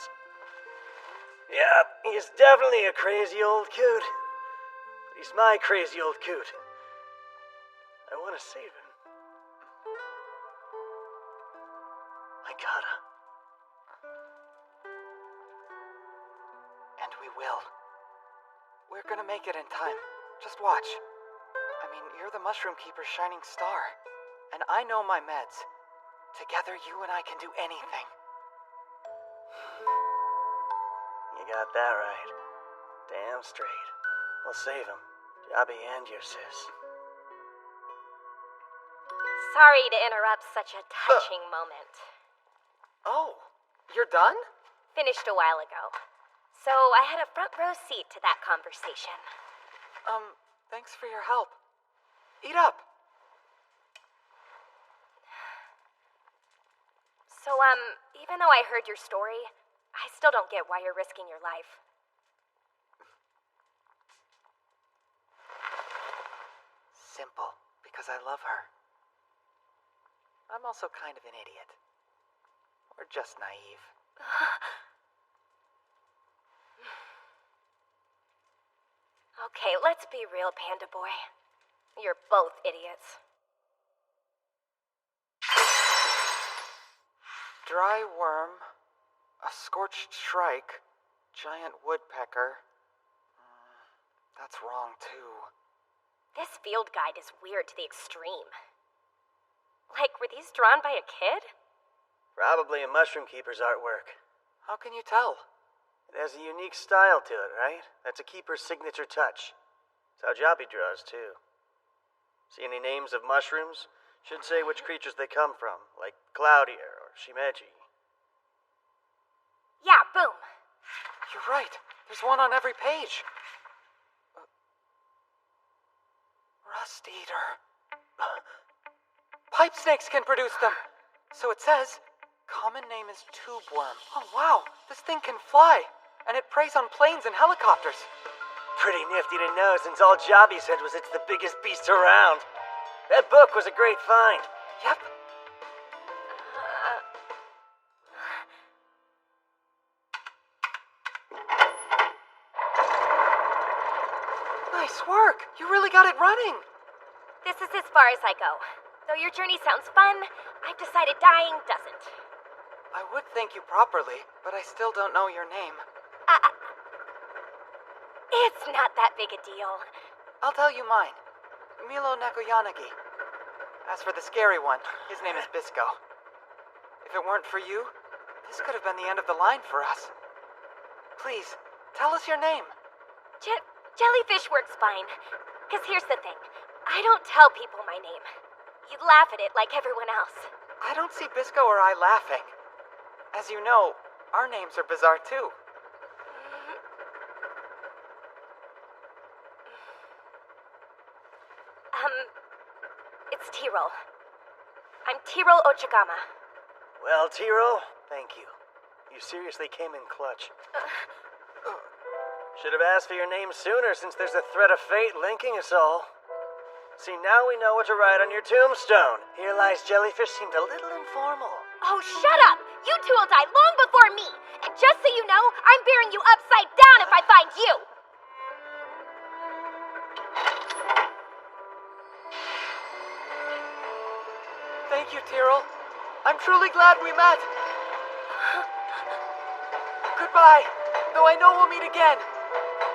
Speaker 15: Yeah, he's definitely a crazy old coot. But he's my crazy old coot. I want to save him. I gotta.
Speaker 8: And we will. We're gonna make it in time. Just watch. I mean, you're the Mushroom Keeper's shining star. And I know my meds. Together, you and I can do anything.
Speaker 15: You got that right. Damn straight. We'll save him. Jobby and your sis.
Speaker 6: Sorry to interrupt such a touching moment.
Speaker 8: Oh, you're done?
Speaker 6: Finished a while ago. So I had a front row seat to that conversation.
Speaker 8: Thanks for your help. Eat up.
Speaker 6: So, even though I heard your story, I still don't get why you're risking your life.
Speaker 8: Simple, because I love her. I'm also kind of an idiot. Or just naive.
Speaker 6: Okay, let's be real, Panda Boy. You're both idiots.
Speaker 8: Dry worm, a scorched shrike, giant woodpecker. That's wrong, too.
Speaker 6: This field guide is weird to the extreme. Like, were these drawn by a kid?
Speaker 15: Probably a Mushroom Keeper's artwork.
Speaker 8: How can you tell?
Speaker 15: It has a unique style to it, right? That's a Keeper's signature touch. It's how Jobby draws, too. See any names of mushrooms? Should say which creatures they come from, like Cloudier or Shimeji.
Speaker 6: Yeah, boom.
Speaker 8: You're right. There's one on every page. Rust Eater. Pipe snakes can produce them. So it says, common name is tube worm. Oh wow, this thing can fly. And it preys on planes and helicopters.
Speaker 15: Pretty nifty to know, since all Jobby said was it's the biggest beast around. That book was a great find.
Speaker 8: Yep. Nice work. You really got it running.
Speaker 6: This is as far as I go. Though your journey sounds fun, I've decided dying doesn't.
Speaker 8: I would thank you properly, but I still don't know your name.
Speaker 6: It's not that big a deal.
Speaker 8: I'll tell you mine. Milo Nekoyanagi. As for the scary one, his name is Bisco. If it weren't for you, this could have been the end of the line for us. Please, tell us your name.
Speaker 6: Jellyfish works fine. 'Cause here's the thing. I don't tell people my name. You'd laugh at it like everyone else.
Speaker 8: I don't see Bisco or I laughing. As you know, our names are bizarre too.
Speaker 6: It's Tyrol. I'm Tyrol Ochagama.
Speaker 15: Well, Tyrol, thank you. You seriously came in clutch. Should have asked for your name sooner, since there's a thread of fate linking us all. See, now we know what to write on your tombstone. Here lies Jellyfish seemed a little informal.
Speaker 6: Oh, shut up! You two will die long before me! And just so you know, I'm burying you upside down if I find you!
Speaker 8: Thank you, Tyrol. I'm truly glad we met. Goodbye, though I know we'll meet again.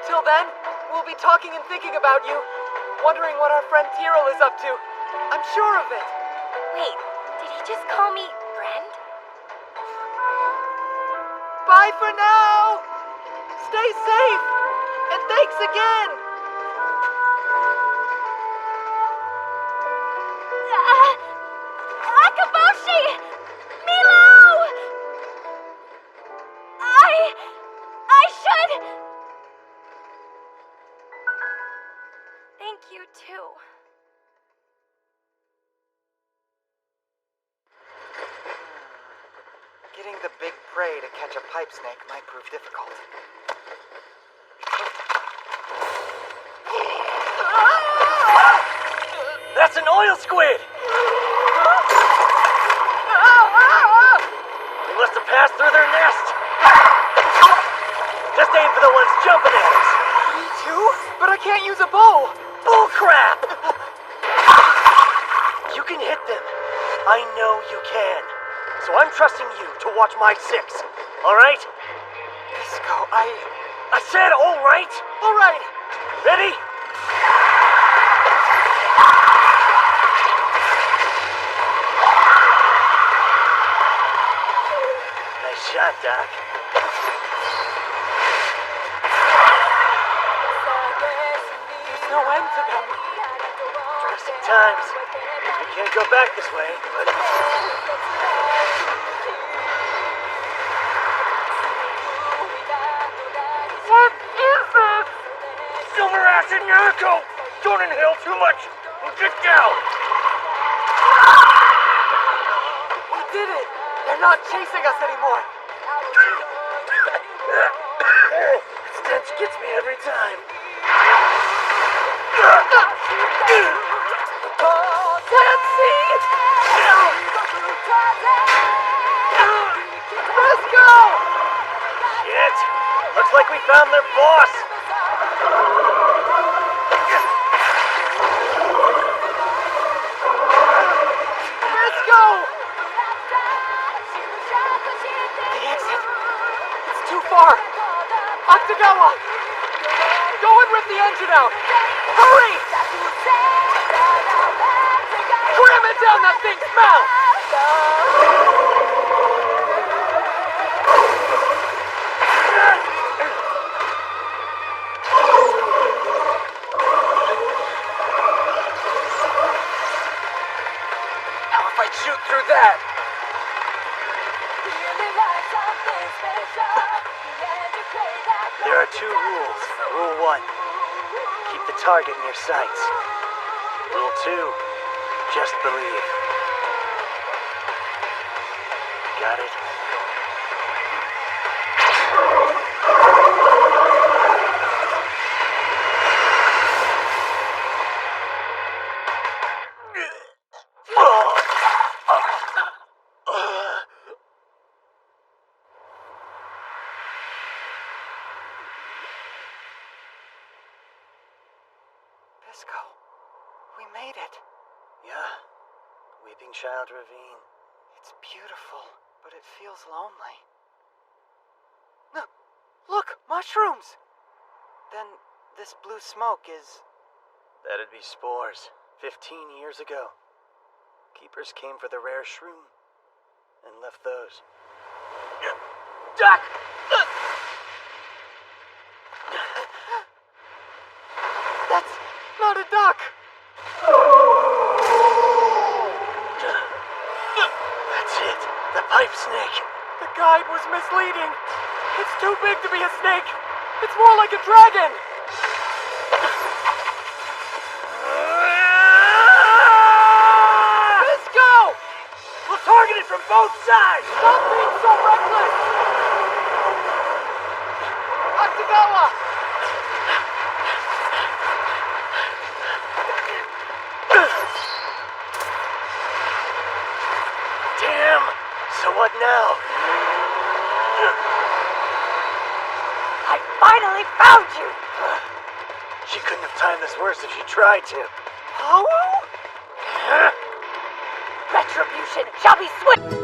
Speaker 8: Till then, we'll be talking and thinking about you, wondering what our friend Tyrol is up to. I'm sure of it.
Speaker 6: Wait, did he just call me friend?
Speaker 8: Bye for now! Stay safe! And thanks again!
Speaker 6: Akaboshi! Milo! I should... Thank you, too.
Speaker 8: Getting the big prey to catch a pipe snake might prove difficult.
Speaker 15: That's an oil squid! They must have passed through their nest. Just aim for the ones jumping at us.
Speaker 8: Me too? But I can't use a bow!
Speaker 15: Bull crap! You can hit them. I know you can. So I'm trusting you to watch my 6. Alright?
Speaker 8: Bisco,
Speaker 15: I said alright?
Speaker 8: Alright!
Speaker 15: Ready? Nice shot, Doc.
Speaker 8: There's no end to them.
Speaker 15: Drastic times. We can't go back this way, but... What is this? Silver acid Naruto! Don't inhale too much! And get down!
Speaker 8: We did it! They're not chasing us anymore!
Speaker 15: Stench gets me every time.
Speaker 8: Let's go!
Speaker 15: Shit! Looks like we found their boss!
Speaker 8: Let's go! The exit. It's too far. Octagawa! Go and rip the engine out! Hurry! Cram it down that thing's mouth!
Speaker 15: How if I shoot through that? There are 2 rules. Rule 1, keep the target in your sights. Rule 2, just believe. Got it?
Speaker 8: Bisco, we made it.
Speaker 15: Yeah. Weeping Child Ravine.
Speaker 8: It's beautiful, but it feels lonely. No, look, mushrooms! Then this blue smoke is...
Speaker 15: That'd be spores. 15 years ago. Keepers came for the rare shroom and left those.
Speaker 8: Duck! That's not a duck!
Speaker 15: That's it. The pipe snake.
Speaker 8: The guide was misleading. It's too big to be a snake. It's more like a dragon. Let's go!
Speaker 15: We'll target it from both sides!
Speaker 8: Stop being so reckless! Octagawa!
Speaker 15: Damn! So what now?
Speaker 12: I finally found you!
Speaker 15: She couldn't have timed this worse if she tried to.
Speaker 8: How?
Speaker 12: Retribution shall be swift!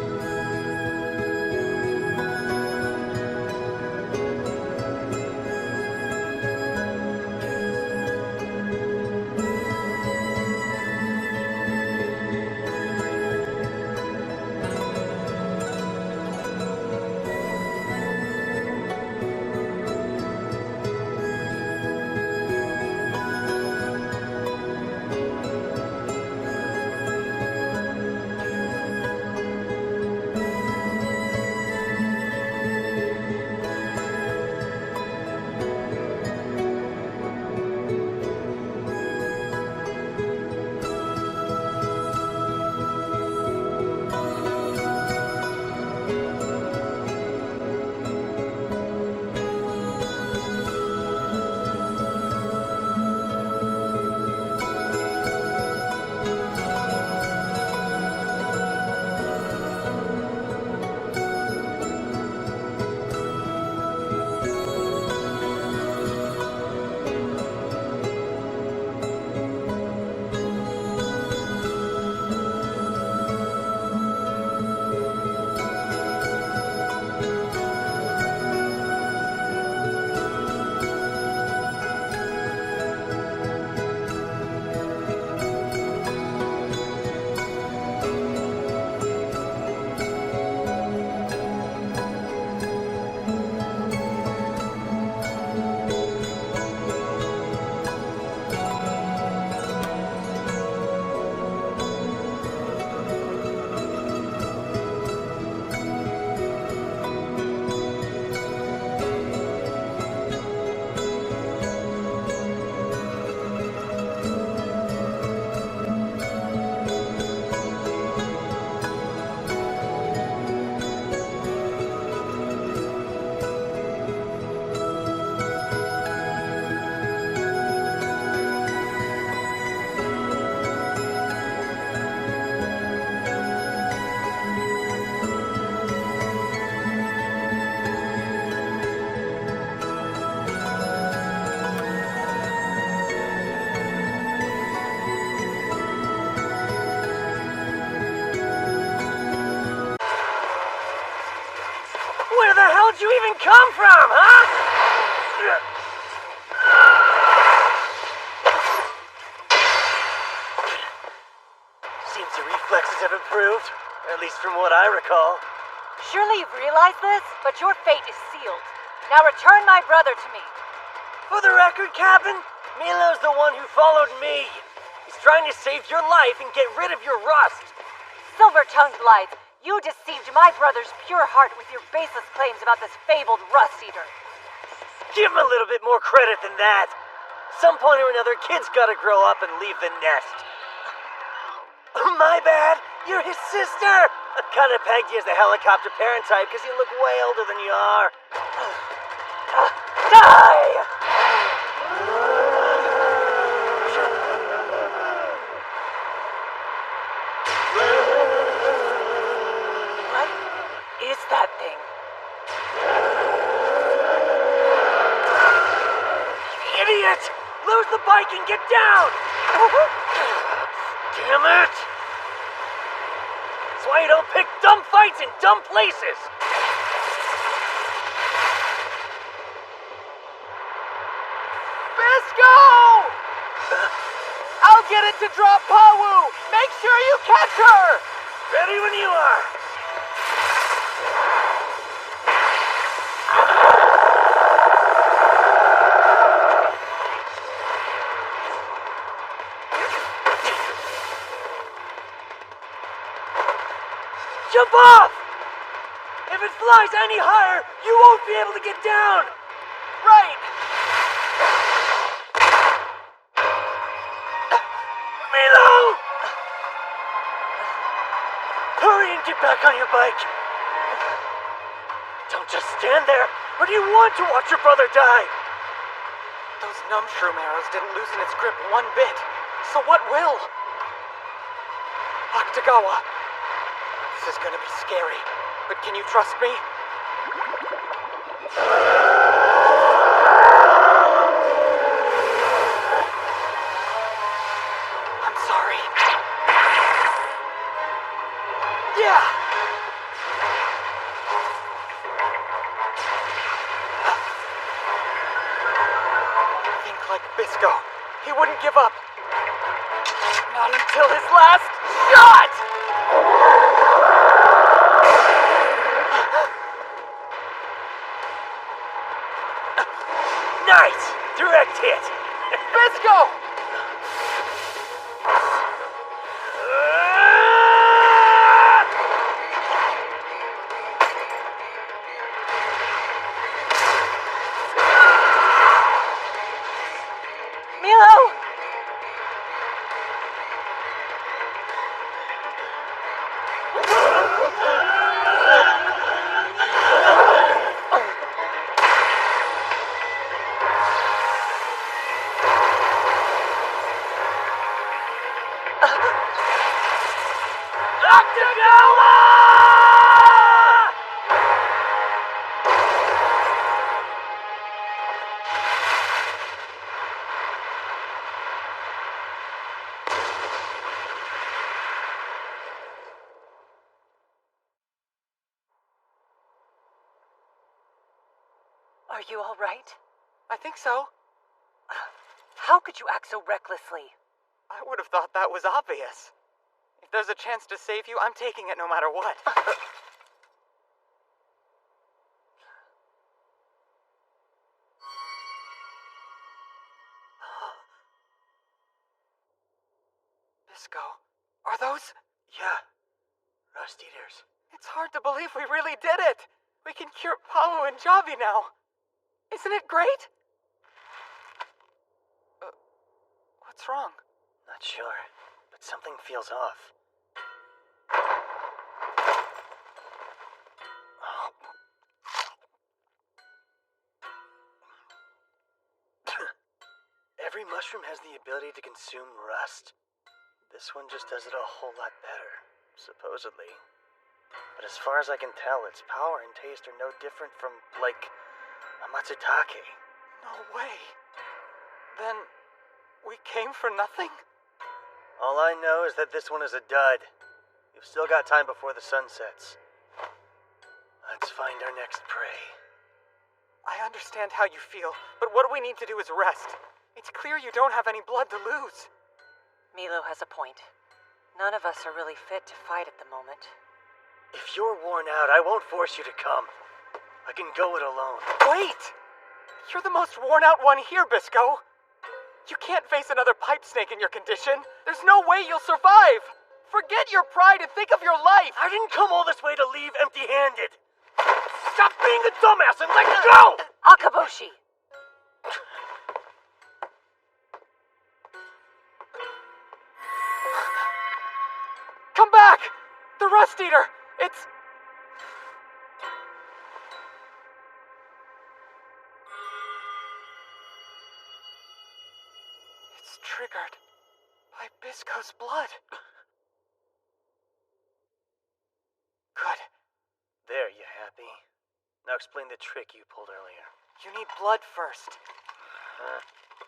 Speaker 15: hell did you even come from, huh? Seems your reflexes have improved, at least from what I recall.
Speaker 12: Surely you've realized this, but your fate is sealed. Now return my brother to me.
Speaker 15: For the record, Captain, Milo's the one who followed me. He's trying to save your life and get rid of your rust.
Speaker 12: Silver-tongued Blythe, you deceived my brother's pure heart with your baseless claims about this fabled rust eater.
Speaker 15: Give him a little bit more credit than that. Some point or another, kid's gotta grow up and leave the nest. My bad, you're his sister. I kinda pegged you as the helicopter parent type because you look way older than you are. Die!
Speaker 12: What is that thing?
Speaker 15: Idiot! Lose the bike and get down! Damn it! That's why you don't pick dumb fights in dumb places!
Speaker 18: Bisco! I'll get it to drop Pawu! Make sure you catch her!
Speaker 15: Ready when you are! Jump off! If it flies any higher, you won't be able to get down!
Speaker 18: Right!
Speaker 15: Milo! Hurry and get back on your bike! Don't just stand there, or do you want to watch your brother die?
Speaker 8: Those numbshroom arrows didn't loosen its grip one bit. So what will? Akutagawa. This is gonna be scary, but can you trust me? I'm sorry. Yeah! Think like Bisco. He wouldn't give up. Not until his last shot!
Speaker 15: Nice! Direct hit!
Speaker 18: Bisco!
Speaker 12: Milo! Are you all right?
Speaker 8: I think so.
Speaker 12: How could you act so recklessly?
Speaker 8: I would have thought that was obvious. If there's a chance to save you, I'm taking it no matter what. Bisco, are those?
Speaker 15: Yeah. Rust eaters.
Speaker 8: It's hard to believe we really did it. We can cure Pawu and Javi now. Isn't it great? What's wrong?
Speaker 15: Not sure, but something feels off. Every mushroom has the ability to consume rust. This one just does it a whole lot better, supposedly. But as far as I can tell, its power and taste are no different from, like, a Matsutake.
Speaker 8: No way. Then, we came for nothing?
Speaker 15: All I know is that this one is a dud. You've still got time before the sun sets.
Speaker 8: Let's find our next prey. I understand how you feel, but what we need to do is rest. It's clear you don't have any blood to lose.
Speaker 12: Milo has a point. None of us are really fit to fight at the moment.
Speaker 15: If you're worn out, I won't force you to come. I can go it alone.
Speaker 8: Wait! You're the most worn out one here, Bisco. You can't face another pipe snake in your condition. There's no way you'll survive. Forget your pride and think of your life.
Speaker 15: I didn't come all this way to leave empty-handed. Stop being a dumbass and let go!
Speaker 12: Akaboshi!
Speaker 8: Come back! The Rust Eater! It's... It's triggered by Bisco's blood. Good.
Speaker 15: There, you happy? Now explain the trick you pulled earlier.
Speaker 8: You need blood first.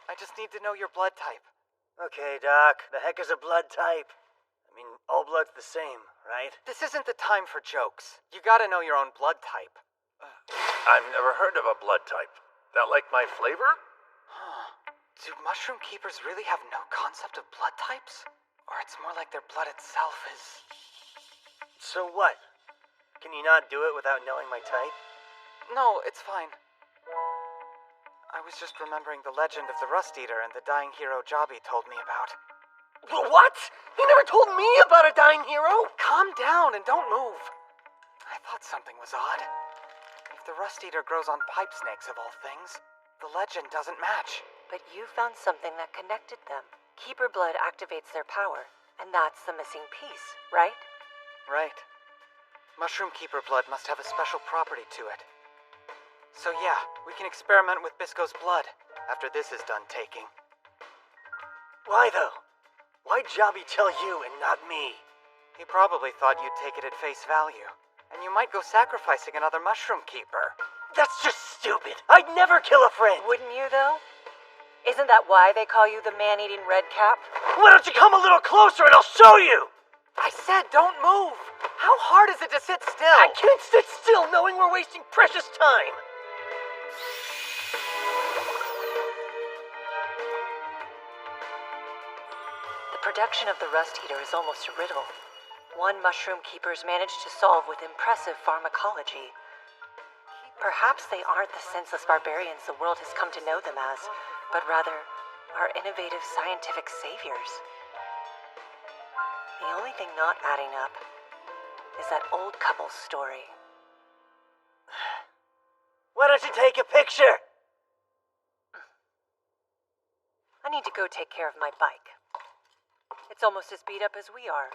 Speaker 8: I just need to know your blood type.
Speaker 15: Okay, Doc. The heck is a blood type? I mean, all blood's the same, right?
Speaker 8: This isn't the time for jokes. You gotta know your own blood type.
Speaker 10: I've never heard of a blood type. That like my flavor?
Speaker 8: Do mushroom keepers really have no concept of blood types? Or it's more like their blood itself is...
Speaker 15: So what? Can you not do it without knowing my type?
Speaker 8: No, it's fine. I was just remembering the legend of the Rust Eater and the dying hero Jobby told me about.
Speaker 15: What? He never told me about a dying hero!
Speaker 8: Calm down and don't move. I thought something was odd. If the Rust Eater grows on pipe snakes of all things, the legend doesn't match.
Speaker 12: But you found something that connected them. Keeper blood activates their power, and that's the missing piece, right?
Speaker 8: Right. Mushroom Keeper blood must have a special property to it. So yeah, we can experiment with Bisco's blood after this is done taking.
Speaker 15: Why though? Why'd Jobby tell you and not me?
Speaker 8: He probably thought you'd take it at face value, and you might go sacrificing another Mushroom Keeper.
Speaker 15: That's just stupid. I'd never kill a friend.
Speaker 12: Wouldn't you, though? Isn't that why they call you the man-eating redcap?
Speaker 15: Why don't you come a little closer and I'll show you?
Speaker 8: I said don't move. How hard is it to sit still?
Speaker 15: I can't sit still knowing we're wasting precious time.
Speaker 12: The production of the Rust Eater is almost a riddle. One mushroom keepers managed to solve with impressive pharmacology. Perhaps they aren't the senseless barbarians the world has come to know them as, but rather our innovative scientific saviors. The only thing not adding up is that old couple's story.
Speaker 15: Why don't you take a picture?
Speaker 12: I need to go take care of my bike. It's almost as beat up as we are.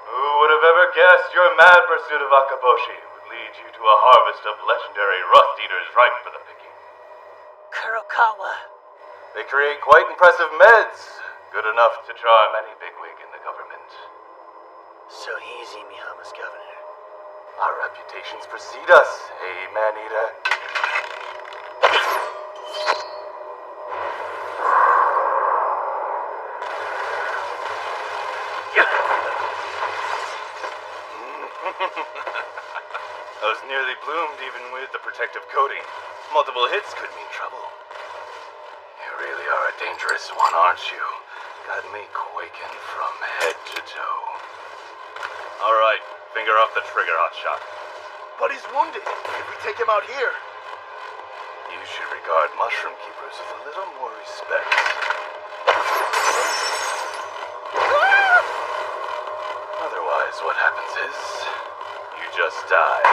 Speaker 14: Who would have ever guessed your mad pursuit of Akaboshi would lead you to a harvest of legendary Rust Eaters ripe for the picking?
Speaker 15: Kurokawa.
Speaker 14: They create quite impressive meds, good enough to charm any bigwig in the government.
Speaker 15: So he's Imihama's governor.
Speaker 14: Our reputations precede us, hey, man-eater? Those nearly bloomed even with the protective coating. Multiple hits could mean trouble. You really are a dangerous one, aren't you? Got me quaking from head to toe. All right, finger off the trigger, hotshot.
Speaker 20: But he's wounded. If we take him out here...
Speaker 14: You should regard mushroom keepers with a little more respect. Otherwise, what happens is... you just die.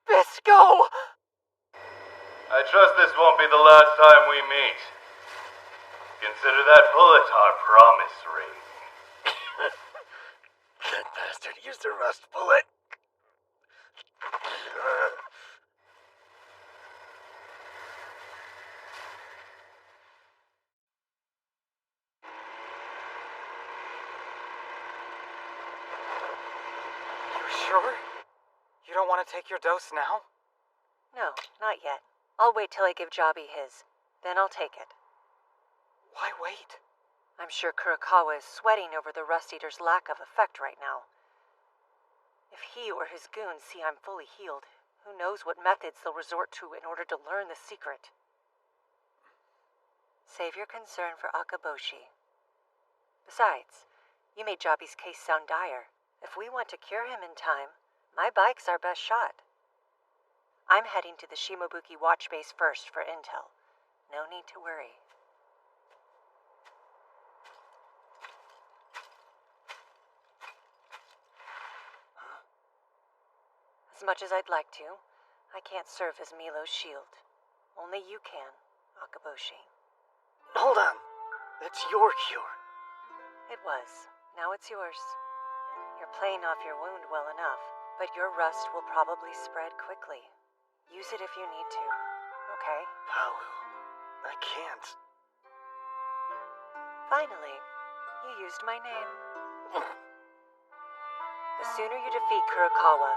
Speaker 8: Bisco!
Speaker 14: I trust this won't be the last time we meet. Consider that bullet our promise ring.
Speaker 15: That bastard used a rust bullet.
Speaker 8: You sure? You don't want to take your dose now?
Speaker 12: No, not yet. I'll wait till I give Jobby his. Then I'll take it.
Speaker 8: Why wait?
Speaker 12: I'm sure Kurokawa is sweating over the Rust Eater's lack of effect right now. If he or his goons see I'm fully healed, who knows what methods they'll resort to in order to learn the secret. Save your concern for Akaboshi. Besides, you made Jobby's case sound dire. If we want to cure him in time, my bike's our best shot. I'm heading to the Shimobuki watch base first for intel. No need to worry. As much as I'd like to, I can't serve as Milo's shield. Only you can, Akaboshi.
Speaker 15: Hold on. That's your cure.
Speaker 12: It was. Now it's yours. You're playing off your wound well enough, but your rust will probably spread quickly. Use it if you need to, okay?
Speaker 15: Paolo, I can't.
Speaker 12: Finally, you used my name. The sooner you defeat Kurokawa,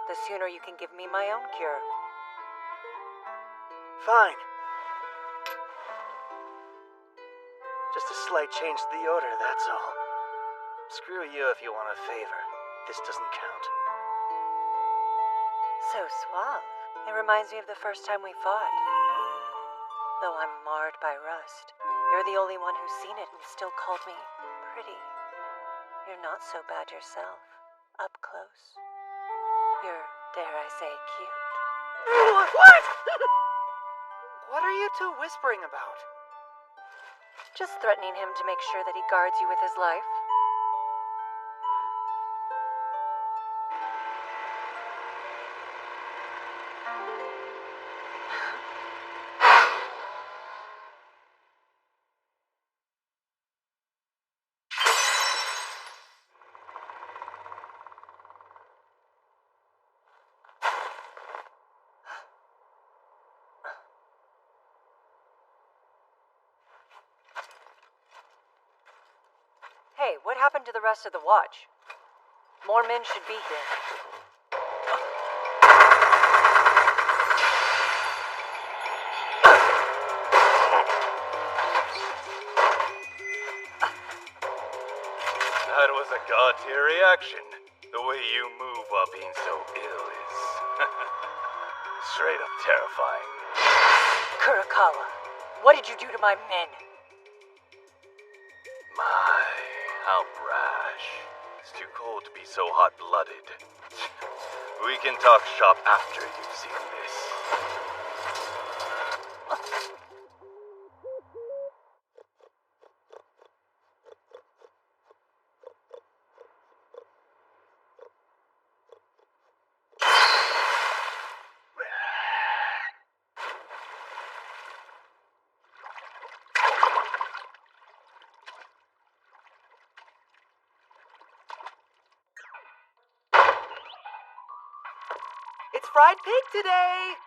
Speaker 12: the sooner you can give me my own cure.
Speaker 15: Fine. Just a slight change to the order, that's all. Screw you if you want a favor. This doesn't count.
Speaker 12: So suave. It reminds me of the first time we fought. Though I'm marred by rust, you're the only one who's seen it and still called me pretty. You're not so bad yourself, up close. You're, dare I say, cute.
Speaker 8: What? What are you two whispering about?
Speaker 12: Just threatening him to make sure that he guards you with his life. Hey, what happened to the rest of the watch? More men should be here.
Speaker 14: That was a god-tier reaction. The way you move while being so ill is straight up terrifying.
Speaker 12: Kurokawa, what did you do to my men?
Speaker 14: My, how brash. It's too cold to be so hot-blooded. We can talk shop after you've seen this.
Speaker 8: It's fried pig today!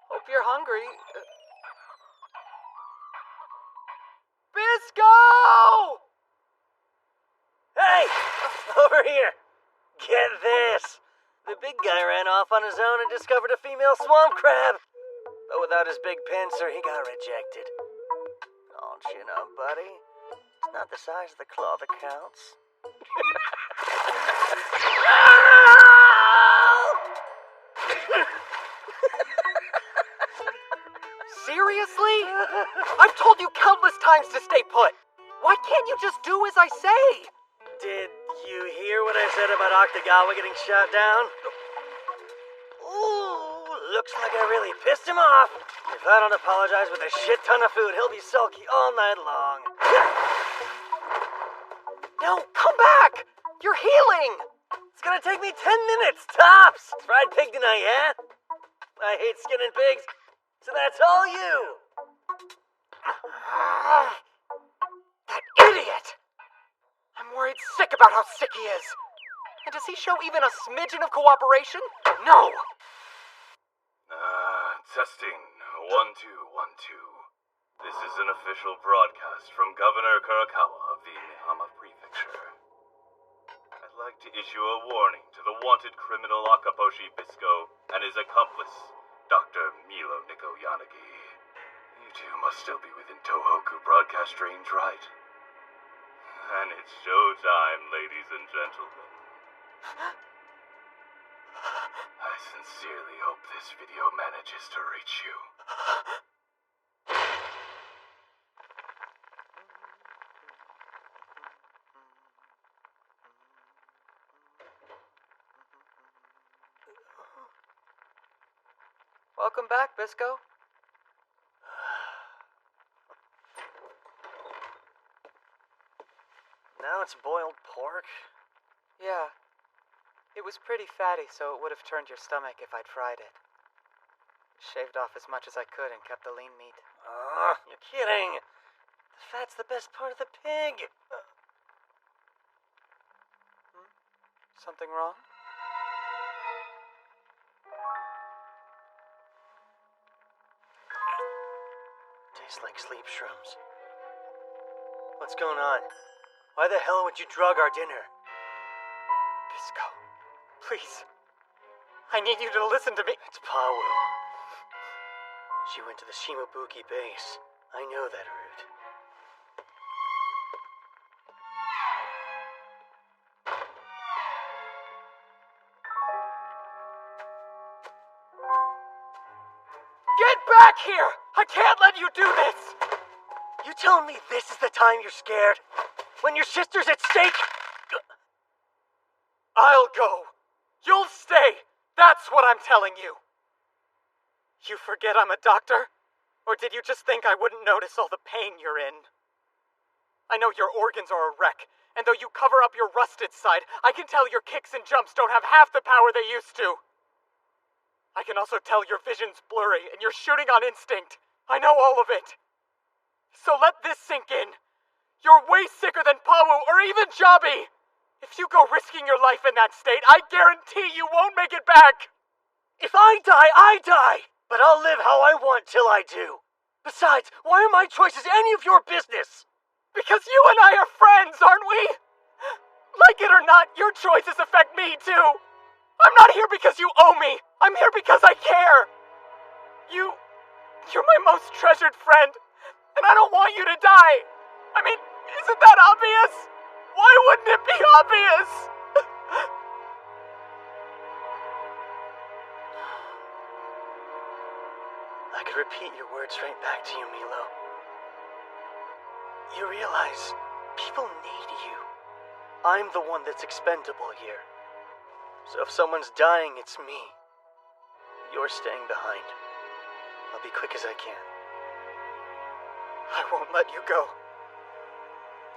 Speaker 8: Hope you're hungry. Bisco!
Speaker 15: Hey! Over here! Get this! The big guy ran off on his own and discovered a female swamp crab. But without his big pincer, he got rejected. Don't you know, buddy? It's not the size of the claw that counts.
Speaker 8: Seriously? I've told you countless times to stay put. Why can't you just do as I say?
Speaker 15: Did you hear what I said about Octagawa getting shot down? Ooh, looks like I really pissed him off. If I don't apologize with a shit ton of food, he'll be sulky all night long.
Speaker 8: No, come back! You're healing!
Speaker 15: It's gonna take me 10 minutes, tops! Fried pig tonight, yeah? I hate skinning pigs, so that's all you!
Speaker 8: That idiot! I'm worried sick about how sick he is. And does he show even a smidgen of cooperation? No!
Speaker 14: Testing. 1, 2, 1, 2. This is an official broadcast from Governor Kurokawa of the Mihama Prefecture. I'd like to issue a warning to the wanted criminal Akaposhi Bisco and his accomplice, Dr. Milo Nikoyanagi. You two must still be within Tohoku broadcast range, right? And it's showtime, ladies and gentlemen. I sincerely hope this video manages to reach you.
Speaker 8: Welcome back, Bisco.
Speaker 15: Now it's boiled pork?
Speaker 8: Yeah. It was pretty fatty, so it would have turned your stomach if I'd fried it. Shaved off as much as I could and kept the lean meat.
Speaker 15: You're kidding. The fat's the best part of the pig.
Speaker 8: Something wrong?
Speaker 15: Tastes like sleep shrooms. What's going on? Why the hell would you drug our dinner?
Speaker 8: Bisco, please. I need you to listen to me.
Speaker 15: It's Pawu. She went to the Shimabuki base. I know that route.
Speaker 8: Get back here! I can't let you do this!
Speaker 15: You telling me this is the time you're scared? When your sister's at stake?
Speaker 8: I'll go. You'll stay. That's what I'm telling you. You forget I'm a doctor? Or did you just think I wouldn't notice all the pain you're in? I know your organs are a wreck, and though you cover up your rusted side, I can tell your kicks and jumps don't have half the power they used to. I can also tell your vision's blurry, and you're shooting on instinct. I know all of it. So let this sink in. You're way sicker than Pawu or even Jabi. If you go risking your life in that state, I guarantee you won't make it back.
Speaker 15: If I die, I die. But I'll live how I want till I do. Besides, why are my choices any of your business?
Speaker 8: Because you and I are friends, aren't we? Like it or not, your choices affect me too. I'm not here because you owe me. I'm here because I care. You're my most treasured friend, and I don't want you to die. I mean, isn't that obvious? Why wouldn't it be obvious?
Speaker 15: I could repeat your words right back to you, Milo. You realize people need you. I'm the one that's expendable here. So if someone's dying, it's me. You're staying behind. I'll be quick as I can.
Speaker 8: I won't let you go.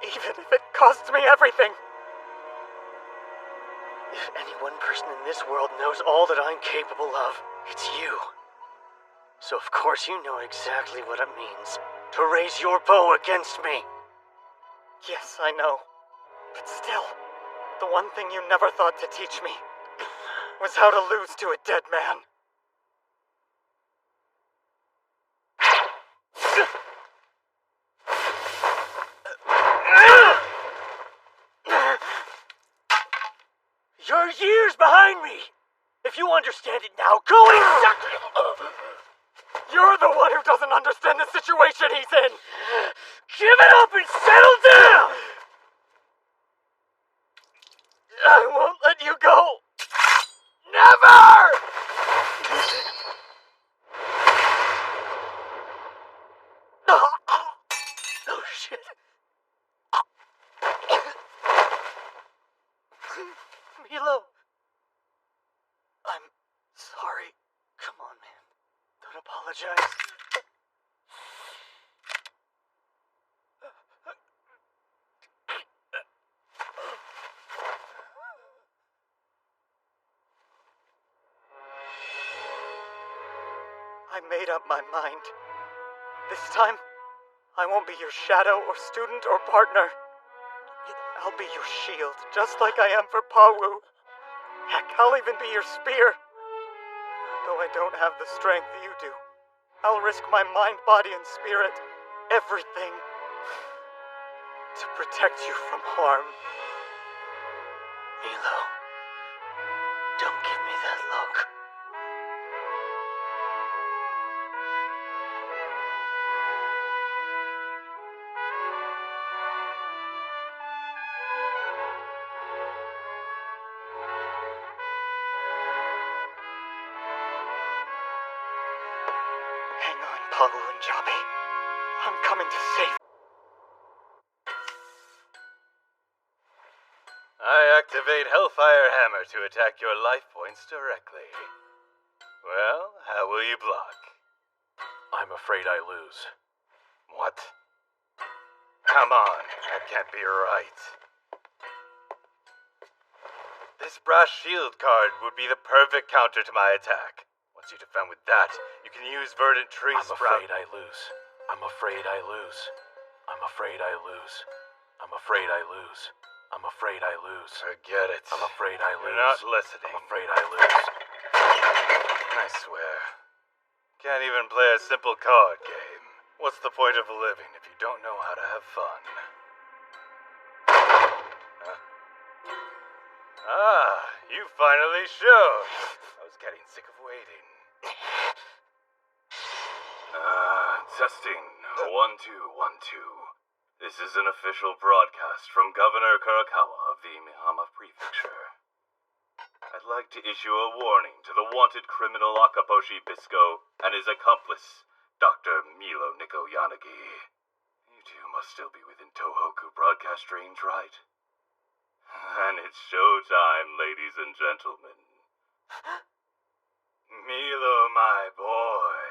Speaker 8: Even if it costs me everything.
Speaker 15: If any one person in this world knows all that I'm capable of, it's you. So of course you know exactly what it means to raise your bow against me.
Speaker 8: Yes, I know. But still, the one thing you never thought to teach me was how to lose to a dead man.
Speaker 15: You're years behind me! If you understand it now, go and
Speaker 8: You're the one who doesn't understand the situation he's in!
Speaker 15: Give it up and settle down!
Speaker 8: I won't let you go! Never!
Speaker 15: Oh shit. Milo. I'm sorry. Come on, man. Don't apologize.
Speaker 8: I made up my mind. This time, I won't be your shadow or student or partner. I'll be your shield, just like I am for Pawu. Heck, I'll even be your spear. Though I don't have the strength you do, I'll risk my mind, body, and spirit, everything, to protect you from harm.
Speaker 15: Milo, don't give me that look. Hang on, Pawu and Jabi. I'm coming to save.
Speaker 14: I activate Hellfire Hammer to attack your life points directly. Well, how will you block?
Speaker 1: I'm afraid I lose.
Speaker 14: What? Come on, that can't be right. This brass shield card would be the perfect counter to my attack. Once you defend with that, you can use Verdant Tree
Speaker 1: I'm
Speaker 14: Sprout.
Speaker 1: afraid I lose. I'm afraid I lose. I'm afraid I lose. I'm afraid I lose. I'm afraid I lose.
Speaker 14: Forget it.
Speaker 1: I'm afraid I lose.
Speaker 14: You're not listening.
Speaker 1: I'm afraid I lose.
Speaker 14: I swear. Can't even play a simple card game. What's the point of living if you don't know how to have fun? Huh? Ah, you finally showed. I was getting sick of waiting. Testing. 1, 2, 1, 2. This is an official broadcast from Governor Kurakawa of the Mihama Prefecture. I'd like to issue a warning to the wanted criminal Akaboshi Bisco and his accomplice, Dr. Milo Nikoyanagi. You two must still be within Tohoku broadcast range, right? And it's showtime, ladies and gentlemen. Milo, my boy.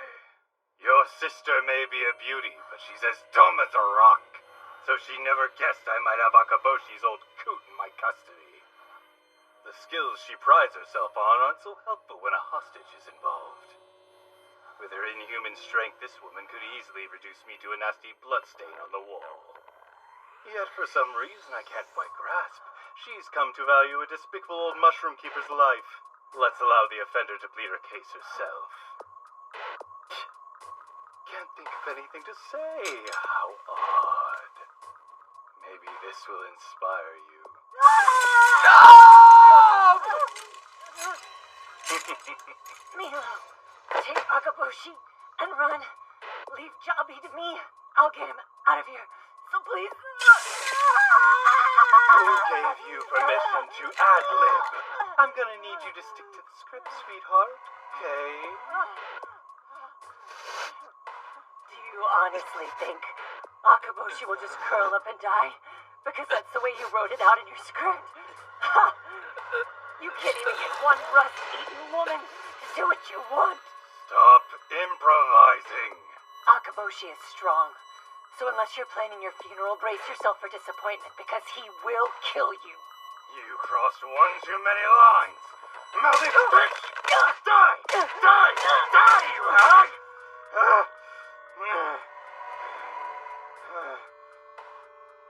Speaker 14: Your sister may be a beauty, but she's as dumb as a rock. So she never guessed I might have Akaboshi's old coot in my custody. The skills she prides herself on aren't so helpful when a hostage is involved. With her inhuman strength, this woman could easily reduce me to a nasty bloodstain on the wall. Yet for some reason I can't quite grasp, she's come to value a despicable old mushroom keeper's life. Let's allow the offender to plead her case herself. Can't think of anything to say. How odd. Maybe this will inspire you.
Speaker 12: Milo, take Akaboshi and run. Leave Jabi to me. I'll get him out of here. So please.
Speaker 14: Who gave you permission to ad-lib? I'm gonna need you to stick to the script, sweetheart. Okay?
Speaker 12: Do you honestly think Akaboshi will just curl up and die? Because that's the way you wrote it out in your script? Ha! You can't even get one rust-eaten woman to do what you want.
Speaker 14: Stop improvising.
Speaker 12: Akaboshi is strong. So unless you're planning your funeral, brace yourself for disappointment because he will kill you.
Speaker 14: You crossed one too many lines. Mouthy bitch! Die! Die! Die, you hag!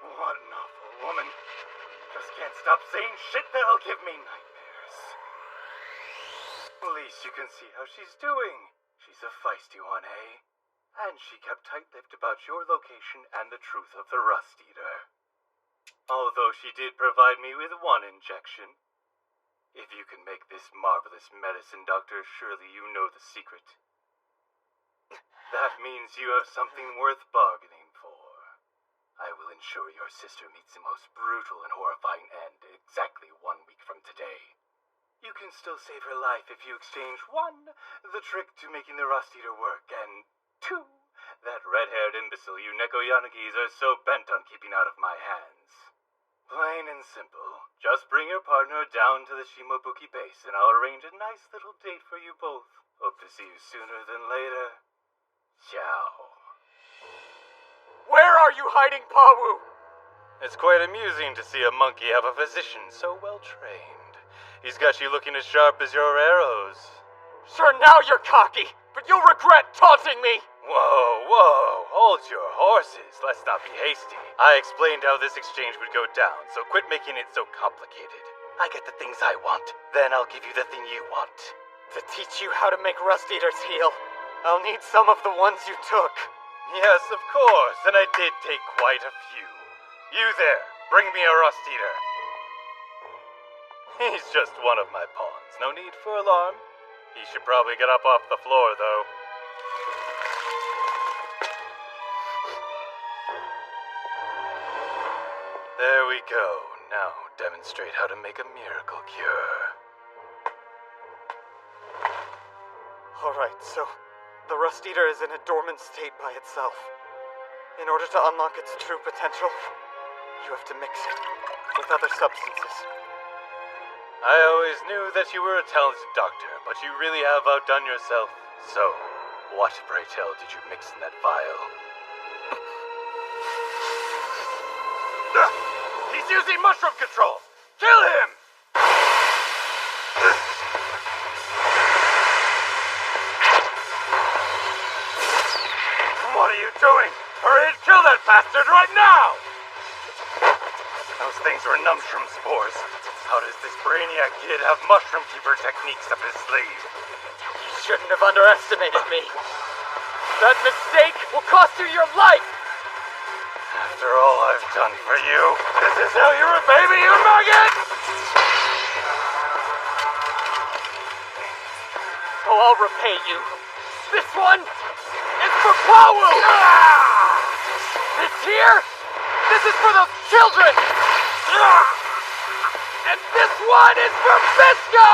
Speaker 14: What an awful woman. Just can't stop saying shit that'll give me nightmares. At least you can see how she's doing. She's a feisty one, eh? And she kept tight-lipped about your location and the truth of the Rust Eater. Although she did provide me with one injection. If you can make this marvelous medicine, Doctor, surely you know the secret. That means you have something worth bargaining for. I will ensure your sister meets the most brutal and horrifying end exactly 1 week from today. You can still save her life if you exchange 1, the trick to making the Rust Eater work, and 2, that red-haired imbecile you Nekoyanagis are so bent on keeping out of my hands. Plain and simple. Just bring your partner down to the Shimobuki base and I'll arrange a nice little date for you both. Hope to see you sooner than later. Ciao.
Speaker 3: Where are you hiding, Pawu?
Speaker 14: It's quite amusing to see a monkey have a physician so well trained. He's got you looking as sharp as your arrows.
Speaker 3: Sure, now you're cocky, but you'll regret taunting me!
Speaker 14: Whoa, hold your horses. Let's not be hasty. I explained how this exchange would go down, so quit making it so complicated. I get the things I want, then I'll give you the thing you want.
Speaker 3: To teach you how to make Rust Eaters heal, I'll need some of the ones you took.
Speaker 14: Yes, of course, and I did take quite a few. You there, bring me a Rust Eater. He's just one of my pawns. No need for alarm. He should probably get up off the floor, though. There we go. Now demonstrate how to make a miracle cure.
Speaker 8: Alright, so the Rust Eater is in a dormant state by itself. In order to unlock its true potential, you have to mix it with other substances.
Speaker 14: I always knew that you were a talented doctor, but you really have outdone yourself. So, what, pray tell, did you mix in that vial?
Speaker 10: He's using mushroom control! Kill him! What are you doing? Hurry and kill that bastard right now! Those things were Numstrom spores. How does this brainiac kid have mushroom keeper techniques up his sleeve?
Speaker 3: You shouldn't have underestimated me. That mistake will cost you your life!
Speaker 14: After all I've done for you, this is how you repay me, you maggot!
Speaker 3: Oh, I'll repay you. This one is for Pawu! This here, this is for those children! And this one is for Bisco!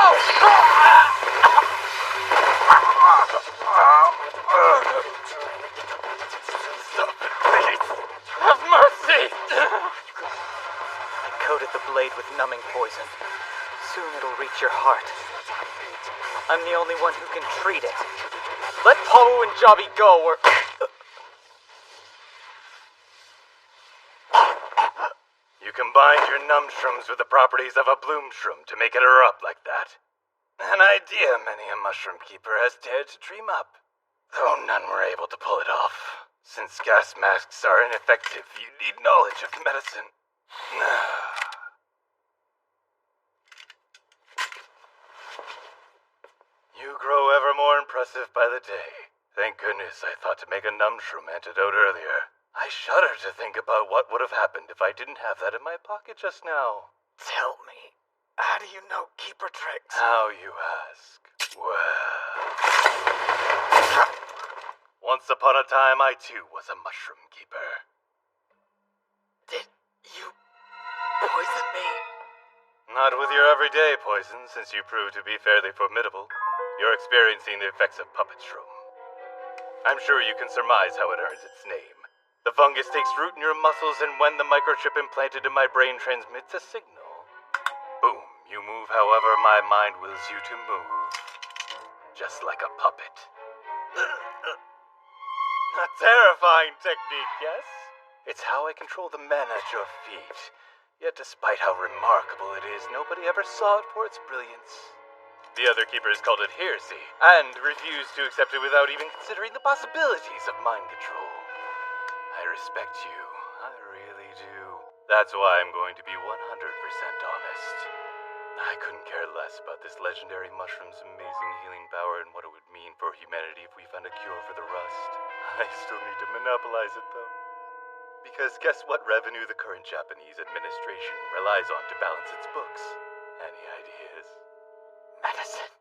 Speaker 14: Stop it, please! Have mercy!
Speaker 8: I coated the blade with numbing poison. Soon it'll reach your heart. I'm the only one who can treat it. Let Pawu and Javi go, or...
Speaker 14: You combined your Numshrooms with the properties of a Bloomshroom to make it erupt like that. An idea many a mushroom keeper has dared to dream up. Though none were able to pull it off. Since gas masks are ineffective, you need knowledge of medicine. You grow ever more impressive by the day. Thank goodness I thought to make a Numshroom antidote earlier. I shudder to think about what would have happened if I didn't have that in my pocket just now.
Speaker 8: Tell me, how do you know keeper tricks?
Speaker 14: How you ask? Well... Once upon a time, I too was a mushroom keeper.
Speaker 8: Did you poison me?
Speaker 14: Not with your everyday poison, since you prove to be fairly formidable. You're experiencing the effects of puppet shroom. I'm sure you can surmise how it earns its name. The fungus takes root in your muscles, and when the microchip implanted in my brain transmits a signal, boom, you move however my mind wills you to move. Just like a puppet. A terrifying technique, yes? It's how I control the men at your feet. Yet despite how remarkable it is, nobody ever saw it for its brilliance. The other keepers called it heresy, and refused to accept it without even considering the possibilities of mind control. I respect you. I really do. That's why I'm going to be 100% honest. I couldn't care less about this legendary mushroom's amazing healing power and what it would mean for humanity if we found a cure for the rust. I still need to monopolize it, though. Because guess what revenue the current Japanese administration relies on to balance its books? Any ideas?
Speaker 8: Medicine.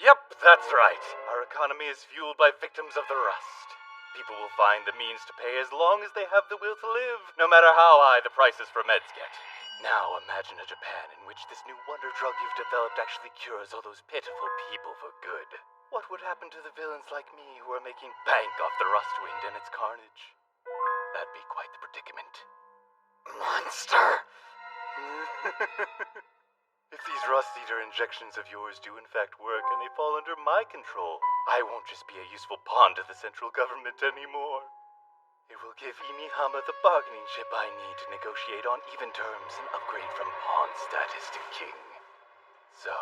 Speaker 14: Yep, that's right. Our economy is fueled by victims of the rust. People will find the means to pay as long as they have the will to live, no matter how high the prices for meds get. Now imagine a Japan in which this new wonder drug you've developed actually cures all those pitiful people for good. What would happen to the villains like me who are making bank off the rust wind and its carnage? That'd be quite the predicament.
Speaker 8: Monster!
Speaker 14: If these Rust Eater injections of yours do in fact work and they fall under my control, I won't just be a useful pawn to the central government anymore. It will give Inihama the bargaining chip I need to negotiate on even terms and upgrade from pawn status to king. So,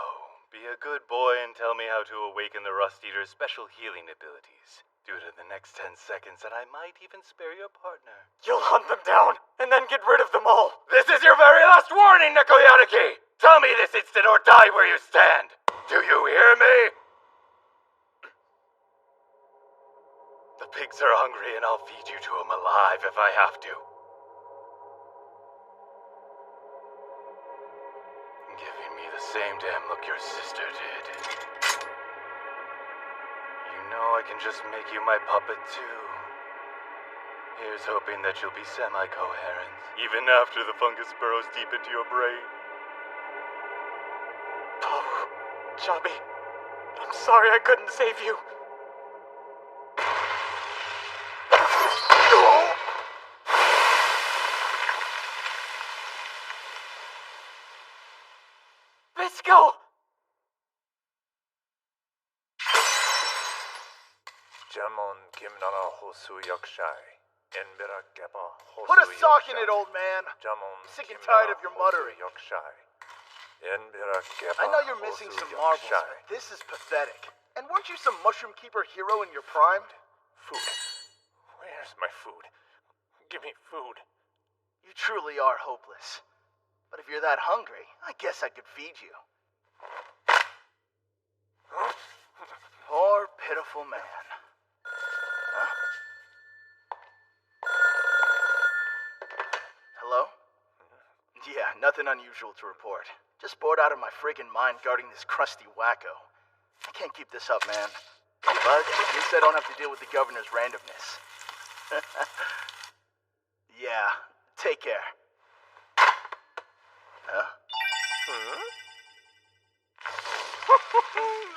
Speaker 14: be a good boy and tell me how to awaken the Rust Eater's special healing abilities. Do it in the next 10 seconds and I might even spare your partner.
Speaker 8: You'll hunt them down and then get rid of them all.
Speaker 14: This is your very last warning, Nekoyanagi! Tell me this instant or die where you stand! Do you hear me? The pigs are hungry and I'll feed you to them alive if I have to. Giving me the same damn look your sister did. You know I can just make you my puppet too. Here's hoping that you'll be semi-coherent, even after the fungus burrows deep into your brain.
Speaker 8: Oh, Chubby, I'm sorry I couldn't save you. Visco!
Speaker 9: Jamon Kimnana Hosu Yakshai. Enbera Gepa Hosu
Speaker 20: Put a sock in it, old man.
Speaker 9: Jamon
Speaker 20: I'm sick and tired of your muttering.
Speaker 9: Yakshai. Enbera Gepa
Speaker 20: I know you're missing some marbles, but this is pathetic. And weren't you some Mushroom Keeper hero in your prime?
Speaker 9: Food. Where's my food? Give me food.
Speaker 20: You truly are hopeless. But if you're that hungry, I guess I could feed you. Poor, pitiful man. Huh? Hello? Yeah, nothing unusual to report. Just bored out of my friggin' mind guarding this crusty wacko. I can't keep this up, man. Hey, Bud, at least I don't have to deal with the governor's randomness. Yeah, take care. Huh?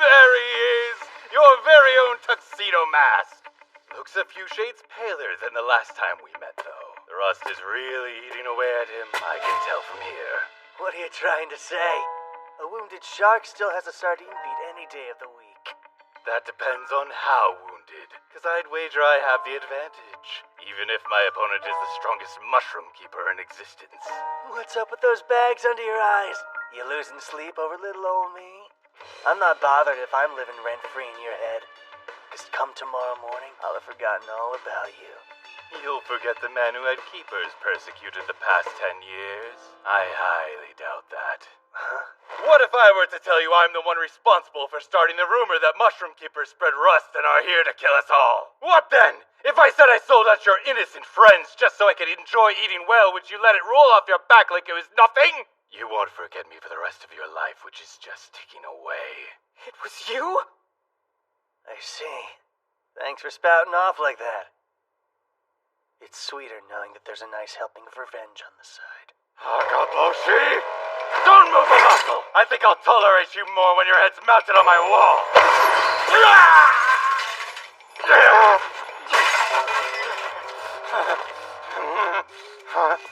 Speaker 14: There he is! Your very own tuxedo mask! Looks a few shades paler than the last time we met, though. The rust is really eating away at him, I can tell from here.
Speaker 15: What are you trying to say? A wounded shark still has a sardine beat any day of the week.
Speaker 14: That depends on how wounded, because I'd wager I have the advantage, even if my opponent is the strongest mushroom keeper in existence.
Speaker 15: What's up with those bags under your eyes? You losing sleep over little old me? I'm not bothered if I'm living rent-free in your head. Because come tomorrow morning, I'll have forgotten all about you.
Speaker 14: You'll forget the man who had keepers persecuted the past 10 years? I highly doubt that.
Speaker 15: Huh?
Speaker 14: What if I were to tell you I'm the one responsible for starting the rumor that mushroom keepers spread rust and are here to kill us all? What then? If I said I sold out your innocent friends just so I could enjoy eating well, would you let it roll off your back like it was nothing? You won't forget me for the rest of your life, which is just ticking away.
Speaker 15: It was you? I see. Thanks for spouting off like that. It's sweeter knowing that there's a nice helping of revenge on the side.
Speaker 14: Akaboshi! Don't move a muscle! I think I'll tolerate you more when your head's mounted on my wall!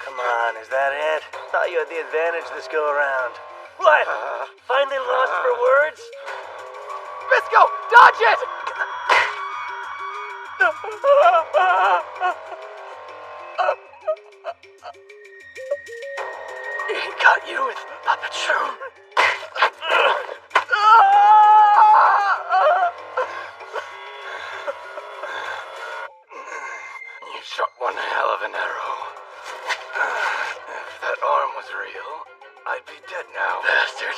Speaker 15: Come on, is that it? Thought you had the advantage this go around. What? Finally lost for words?
Speaker 20: Visco, dodge it!
Speaker 15: He got you with Puppet Shroom.
Speaker 14: You shot one hell of an arrow. If that arm was real, I'd be dead now.
Speaker 15: Bastard.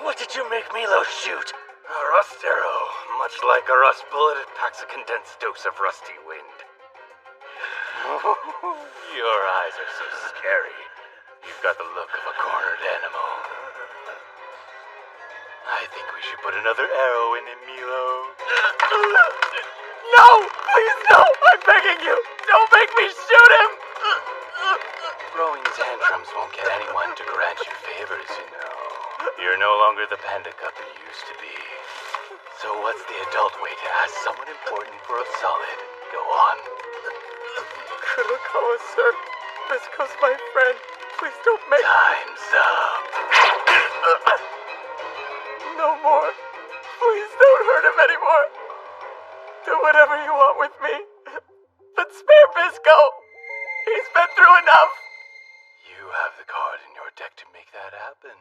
Speaker 15: What did you make Milo shoot?
Speaker 14: A rust arrow. Much like a rust bullet, it packs a condensed dose of rusty wind. Your eyes are so scary. You've got the look of a cornered animal. I think we should put another arrow in him, Milo.
Speaker 15: No! Please, no! I'm begging you! Don't make me shoot him!
Speaker 14: Throwing tantrums won't get anyone to grant you favors, you know. You're no longer the panda cup you used to be. So what's the adult way to ask someone important for a solid? Go on.
Speaker 8: Kurokawa, sir. Visco's my friend. Please don't make...
Speaker 14: Time's up.
Speaker 8: No more. Please don't hurt him anymore. Do whatever you want with me. But spare Visco. He's been through enough.
Speaker 14: You have the card in your deck to make that happen.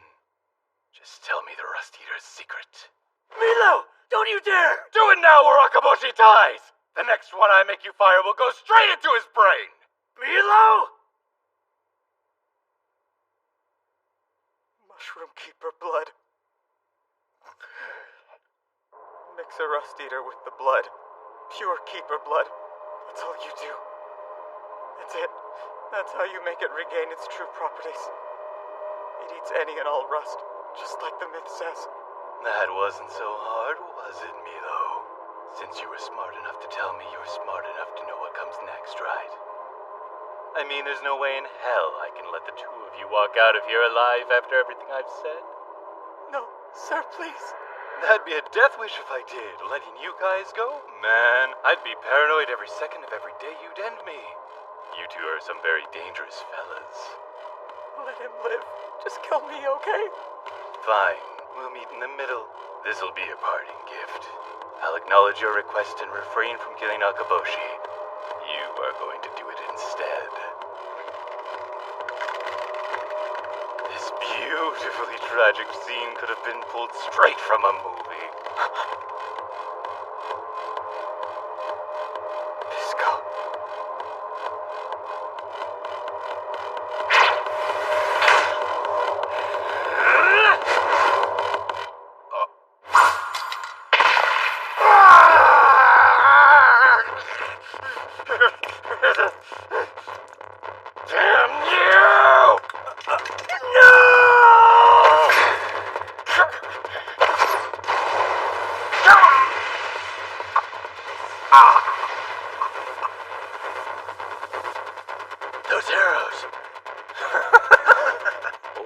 Speaker 14: Just tell me the Rust Eater's secret.
Speaker 15: Milo! Don't you dare!
Speaker 14: Do it now or Akaboshi dies! The next one I make you fire will go straight into his brain!
Speaker 15: Milo!
Speaker 8: Mushroom Keeper blood. Mix a Rust Eater with the blood. Pure Keeper blood. That's all you do. That's it. That's how you make it regain its true properties. It eats any and all rust,
Speaker 3: just like the myth says.
Speaker 14: That wasn't so hard, was it, Milo? Since you were smart enough to tell me you were smart enough to know what comes next, right? I mean, there's no way in hell I can let the two of you walk out of here alive after everything I've said.
Speaker 3: No, sir, please.
Speaker 14: That'd be a death wish if I did, letting you guys go. Man, I'd be paranoid every second of every day you'd end me. You two are some very dangerous fellas.
Speaker 3: Let him live. Just kill me, okay?
Speaker 14: Fine, we'll meet in the middle. This'll be a parting gift. I'll acknowledge your request and refrain from killing Akaboshi. You are going to do it instead. This beautifully tragic scene could have been pulled straight from a movie.
Speaker 3: Bisco.
Speaker 14: Damn you!
Speaker 9: Those arrows.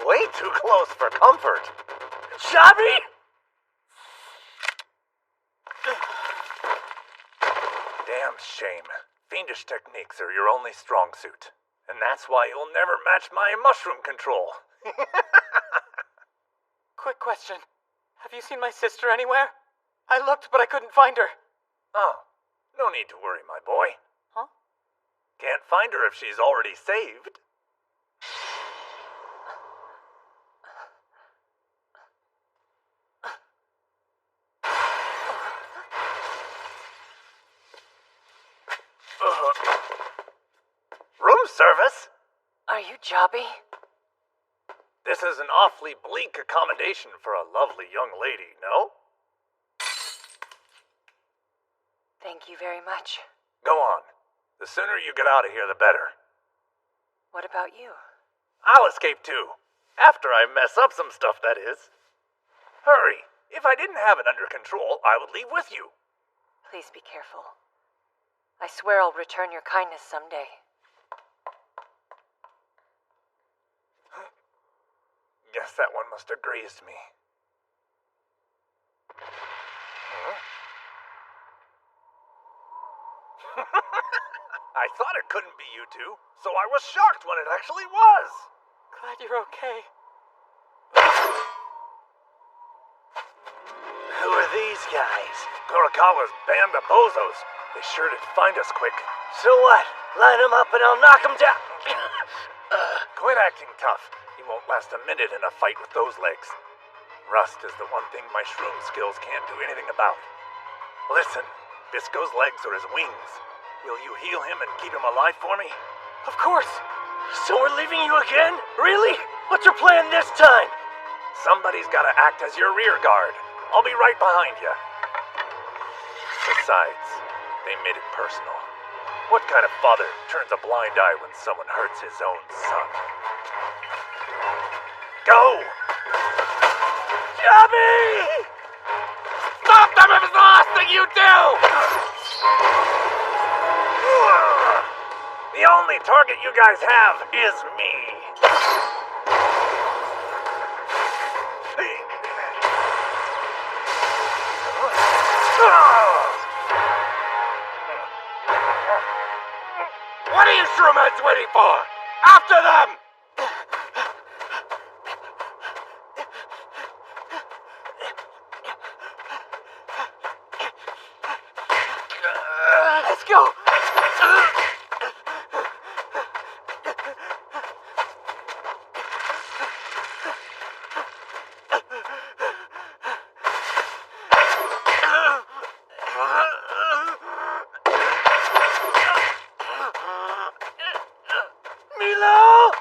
Speaker 9: Way too close for comfort.
Speaker 15: Shabby?
Speaker 10: Damn shame. Fiendish techniques are your only strong suit. And that's why you'll never match my mushroom control.
Speaker 3: Quick question. Have you seen my sister anywhere? I looked, but I couldn't find her.
Speaker 10: Oh, no need to worry, my boy.
Speaker 3: Huh?
Speaker 10: Can't find her if she's already saved. Room service?
Speaker 12: Are you Jobby?
Speaker 10: This is an awfully bleak accommodation for a lovely young lady, no?
Speaker 12: Thank you very much.
Speaker 10: Go on. The sooner you get out of here, the better.
Speaker 12: What about you?
Speaker 10: I'll escape too. After I mess up some stuff, that is. Hurry. If I didn't have it under control, I would leave with you.
Speaker 12: Please be careful. I swear I'll return your kindness someday.
Speaker 10: Guess that one must have grazed me. Huh? I thought it couldn't be you two, so I was shocked when it actually was.
Speaker 3: Glad you're okay.
Speaker 10: Who are these guys? Kurakawa's band of bozos. They sure did find us quick.
Speaker 15: So what? Line them up and I'll knock them down.
Speaker 10: Quit acting tough. He won't last a minute in a fight with those legs. Rust is the one thing my shroom skills can't do anything about. Listen, Bisco's legs are his wings. Will you heal him and keep him alive for me?
Speaker 15: Of course. So we're leaving you again? Really? What's your plan this time?
Speaker 10: Somebody's gotta act as your rear guard. I'll be right behind you. Besides, they made it personal. What kind of father turns a blind eye when someone hurts his own son? Go!
Speaker 15: Jobby!
Speaker 14: Stop them if it's the last thing you do!
Speaker 10: The only target you guys have is me.
Speaker 14: What are you shroomheads waiting for? After them!
Speaker 15: Let's go! Milo!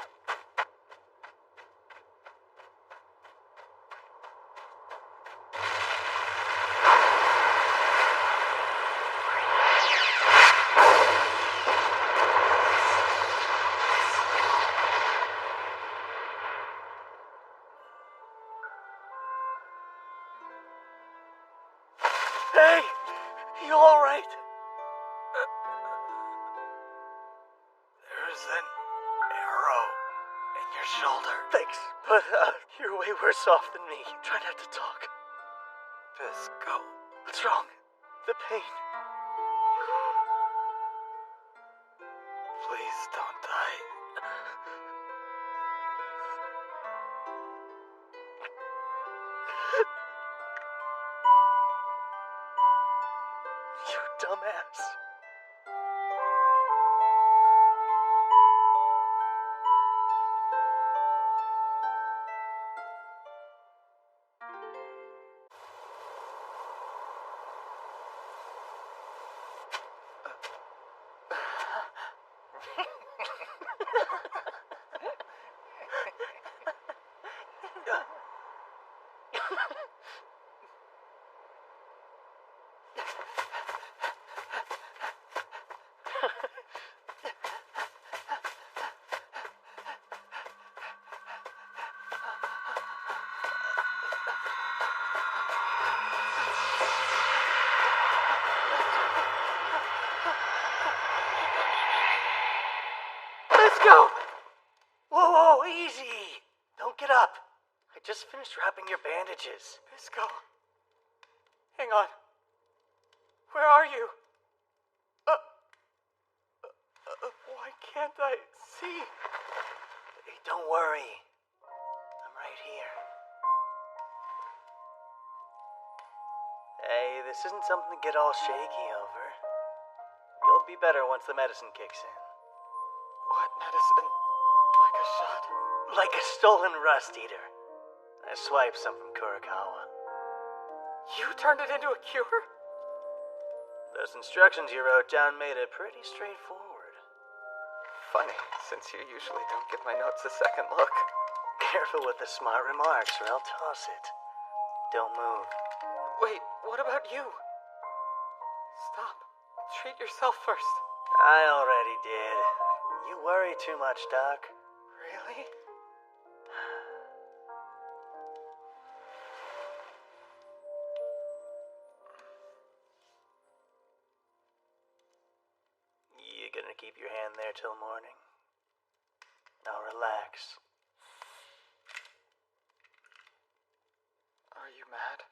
Speaker 15: you alright?
Speaker 8: There's an arrow in your shoulder.
Speaker 15: Thanks, but you're way worse off than me. Try not to talk.
Speaker 8: Bisco.
Speaker 15: What's wrong? The pain.
Speaker 8: Please don't die.
Speaker 15: You dumbass. Let's go! Whoa, easy! Don't get up. I just finished wrapping your bandages.
Speaker 8: Bisco. Hang on. Where are you? Why can't I see?
Speaker 15: Hey, don't worry. I'm right here. Hey, this isn't something to get all shaky over. You'll be better once the medicine kicks in.
Speaker 8: What medicine? Like a shot?
Speaker 15: Like a stolen rust eater. I swiped some from Kurokawa.
Speaker 8: You turned it into a cure?
Speaker 15: Those instructions you wrote down made it pretty straightforward.
Speaker 8: Funny, since you usually don't give my notes a second look.
Speaker 15: Careful with the smart remarks or I'll toss it. Don't move.
Speaker 8: Wait, what about you? Stop. Treat yourself first.
Speaker 15: I already did. You worry too much, Doc.
Speaker 8: Really?
Speaker 15: You gonna keep your hand there till morning? Now relax.
Speaker 8: Are you mad?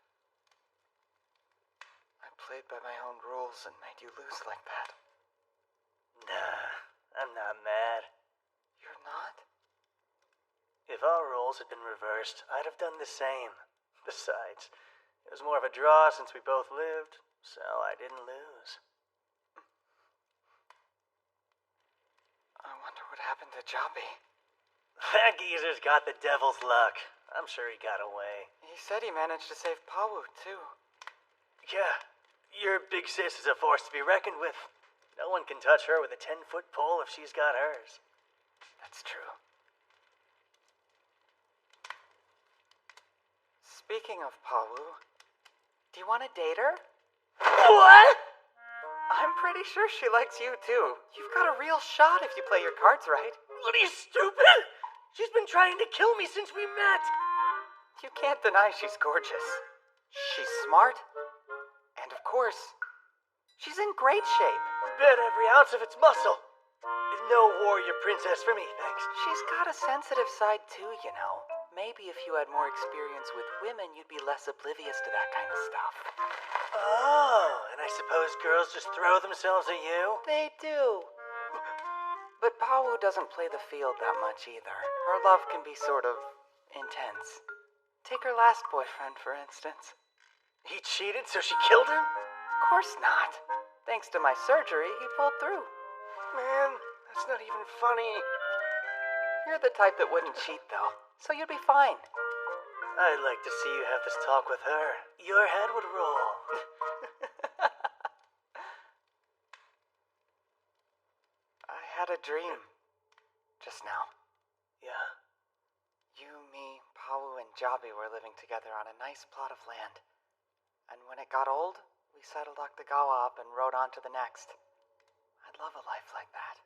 Speaker 8: I played by my own rules and made you lose like that.
Speaker 15: Nah, I'm not mad.
Speaker 8: You're not?
Speaker 15: If our roles had been reversed, I'd have done the same. Besides, it was more of a draw since we both lived, so I didn't lose.
Speaker 8: I wonder what happened to Jobby.
Speaker 15: That geezer's got the devil's luck. I'm sure he got away.
Speaker 8: He said he managed to save Pawu, too.
Speaker 15: Yeah, your big sis is a force to be reckoned with. No one can touch her with a 10-foot pole if she's got hers.
Speaker 8: That's true. Speaking of Pawu, do you want to date her?
Speaker 15: What?
Speaker 8: I'm pretty sure she likes you, too. You've got a real shot if you play your cards right.
Speaker 15: What, are you stupid? She's been trying to kill me since we met.
Speaker 8: You can't deny she's gorgeous. She's smart. And of course, she's in great shape.
Speaker 15: Bet every ounce of its muscle. No warrior princess for me, thanks.
Speaker 8: She's got a sensitive side, too, you know. Maybe if you had more experience with women, you'd be less oblivious to that kind of stuff.
Speaker 15: Oh, and I suppose girls just throw themselves at you?
Speaker 8: They do. But Pawu doesn't play the field that much either. Her love can be sort of intense. Take her last boyfriend, for instance.
Speaker 15: He cheated, so she killed him?
Speaker 8: Of course not. Thanks to my surgery, he pulled through.
Speaker 15: Man, that's not even funny.
Speaker 8: You're the type that wouldn't cheat, though, so you'd be fine.
Speaker 15: I'd like to see you have this talk with her. Your head would roll.
Speaker 8: I had a dream. Just now.
Speaker 15: Yeah?
Speaker 8: You, me, Pawu, and Jobby were living together on a nice plot of land. And when it got old, we settled Octagawa up and rode on to the next. I'd love a life like that.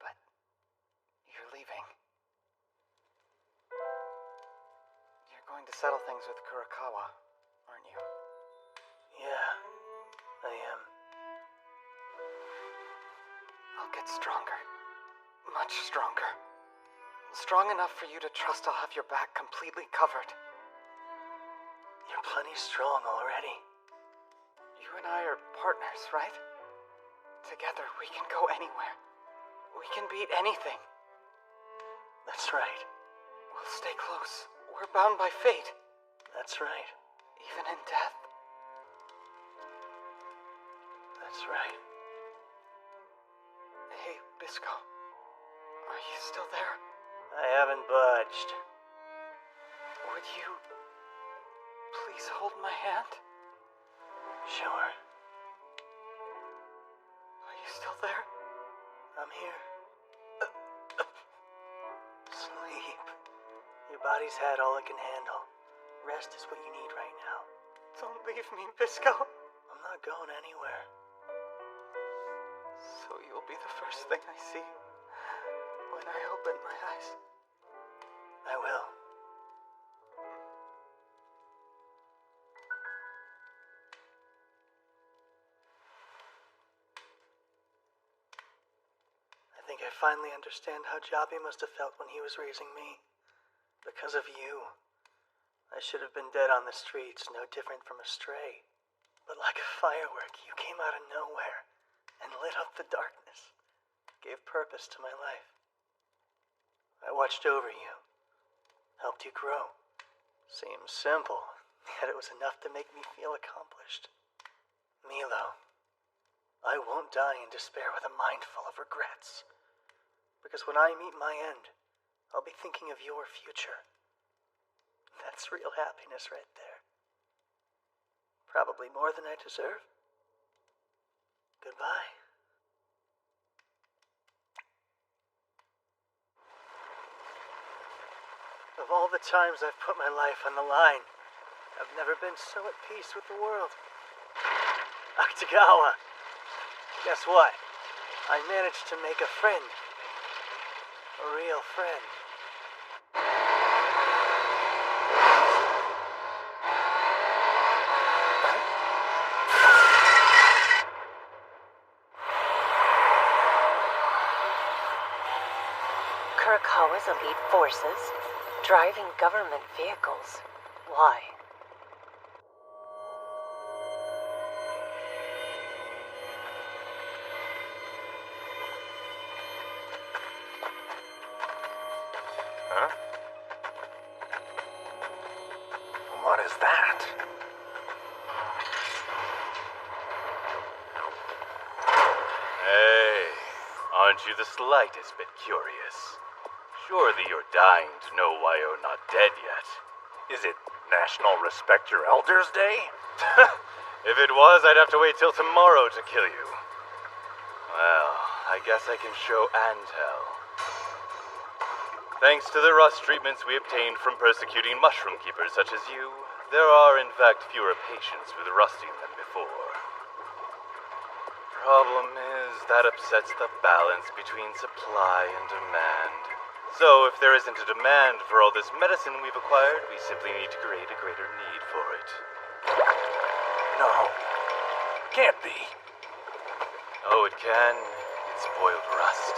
Speaker 8: But you're leaving. You're going to settle things with Kurokawa, aren't you?
Speaker 15: Yeah.
Speaker 8: get stronger. Much stronger. Strong enough for you to trust I'll have your back completely covered.
Speaker 20: You're plenty strong already.
Speaker 8: You and I are partners, right? Together we can go anywhere. We can beat anything.
Speaker 20: That's right.
Speaker 8: We'll stay close. We're bound by fate.
Speaker 20: That's right.
Speaker 8: Even in death.
Speaker 20: That's right.
Speaker 8: Hey, Bisco. Are you still there?
Speaker 20: I haven't budged.
Speaker 8: Would you please hold my hand?
Speaker 20: Sure.
Speaker 8: Are you still there?
Speaker 20: I'm here. Sleep. Your body's had all it can handle. Rest is what you need right now.
Speaker 8: Don't leave me, Bisco.
Speaker 20: I'm not going anywhere.
Speaker 8: So you'll be the first thing I see when I open my eyes.
Speaker 20: I will. I think I finally understand how Jobby must have felt when he was raising me. Because of you. I should have been dead on the streets, no different from a stray. But like a firework, you came out of nowhere and lit up the darkness. Gave purpose to my life. I watched over you. Helped you grow. Seems simple, yet it was enough to make me feel accomplished. Milo, I won't die in despair with a mind full of regrets. Because when I meet my end, I'll be thinking of your future. That's real happiness right there. Probably more than I deserve. Goodbye. Of all the times I've put my life on the line, I've never been so at peace with the world. Akutagawa, guess what? I managed to make a friend. A real friend.
Speaker 12: Kurokawa's elite forces driving government vehicles. Why?
Speaker 10: Huh? What is that?
Speaker 14: Hey, aren't you the slightest bit curious? Surely you're dying to know why you're not dead yet.
Speaker 10: Is it National Respect Your Elders Day?
Speaker 14: If it was, I'd have to wait till tomorrow to kill you. Well, I guess I can show and tell. Thanks to the rust treatments we obtained from persecuting mushroom keepers such as you, there are in fact fewer patients with rusting than before. Problem is, that upsets the balance between supply and demand. So, if there isn't a demand for all this medicine we've acquired, we simply need to create a greater need for it.
Speaker 10: No. Can't be.
Speaker 14: Oh, it can. It's spoiled rust.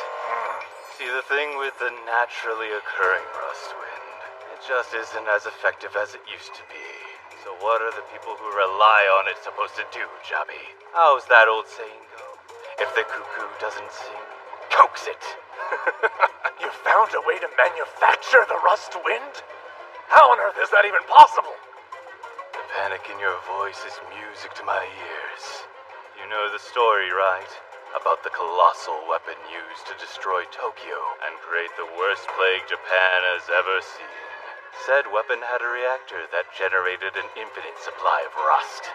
Speaker 14: See, the thing with the naturally occurring rust wind, it just isn't as effective as it used to be. So what are the people who rely on it supposed to do, Jobby? How's that old saying go? If the cuckoo doesn't sing, coax it.
Speaker 10: You found a way to manufacture the rust wind? How on earth is that even possible?
Speaker 14: The panic in your voice is music to my ears. You know the story, right? About the colossal weapon used to destroy Tokyo and create the worst plague Japan has ever seen. Said weapon had a reactor that generated an infinite supply of rust.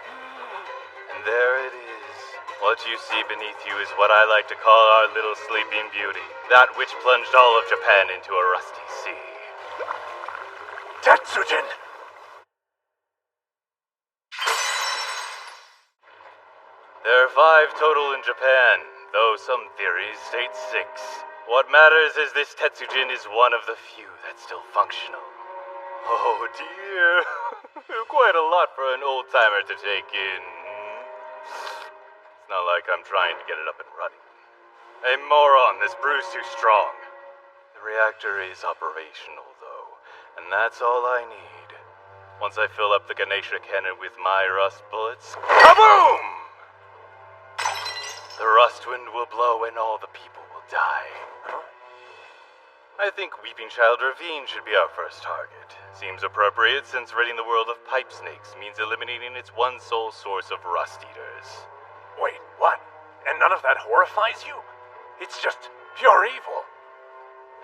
Speaker 14: And there it is. What you see beneath you is what I like to call our little sleeping beauty. That which plunged all of Japan into a rusty sea.
Speaker 10: Tetsujin!
Speaker 14: There are 5 total in Japan, though some theories state 6. What matters is this Tetsujin is one of the few that's still functional. Oh dear, quite a lot for an old-timer to take in. It's not like I'm trying to get it up and running. Hey, moron, this brew's too strong. The reactor is operational, though, and that's all I need. Once I fill up the Ganesha cannon with my rust bullets, kaboom! The rust wind will blow and all the people will die. I think Weeping Child Ravine should be our first target. Seems appropriate since ridding the world of pipe snakes means eliminating its one sole source of rust eaters.
Speaker 9: Wait, what? And none of that horrifies you? It's just pure evil.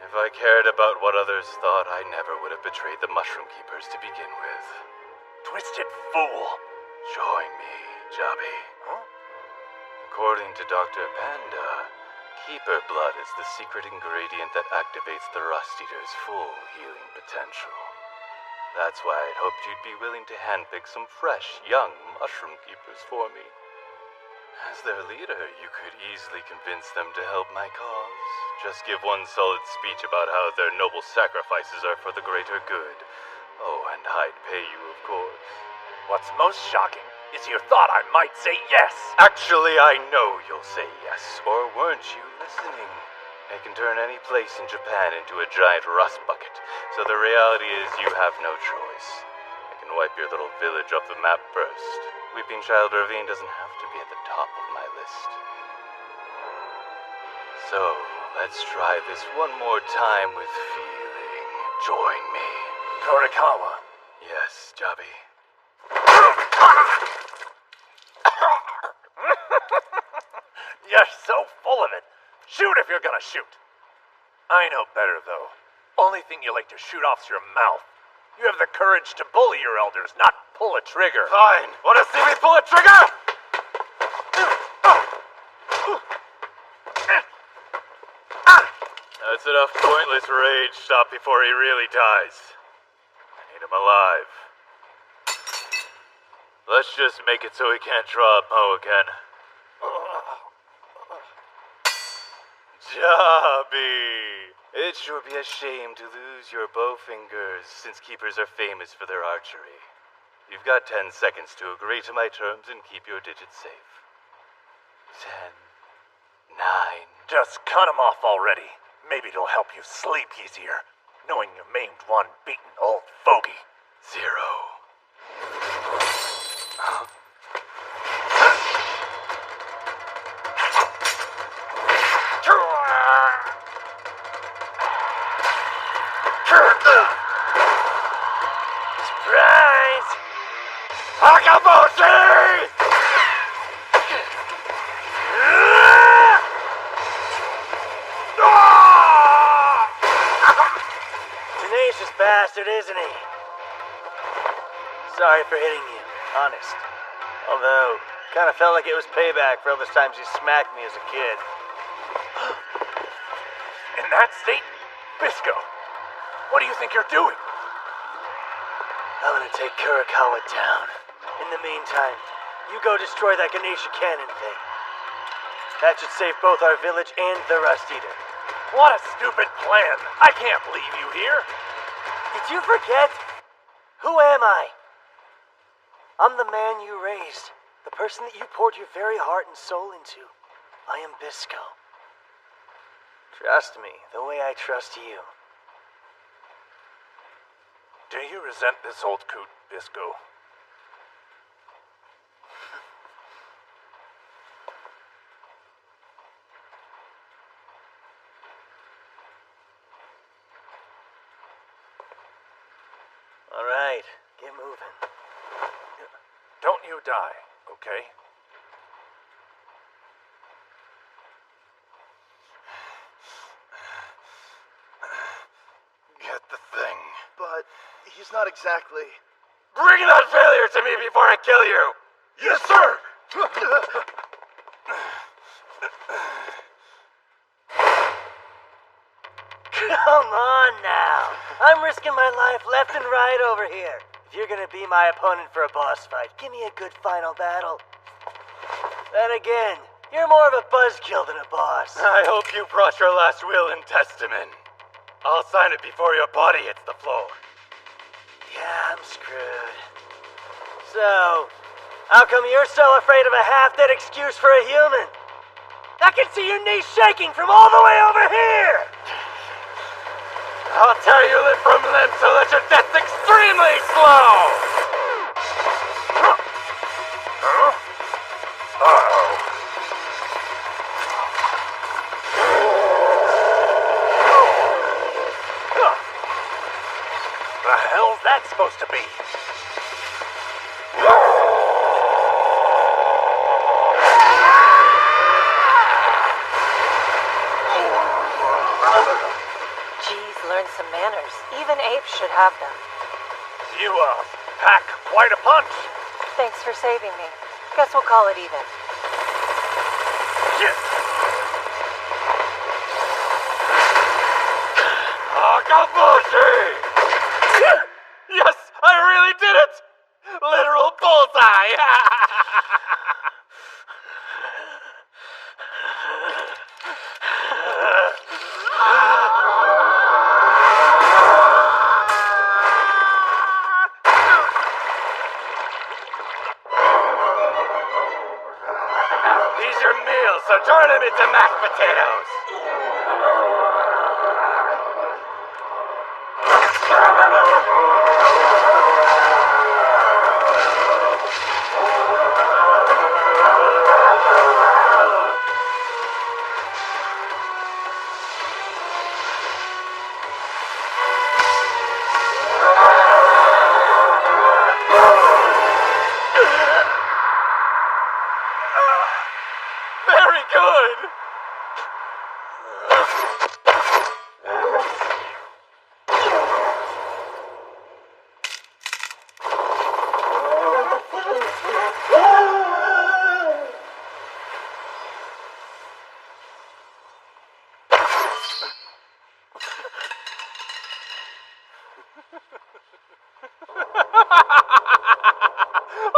Speaker 14: If I cared about what others thought, I never would have betrayed the Mushroom Keepers to begin with.
Speaker 9: Twisted fool.
Speaker 14: Join me, Jobby.
Speaker 9: Huh?
Speaker 14: According to Dr. Panda, Keeper blood is the secret ingredient that activates the Rust Eater's full healing potential. That's why I'd hoped you'd be willing to handpick some fresh, young Mushroom Keepers for me. As their leader, you could easily convince them to help my cause. Just give one solid speech about how their noble sacrifices are for the greater good. Oh, and I'd pay you, of course.
Speaker 9: What's most shocking is you thought I might say yes.
Speaker 14: Actually, I know you'll say yes, or weren't you listening? I can turn any place in Japan into a giant rust bucket, so the reality is you have no choice. I can wipe your little village off the map first. Weeping Child Ravine doesn't have to be at the top of my list. So, let's try this one more time with feeling. Join me.
Speaker 9: Kurikawa.
Speaker 14: Yes, Jobby.
Speaker 9: You're so full of it. Shoot if you're gonna shoot. I know better, though. Only thing you like to shoot off's your mouth. You have the courage to bully your elders, not pull a trigger.
Speaker 14: Fine. Wanna see me pull a trigger? That's enough pointless rage. Stop before he really dies. I need him alive. Let's just make it so he can't draw a bow again. Jobby! It'd sure be a shame to lose your bow fingers, since keepers are famous for their archery. You've got 10 seconds to agree to my terms and keep your digits safe. 10, 9...
Speaker 9: Just cut him off already. Maybe it'll help you sleep easier, knowing you maimed one beaten old fogey.
Speaker 14: 0.
Speaker 9: Surprise! Akaboshi!
Speaker 15: Tenacious bastard, isn't he? Sorry for hitting you, honest. Although, kind of felt like it was payback for all those times he smacked me as a kid.
Speaker 9: In that state, Bisco, what do you think you're doing?
Speaker 15: I'm gonna take Kurikawa down. In the meantime, you go destroy that Ganesha cannon thing. That should save both our village and the Rust Eater.
Speaker 9: What a stupid plan! I can't leave you here!
Speaker 15: Did you forget? Who am I? I'm the man you raised. The person that you poured your very heart and soul into. I am Bisco. Trust me, the way I trust you.
Speaker 9: Do you resent this old coot, Bisco?
Speaker 15: All right, get moving.
Speaker 9: Don't you die, okay?
Speaker 10: Get the thing. But he's not exactly...
Speaker 14: Bring that failure to me before I kill you!
Speaker 10: Yes, sir!
Speaker 15: Come on now. I'm risking my life left and right over here. If you're gonna be my opponent for a boss fight, give me a good final battle. Then again, you're more of a buzzkill than a boss.
Speaker 14: I hope you brought your last will and testament. I'll sign it before your body hits the floor.
Speaker 15: Yeah, I'm screwed. So, how come you're so afraid of a half-dead excuse for a human? I can see your knees shaking from all the way over here!
Speaker 5: I'll tear you limb from limb so that your death's extremely slow! Uh-oh.
Speaker 9: The hell's that supposed to be?
Speaker 12: Geez, learn some manners. Even apes should have them.
Speaker 9: You, pack quite a punch.
Speaker 12: Thanks for saving me. Guess we'll call it even.
Speaker 5: Akabushi! Yes, I really did it! Literal bullseye! Here's your meal, so turn him into mashed potatoes! Very good!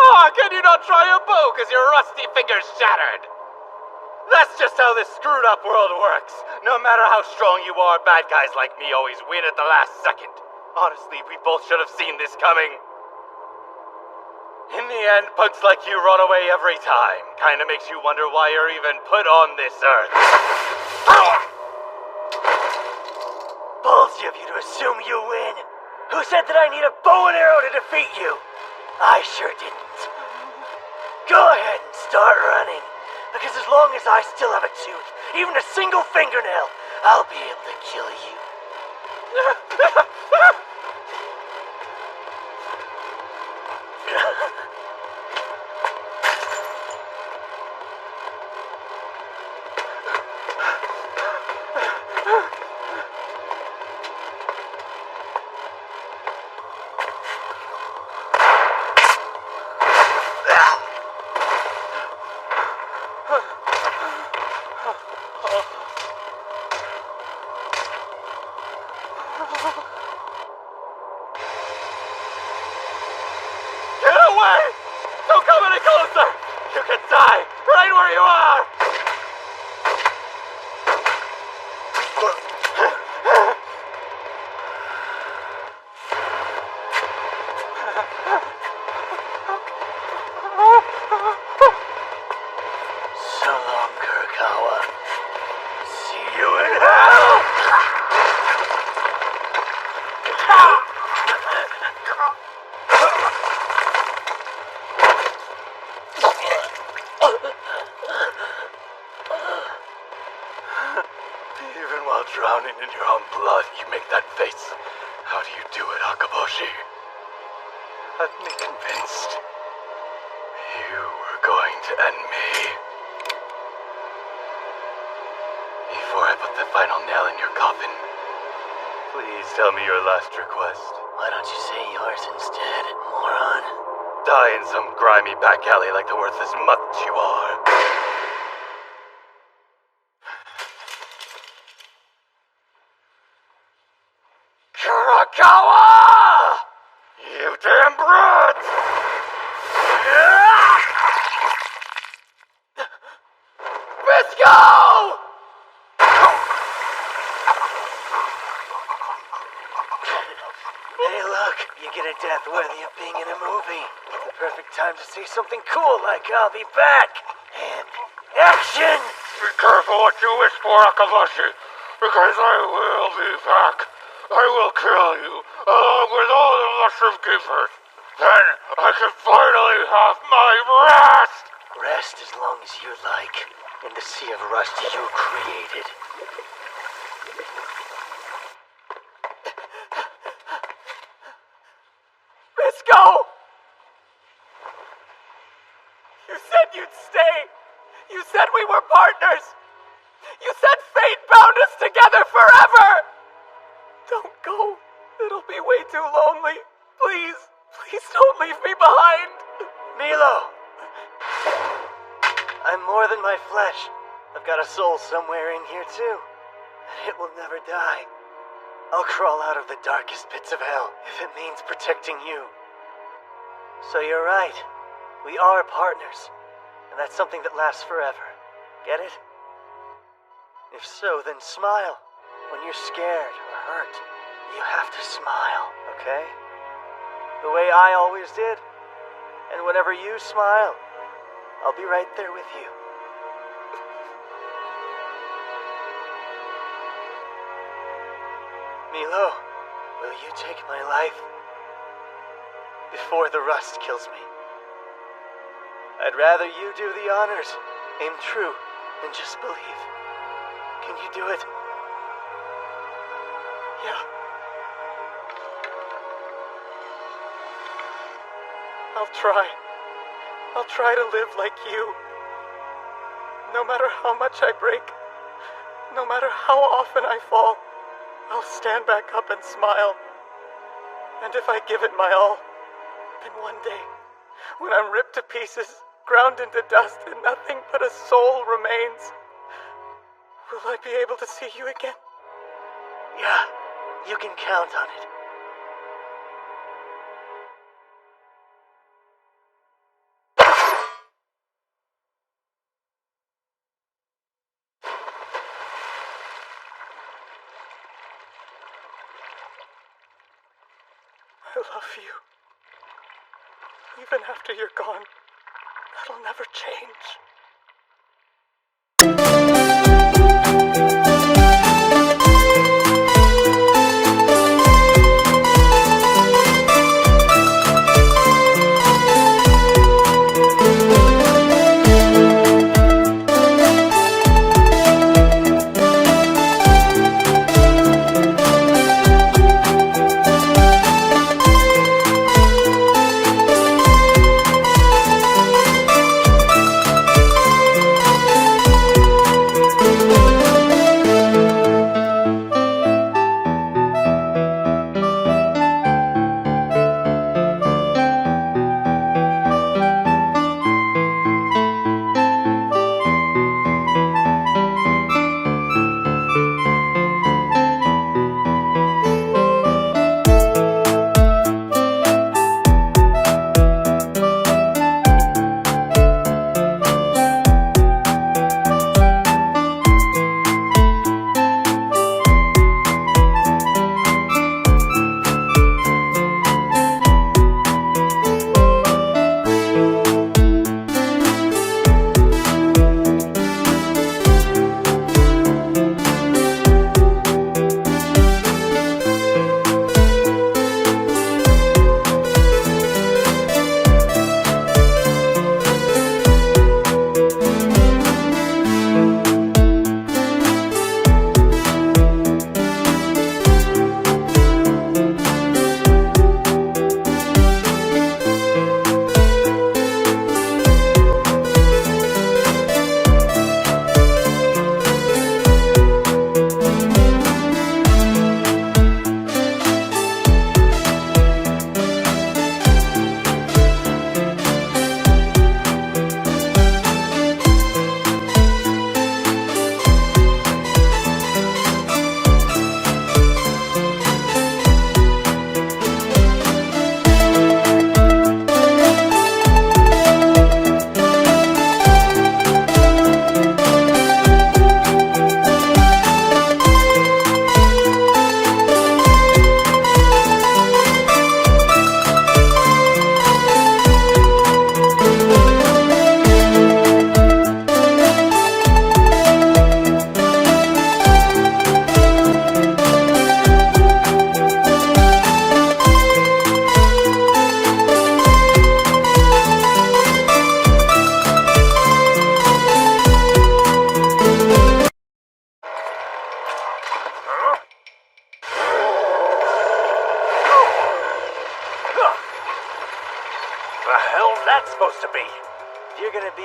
Speaker 5: Oh, can you not try a bow because your rusty fingers shattered? That's just how this screwed up world works. No matter how strong you are, bad guys like me always win at the last second. Honestly, we both should have seen this coming. In the end, punks like you run away every time. Kinda makes you wonder why you're even put on this earth.
Speaker 15: Ballsy of you to assume you win. Who said that I need a bow and arrow to defeat you? I sure didn't. Go ahead and start running. Because as long as I still have a tooth, even a single fingernail, I'll be able to kill you.
Speaker 5: Get away! Don't come any closer! You can die right where you are!
Speaker 15: So long, Kurokawa. See you in hell!
Speaker 5: Even while drowning in your own blood, you make that face. How do you do it, Akaboshi? Had me convinced you were going to end me. Before I put the final nail in your coffin, please tell me your last request.
Speaker 15: Why don't you say yours instead, moron?
Speaker 5: Die in some grimy back alley like the worthless mutt you are. Kurokawa! You damn brute! Bisco!
Speaker 15: Hey, look, you get a death worthy of being in a movie. The perfect time to say something cool like I'll be back. And action!
Speaker 14: Be careful what you wish for, Akabashi, because I will be back. I will kill you, along with all the mushroom keepers. Then I can finally have my rest!
Speaker 15: Rest as long as you like, in the sea of rust you created.
Speaker 5: Bisco! You said you'd stay. You said we were partners. You said fate bound us together forever. Don't go. It'll be way too lonely. Please, please don't leave me behind.
Speaker 15: Milo! I'm more than my flesh. I've got a soul somewhere in here too. And it will never die. I'll crawl out of the darkest pits of hell if it means protecting you. So you're right. We are partners. And that's something that lasts forever. Get it? If so, then smile. When you're scared or hurt, you have to smile, okay? The way I always did. And whenever you smile, I'll be right there with you. Milo, will you take my life? Before the rust kills me. I'd rather you do the honors, aim true, and just believe. Can you do it? Yeah.
Speaker 5: I'll try. I'll try to live like you. No matter how much I break, no matter how often I fall, I'll stand back up and smile. And if I give it my all, then one day, when I'm ripped to pieces, ground into dust, and nothing but a soul remains, will I be able to see you again?
Speaker 15: Yeah, you can count on it.
Speaker 5: I love you. Even after you're gone, that'll never change.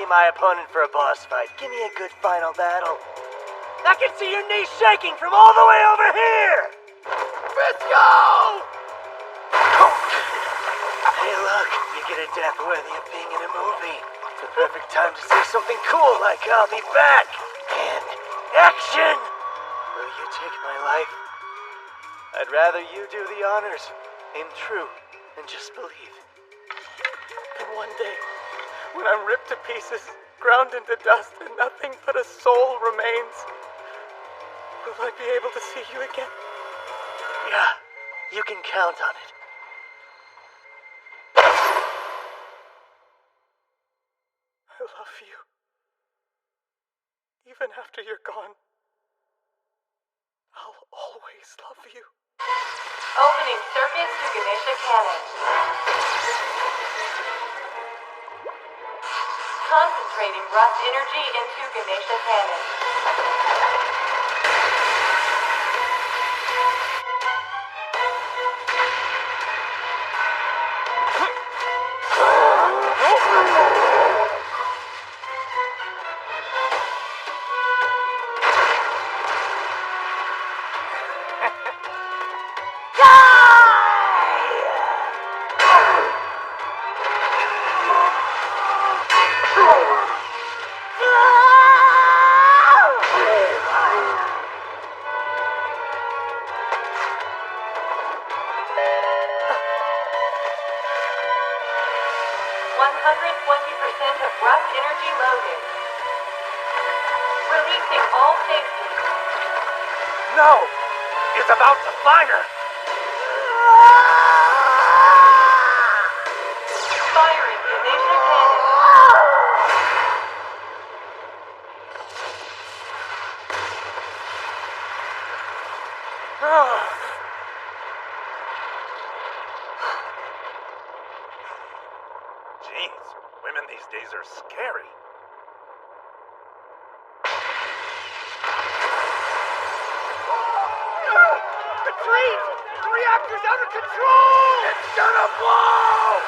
Speaker 15: be my opponent for a boss fight. Give me a good final battle. I can see your knees shaking from all the way over here!
Speaker 9: Let's go!
Speaker 15: Hey, look, you get a death worthy of being in a movie. The perfect time to say something cool like I'll be back. And action! Will you take my life? I'd rather you do the honors. Aim true and just believe. And one day, when I'm ripped to pieces, ground into dust, and nothing but a soul remains, will I be able to see you again? Yeah, you can count on it. I love you. Even after you're gone, I'll always love you.
Speaker 16: Opening circuits to Ganesha Cannon. Concentrating rust energy into Ganesha Cannon. Of rust energy loaded. Releasing all safety.
Speaker 15: No! It's about to fire!
Speaker 16: Firing Ganesha Cannon.
Speaker 14: Jeez, women these days are scary.
Speaker 9: Retreat! The reactor's out of control! It's gonna blow!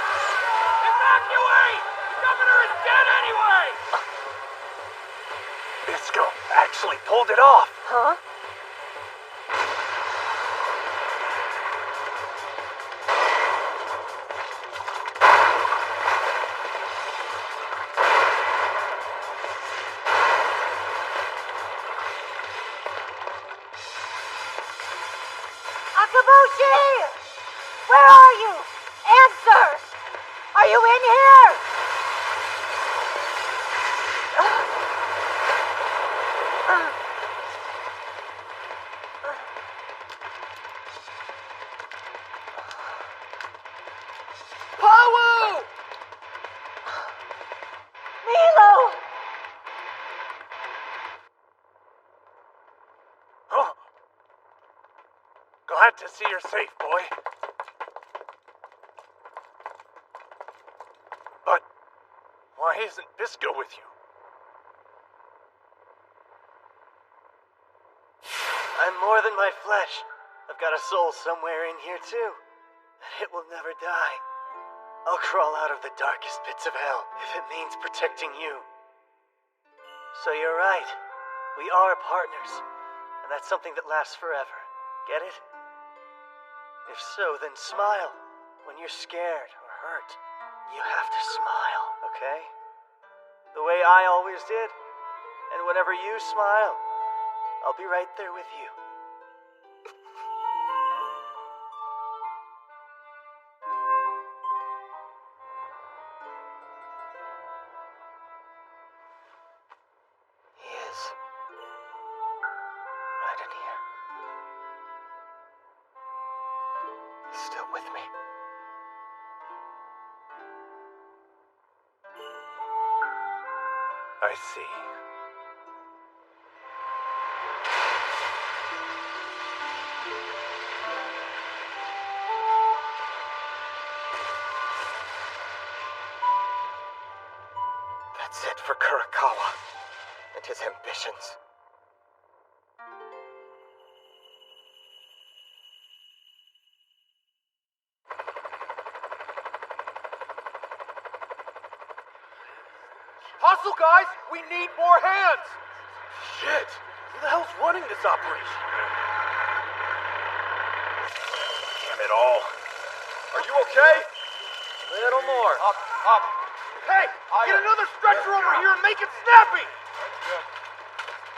Speaker 5: Evacuate! The governor is dead anyway!
Speaker 15: Bisco actually pulled it off!
Speaker 12: Huh? Akabushi! Where are you? Answer! Are you in here?
Speaker 9: Pawu!
Speaker 12: Milo!
Speaker 15: Oh. Glad to see you're safe, boy. But why isn't Bisco with you? I'm more than my flesh. I've got a soul somewhere in here, too. And it will never die. I'll crawl out of the darkest pits of hell if it means protecting you. So you're right. We are partners. And that's something that lasts forever. Get it? If so, then smile. When you're scared or hurt, you have to smile, okay? The way I always did. And whenever you smile, I'll be right there with you. He is. Right in here. He's still with me.
Speaker 14: I see.
Speaker 15: That's it for Kurakawa and his ambitions.
Speaker 9: guys! We need more hands! Shit! Who the hell's running this operation? Damn it all. Are you okay?
Speaker 3: Little more.
Speaker 9: Up. Hey! Get another stretcher over here and make it snappy!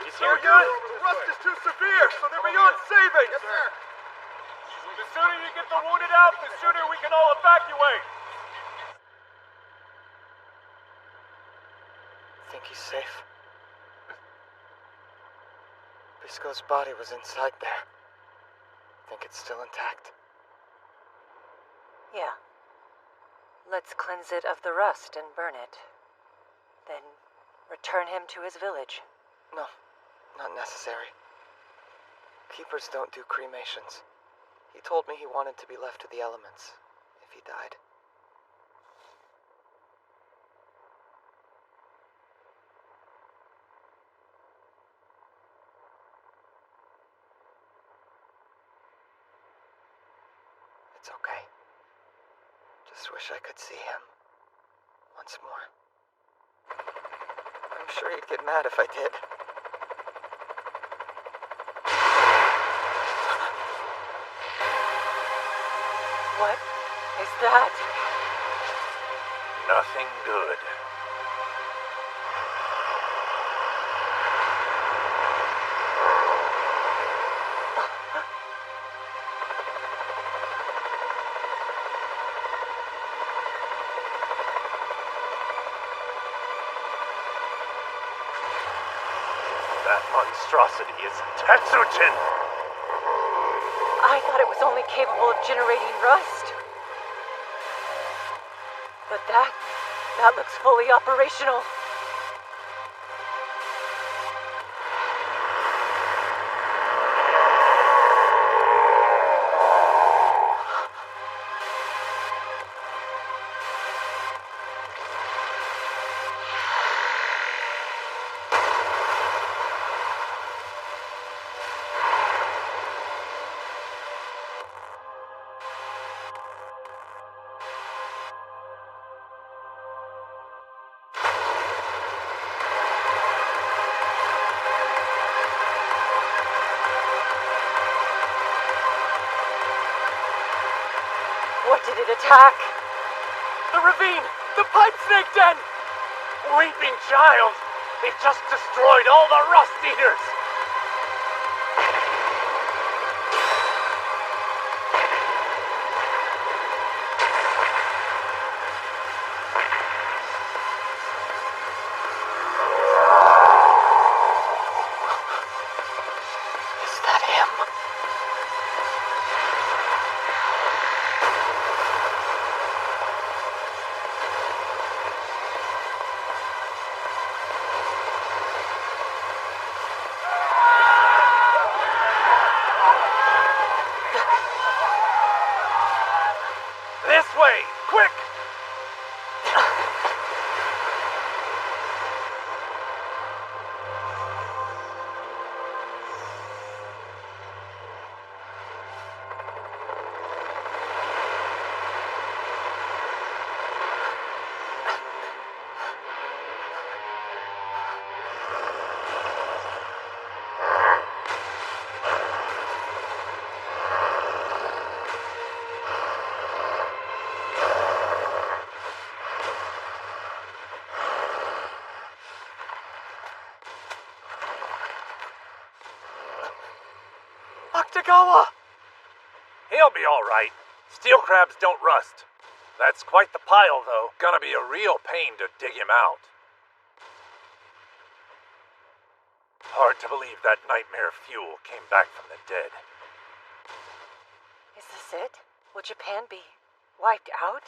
Speaker 3: He's
Speaker 9: here good? The rust is too severe, so they're beyond saving! Yes, sir.
Speaker 13: The sooner you get the wounded out, the sooner we can all evacuate.
Speaker 8: Think he's safe? Bisco's body was inside there. Think it's still intact?
Speaker 12: Yeah. Let's cleanse it of the rust and burn it. Then return him to his village.
Speaker 8: No, not necessary. Keepers don't do cremations. He told me he wanted to be left to the elements if he died. It's okay. Just wish I could see him once more. I'm sure he'd get mad if I did.
Speaker 12: What is that?
Speaker 14: Nothing good.
Speaker 5: That monstrosity is Tetsujin!
Speaker 12: I thought it was only capable of generating rust. But that looks fully operational. What did it attack?
Speaker 13: The ravine! The pipe snake den! Weeping child! They've just destroyed all the rust eaters!
Speaker 8: Is that him?
Speaker 13: This way! Quick!
Speaker 5: Octagawa! He'll be all right. Steel crabs don't rust. That's quite the pile, though. Gonna be a real pain to dig him out. Hard to believe that nightmare fuel came back from the dead.
Speaker 12: Is this it? Will Japan be wiped out?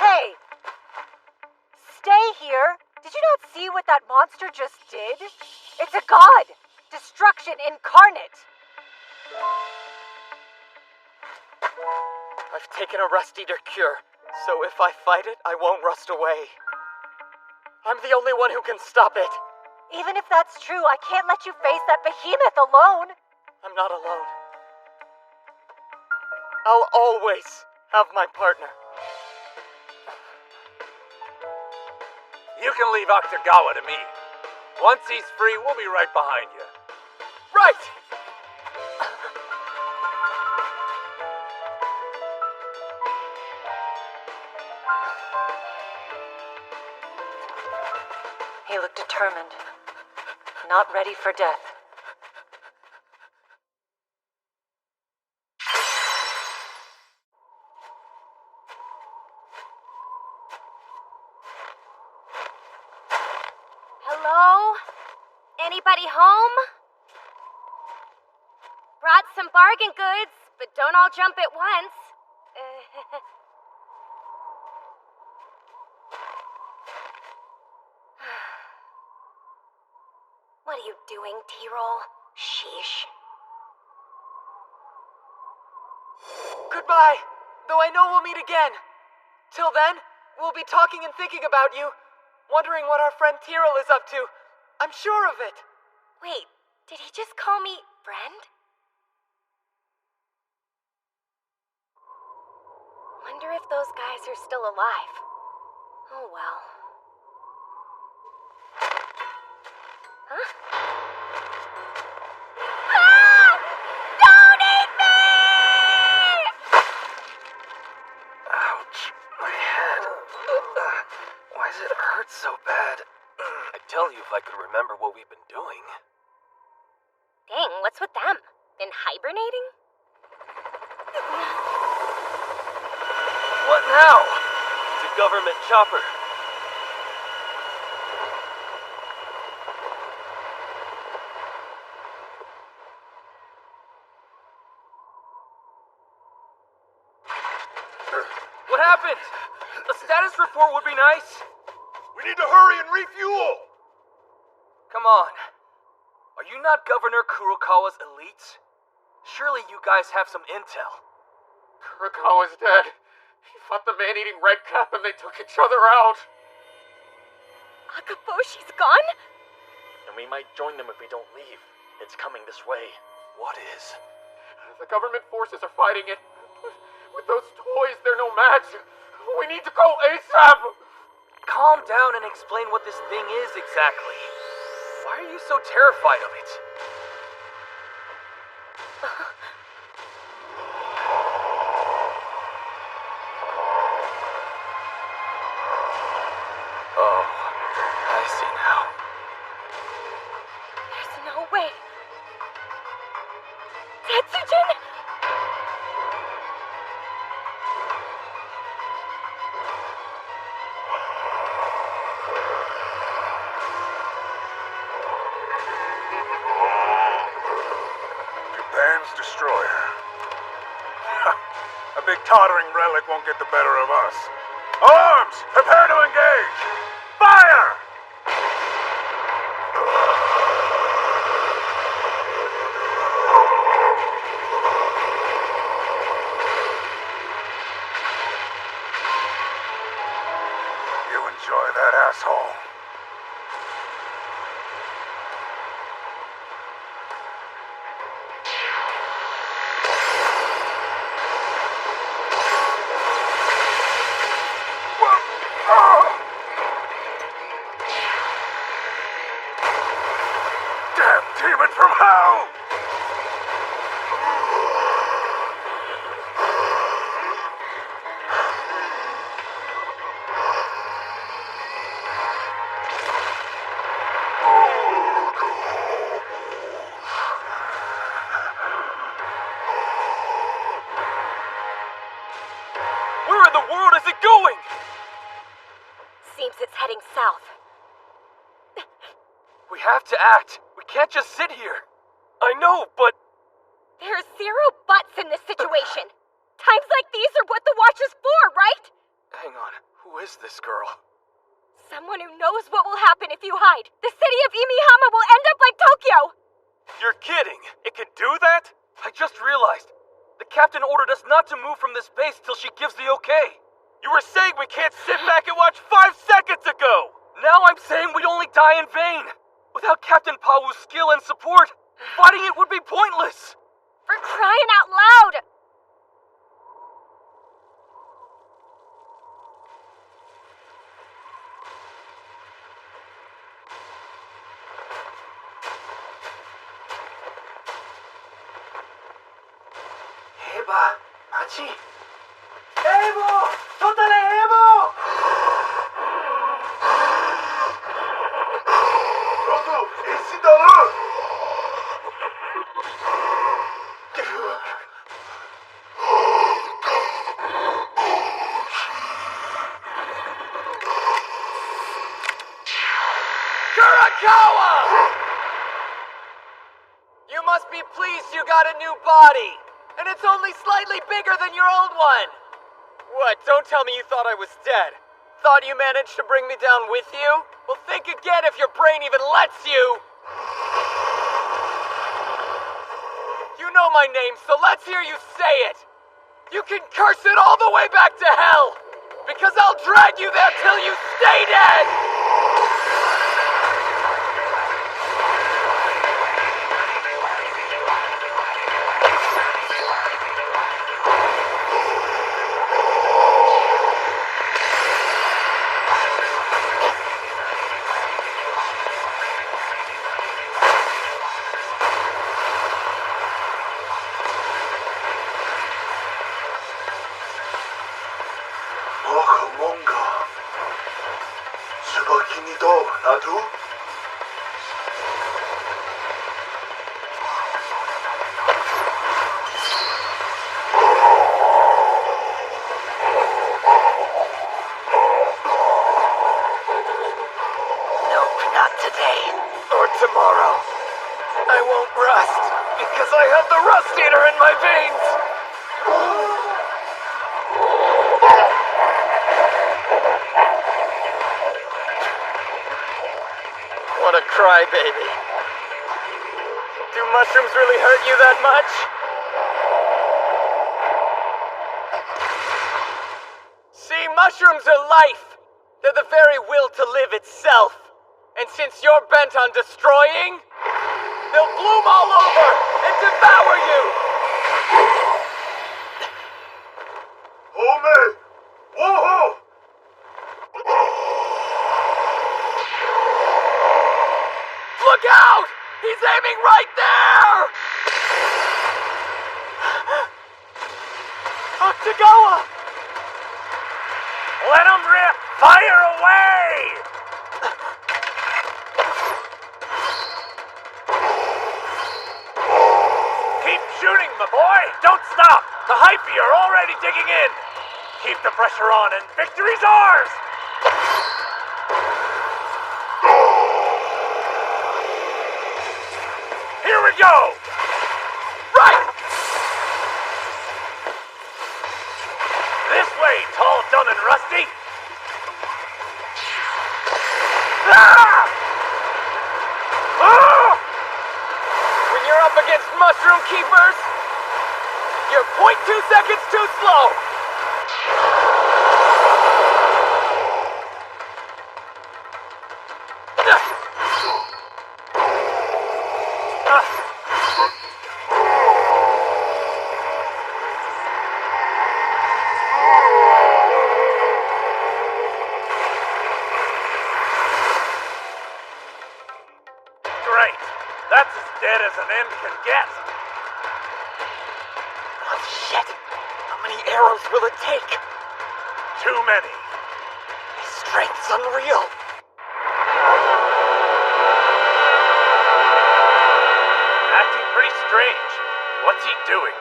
Speaker 12: Hey! Stay here! Did you not see what that monster just did? It's a god! Destruction incarnate!
Speaker 8: I've taken a rust eater cure, so if I fight it, I won't rust away. I'm the only one who can stop it.
Speaker 12: Even if that's true, I can't let you face that behemoth alone!
Speaker 8: I'm not alone. I'll always have my partner.
Speaker 5: You can leave Octagawa to me. Once he's free, we'll be right behind you.
Speaker 8: Right!
Speaker 12: He looked determined. Not ready for death.
Speaker 6: Hello? Anybody home? Brought some bargain goods, but don't all jump at once. What are you doing, T-Roll? Sheesh.
Speaker 8: Goodbye, though I know we'll meet again. Till then, we'll be talking and thinking about you, wondering what our friend Tyrell is up to. I'm sure of it.
Speaker 6: Wait, did he just call me friend? Wonder if those guys are still alive. Oh well. Huh? Ah! Don't eat me!
Speaker 8: Ouch, my head. Why does it hurt so bad?
Speaker 15: I'd tell you if I could remember what we've been doing.
Speaker 6: Dang, what's with them? Been hibernating?
Speaker 15: What now? It's a government chopper.
Speaker 8: What happened? A status report would be nice.
Speaker 10: We need to hurry and refuel!
Speaker 8: Come on. Are you not Governor Kurokawa's elites? Surely you guys have some intel.
Speaker 5: Kurokawa's dead. He fought the man-eating redcap and they took each other out.
Speaker 6: Akaboshi's gone?
Speaker 3: And we might join them if we don't leave. It's coming this way.
Speaker 15: What is?
Speaker 5: The government forces are fighting it. With those toys, they're no match. We need to go ASAP!
Speaker 8: Calm down and explain what this thing is exactly. Why are you so terrified of it?
Speaker 15: Oh, I see now.
Speaker 6: There's no way. Tetsujin!
Speaker 10: Japan's destroyer. A big tottering relic won't get the better of us. Arms! Prepare to engage! Fire! You enjoy that, asshole? Damn demon from hell!
Speaker 8: Where in the world is it going?
Speaker 6: Seems it's heading south.
Speaker 8: We have to act. We can't just sit here. I know, but...
Speaker 6: There's zero buts in this situation. Times like these are what the watch is for, right?
Speaker 8: Hang on. Who is this girl?
Speaker 6: Someone who knows what will happen if you hide. The city of Imihama will end up like Tokyo!
Speaker 8: You're kidding. It can do that? I just realized. The captain ordered us not to move from this base till she gives the okay. You were saying we can't sit back and watch 5 seconds ago! Now I'm saying we'd only die in vain. Without Captain Pau's skill and support, fighting it would be pointless.
Speaker 6: For crying out loud!
Speaker 9: ば待ち。エボトタレエボ
Speaker 1: Rosu, esse dalan!
Speaker 5: Kurakawa! You must be pleased you got a new body. And it's only slightly bigger than your old one. What, don't tell me you thought I was dead. Thought you managed to bring me down with you? Well, think again if your brain even lets you! You know my name, so let's hear you say it! You can curse it all the way back to hell! Because I'll drag you there till you stay dead!
Speaker 1: Monga. Tsubaki ni do, Nadu?
Speaker 5: Nope, not today. Or tomorrow. I won't rust, because I have the rust eater in my veins! What a crybaby. Do mushrooms really hurt you that much? See, mushrooms are life. They're the very will to live itself. And since you're bent on destroying, they'll bloom all over and devour you!
Speaker 1: Ome! Whoa!
Speaker 5: Look out! He's aiming right there! Octogawa! Let him rip! Fire away! Keep shooting, my boy! Don't stop! The Hypey are already digging in! Keep the pressure on and victory's ours! Here we go! Right! This way, tall, dumb, and rusty! Ah! Ah! When you're up against mushroom keepers, you're 0.2 seconds too slow! Great. That's as dead as an end can get. Oh, shit. How many arrows will it take? Too many. His strength's unreal. Acting pretty strange. What's he doing?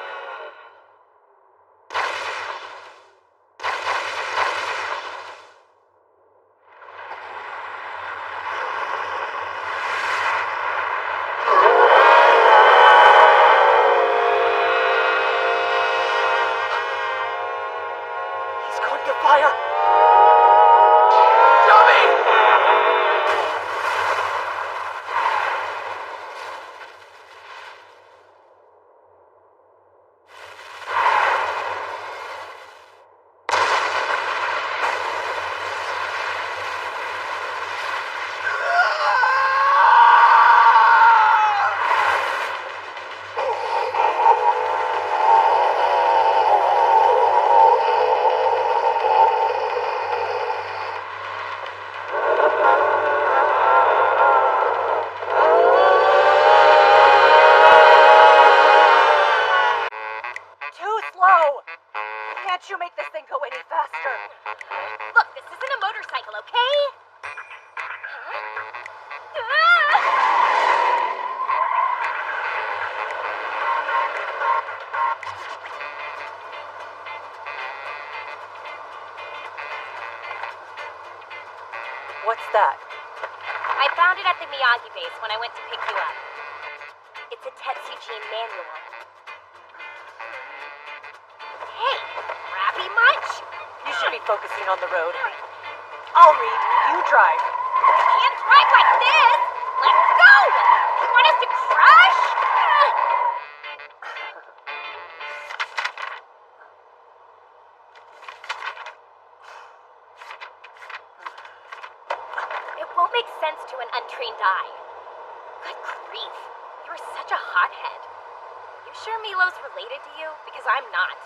Speaker 5: He's going to fire! Dummy!
Speaker 12: that?
Speaker 6: I found it at the Miyagi base when I went to pick you up. It's a Tetsujin manual. Hey, Rappy much?
Speaker 12: You should be focusing on the road. I'll read, you drive.
Speaker 6: I can't drive like this! Let go! You want us to crash? It won't make sense to an untrained eye. Good grief, you're such a hothead. You sure Milo's related to you? Because I'm not.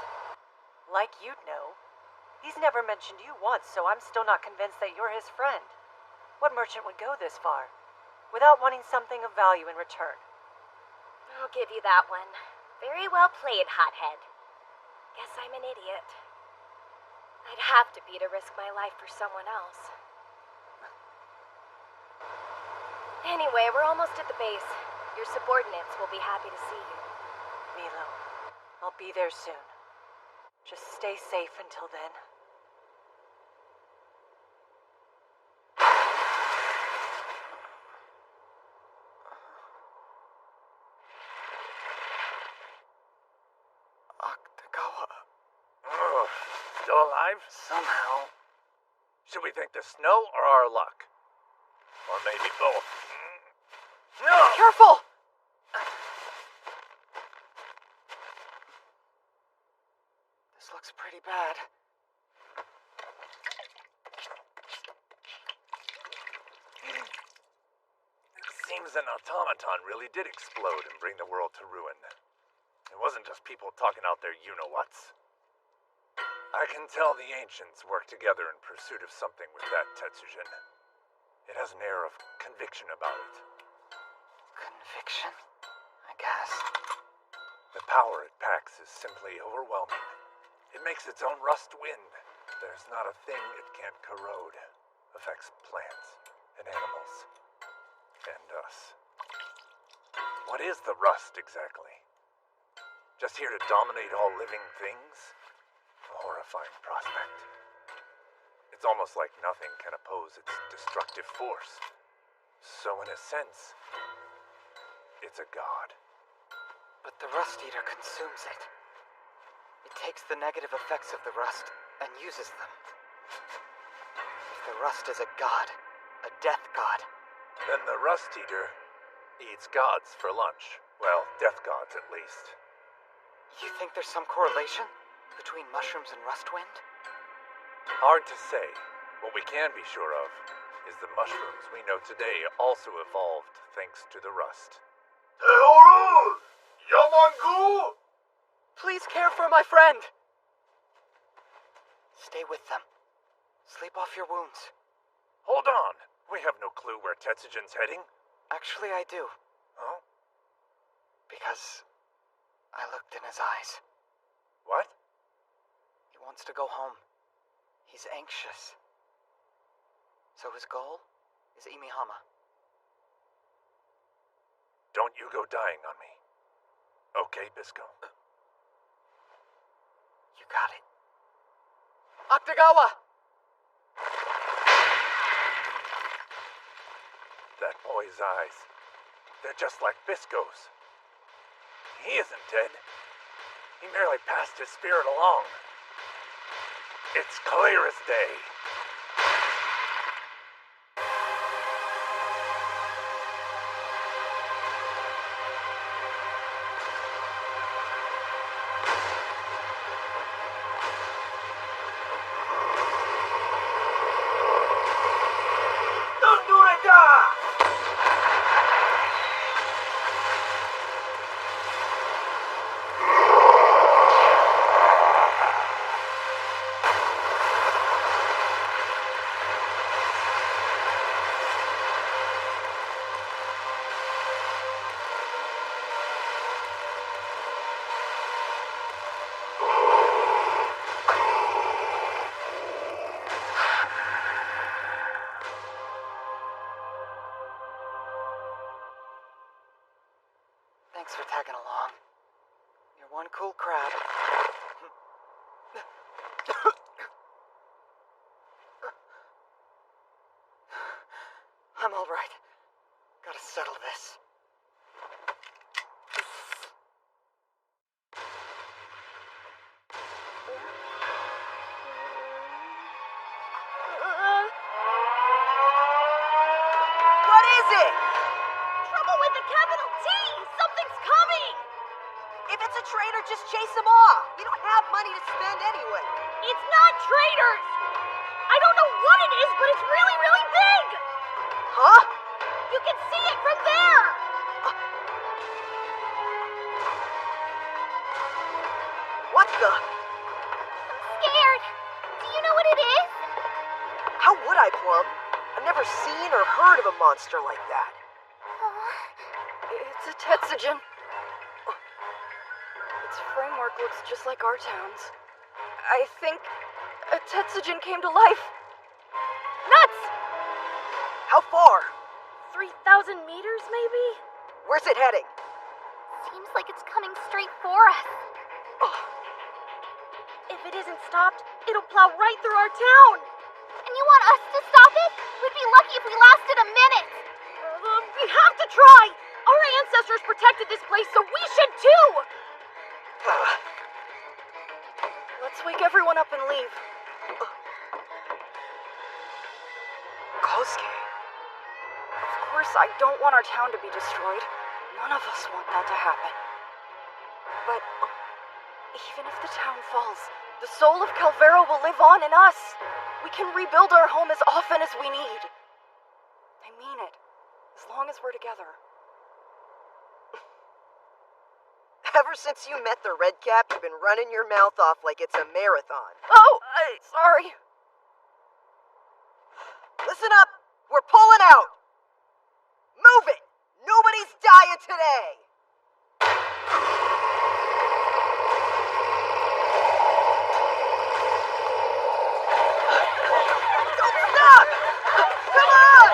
Speaker 12: Like you'd know. He's never mentioned you once, so I'm still not convinced that you're his friend. What merchant would go this far, without wanting something of value in return?
Speaker 6: I'll give you that one. Very well played, hothead. Guess I'm an idiot. I'd have to be to risk my life for someone else. Anyway, we're almost at the base. Your subordinates will be happy to see you.
Speaker 12: Milo, I'll be there soon. Just stay safe until then.
Speaker 10: Still alive?
Speaker 20: Somehow.
Speaker 10: Should we thank the snow or our luck? Or maybe both? No!
Speaker 12: Careful!
Speaker 8: This looks pretty bad.
Speaker 10: Seems an automaton really did explode and bring the world to ruin. It wasn't just people talking out their you-know-whats. I can tell the ancients worked together in pursuit of something with that Tetsujin. It has an air of conviction about it.
Speaker 8: Conviction? I guess.
Speaker 10: The power it packs is simply overwhelming. It makes its own rust wind. There's not a thing it can't corrode. Affects plants and animals. And us. What is the rust exactly? Just here to dominate all living things? A horrifying prospect. It's almost like nothing can oppose its destructive force. So in a sense, it's a god.
Speaker 8: But the Rust Eater consumes it. It takes the negative effects of the rust and uses them. If the rust is a god, a death god,
Speaker 10: then the Rust Eater eats gods for lunch. Well, death gods at least.
Speaker 8: You think there's some correlation between mushrooms and Rustwind?
Speaker 10: Hard to say. What we can be sure of is the mushrooms we know today also evolved thanks to the rust.
Speaker 9: Tehoru! Yamangu!
Speaker 8: Please care for my friend! Stay with them. Sleep off your wounds.
Speaker 10: Hold on! We have no clue where Tetsujin's heading.
Speaker 8: Actually, I do.
Speaker 10: Huh?
Speaker 8: Because I looked in his eyes.
Speaker 10: What?
Speaker 8: He wants to go home. He's anxious. So his goal is Imihama.
Speaker 10: Don't you go dying on me. Okay, Bisco?
Speaker 8: You got it. Akutagawa!
Speaker 10: That boy's eyes. They're just like Bisco's. He isn't dead. He merely passed his spirit along. It's clear as day.
Speaker 8: Thanks for tagging along. You're one cool crab. I'm all right. Gotta settle this.
Speaker 18: What is it?
Speaker 6: Trouble with the capital T! Something's coming!
Speaker 18: If it's a traitor, just chase him off. We don't have money to spend anyway.
Speaker 6: It's not traitors! I don't know what it is, but it's really, really big!
Speaker 18: Huh?
Speaker 6: You can see it from there!
Speaker 18: What the?
Speaker 2: I'm scared. Do you know what it is?
Speaker 18: How would I, Plum? I've never seen or heard of a monster like that.
Speaker 17: It's a Tetsugen. Its framework looks just like our town's. I think a Tetsugen came to life. Nuts!
Speaker 18: How far?
Speaker 17: 3,000 meters, maybe?
Speaker 18: Where's it heading?
Speaker 2: Seems like it's coming straight for us.
Speaker 6: If it isn't stopped, it'll plow right through our town!
Speaker 2: And you want us to stop it? We'd be lucky if we lasted a minute.
Speaker 6: We have to try! Our ancestors protected this place, so we should too!
Speaker 17: Let's wake everyone up and leave. Kosuke. Of course, I don't want our town to be destroyed. None of us want that to happen. But even if the town falls, the soul of Calvero will live on in us. We can rebuild our home as often as we need. I mean it. As long as we're together.
Speaker 18: Ever since you met the Red Cap, you've been running your mouth off like it's a marathon.
Speaker 17: Oh, sorry.
Speaker 18: Listen up! We're pulling out! Move it! Nobody's dying today! Don't stop! Come on!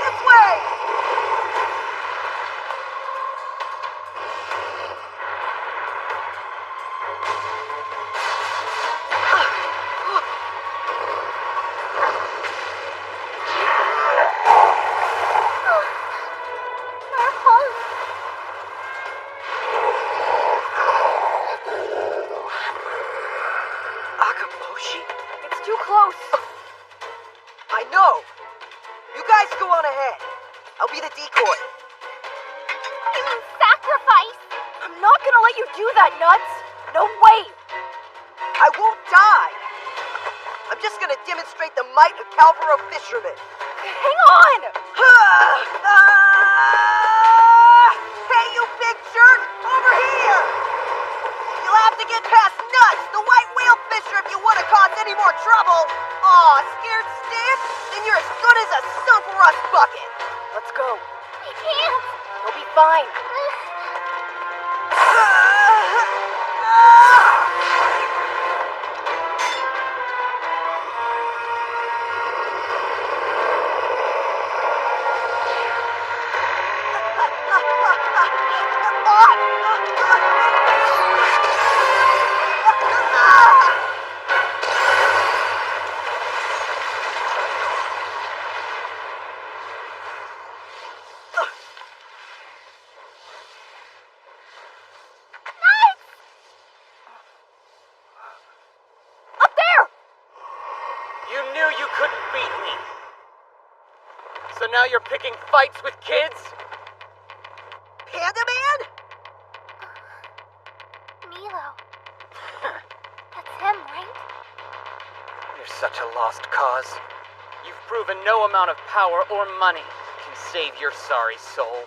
Speaker 18: This way!
Speaker 2: We're home.
Speaker 18: Akaboshi.
Speaker 17: It's too close.
Speaker 18: I know. You guys go on ahead. I'll be the decoy.
Speaker 2: You mean sacrifice?
Speaker 17: I'm not gonna let you do that, Nuts. No way.
Speaker 18: I won't die. I'm just gonna demonstrate the might of Calvero fishermen.
Speaker 17: Hang on.
Speaker 18: Hey, you big jerk! Over here! You'll have to get past Nuts, the white whale fisher, if you want to cause any more trouble. Aw, scared stiff? Then you're as good as a sunk rust bucket.
Speaker 17: Let's go.
Speaker 2: We can't.
Speaker 17: You'll be fine.
Speaker 6: Up there!
Speaker 5: You knew you couldn't beat me. So now you're picking fights with kids?
Speaker 18: Panda Man?
Speaker 2: Milo. That's him, right?
Speaker 5: You're such a lost cause. You've proven no amount of power or money can save your sorry soul.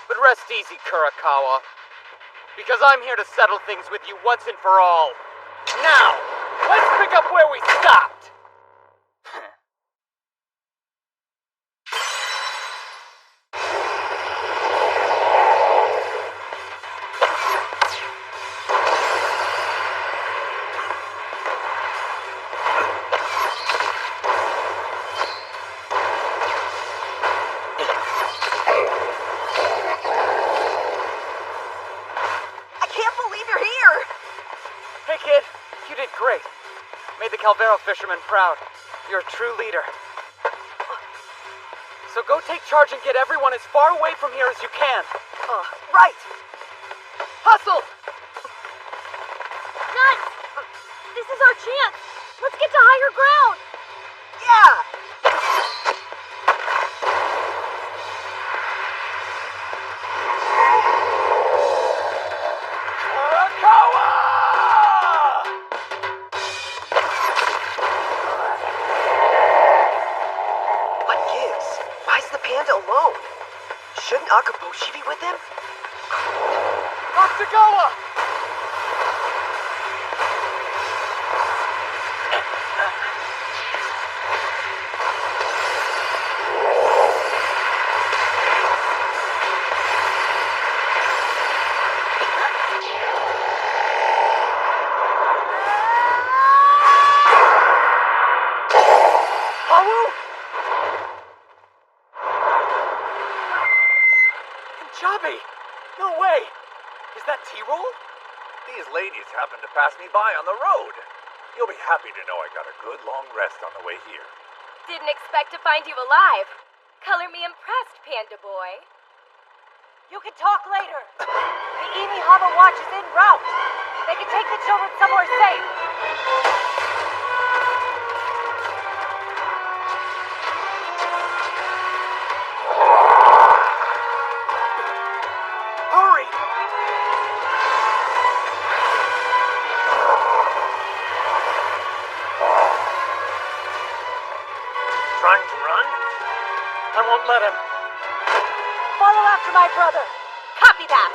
Speaker 5: But rest easy, Kurakawa. Because I'm here to settle things with you once and for all. Now, let's pick up where we stopped.
Speaker 8: Calvero fishermen proud. You're a true leader. So go take charge and get everyone as far away from here as you can.
Speaker 18: Right! Hustle!
Speaker 6: Nuts! This is our chance! Let's get to higher ground!
Speaker 18: Yeah! What gives? Why's the panda alone? Shouldn't Akaboshi be with him?
Speaker 8: Octogawa! Chabi! No way! Is that T-Roll?
Speaker 10: These ladies happened to pass me by on the road. You'll be happy to know I got a good long rest on the way here.
Speaker 6: Didn't expect to find you alive. Color me impressed, Panda Boy.
Speaker 12: You can talk later. The Imihama Watch is en route. They can take the children somewhere safe.
Speaker 8: Hurry!
Speaker 15: Trying to run? I won't let him.
Speaker 12: Follow after my brother.
Speaker 6: Copy that!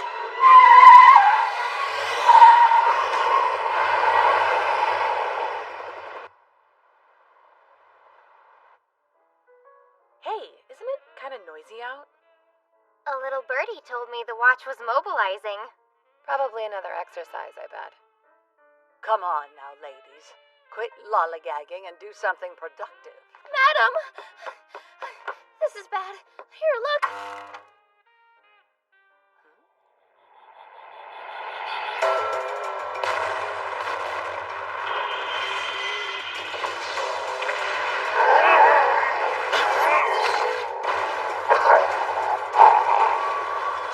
Speaker 7: Hey, isn't it kind of noisy out?
Speaker 2: A little birdie told me the watch was mobilizing.
Speaker 7: Probably another exercise, I bet.
Speaker 4: Come on now, ladies. Quit lollygagging and do something productive.
Speaker 6: Madam! This is bad. Here, look!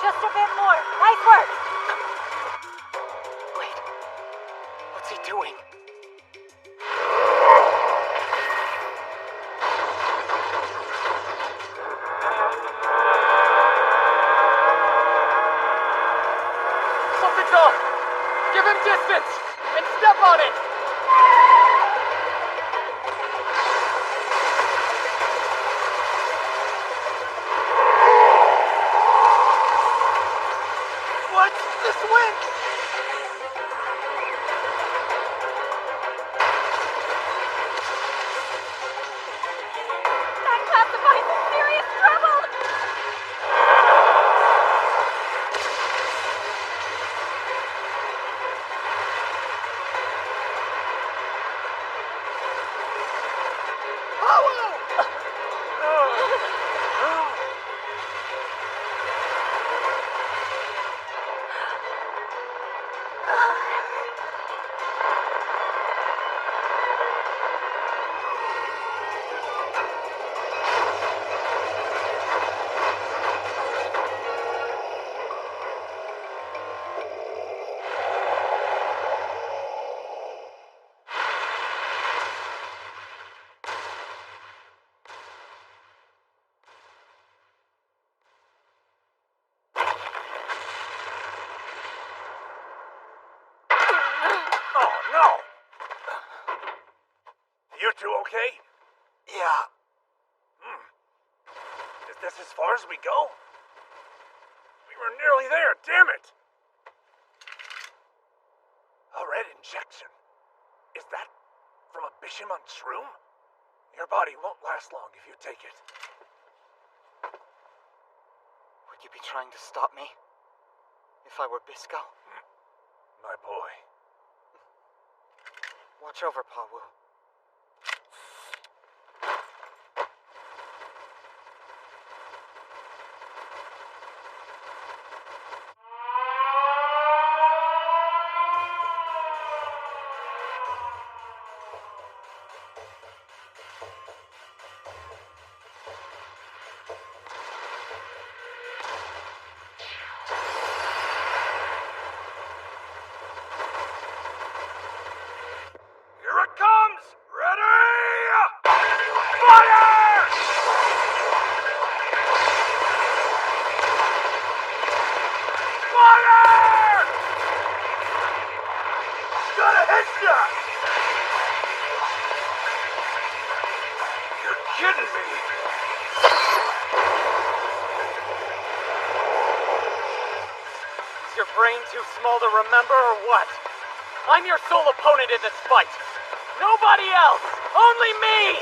Speaker 12: Just a bit more. Nice work.
Speaker 8: Wait. What's he doing? Something's off! Give him distance! And step on it! What's this wind?
Speaker 6: That classifies as serious trouble!
Speaker 10: Oh, no! You two okay?
Speaker 20: Yeah.
Speaker 10: Is this as far as we go? We were nearly there, damn it! A red injection. Is that from a Bishamon shroom? Your body won't last long if you take it.
Speaker 8: Would you be trying to stop me? If I were Bisco?
Speaker 10: My boy.
Speaker 8: Watch over Pawu.
Speaker 13: brain too small to remember or what? I'm your sole opponent in this fight. Nobody else! Only me!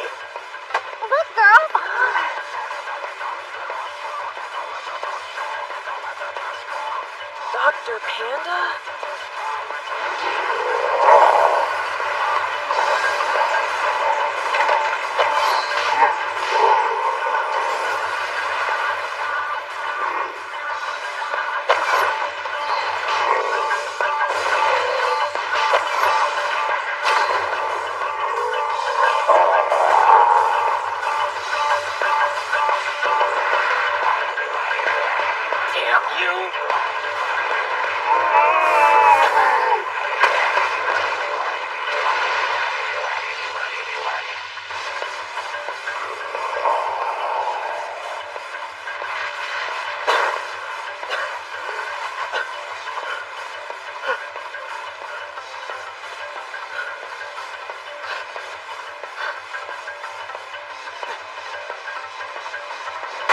Speaker 2: Look, girl!
Speaker 12: Dr. Panda?
Speaker 13: Damn you!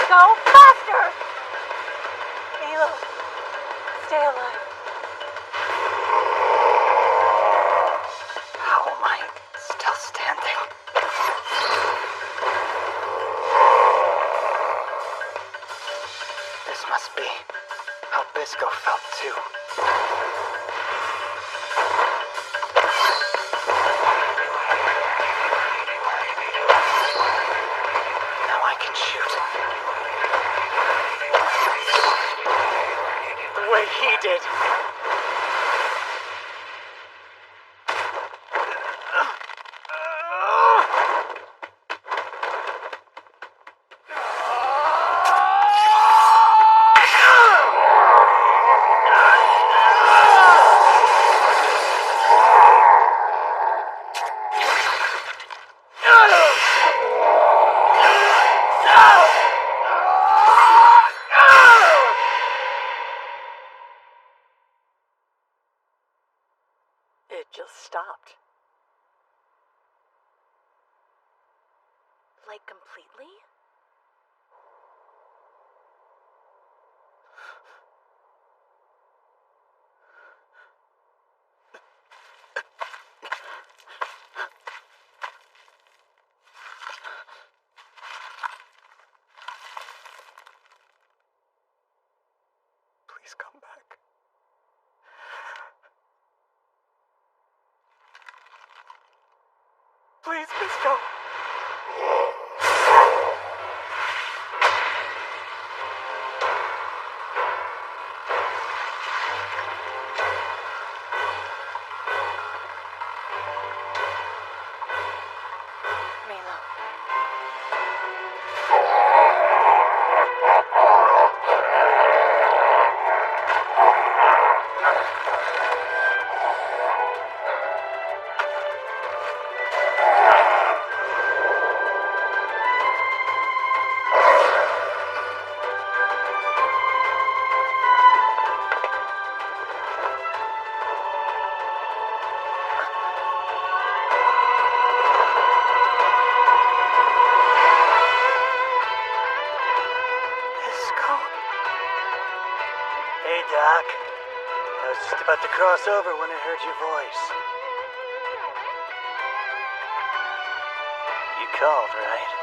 Speaker 12: Go faster! Milo, stay alive.
Speaker 8: How am I still standing? This must be how Bisco felt too. Now I can shoot.
Speaker 13: The way he did.
Speaker 4: It just stopped.
Speaker 12: Like completely?
Speaker 8: Please come back. Please, Bisco.
Speaker 12: Milo.
Speaker 8: Bisco.
Speaker 15: Hey, Doc. I was just about to cross over when I heard your voice. You called, right?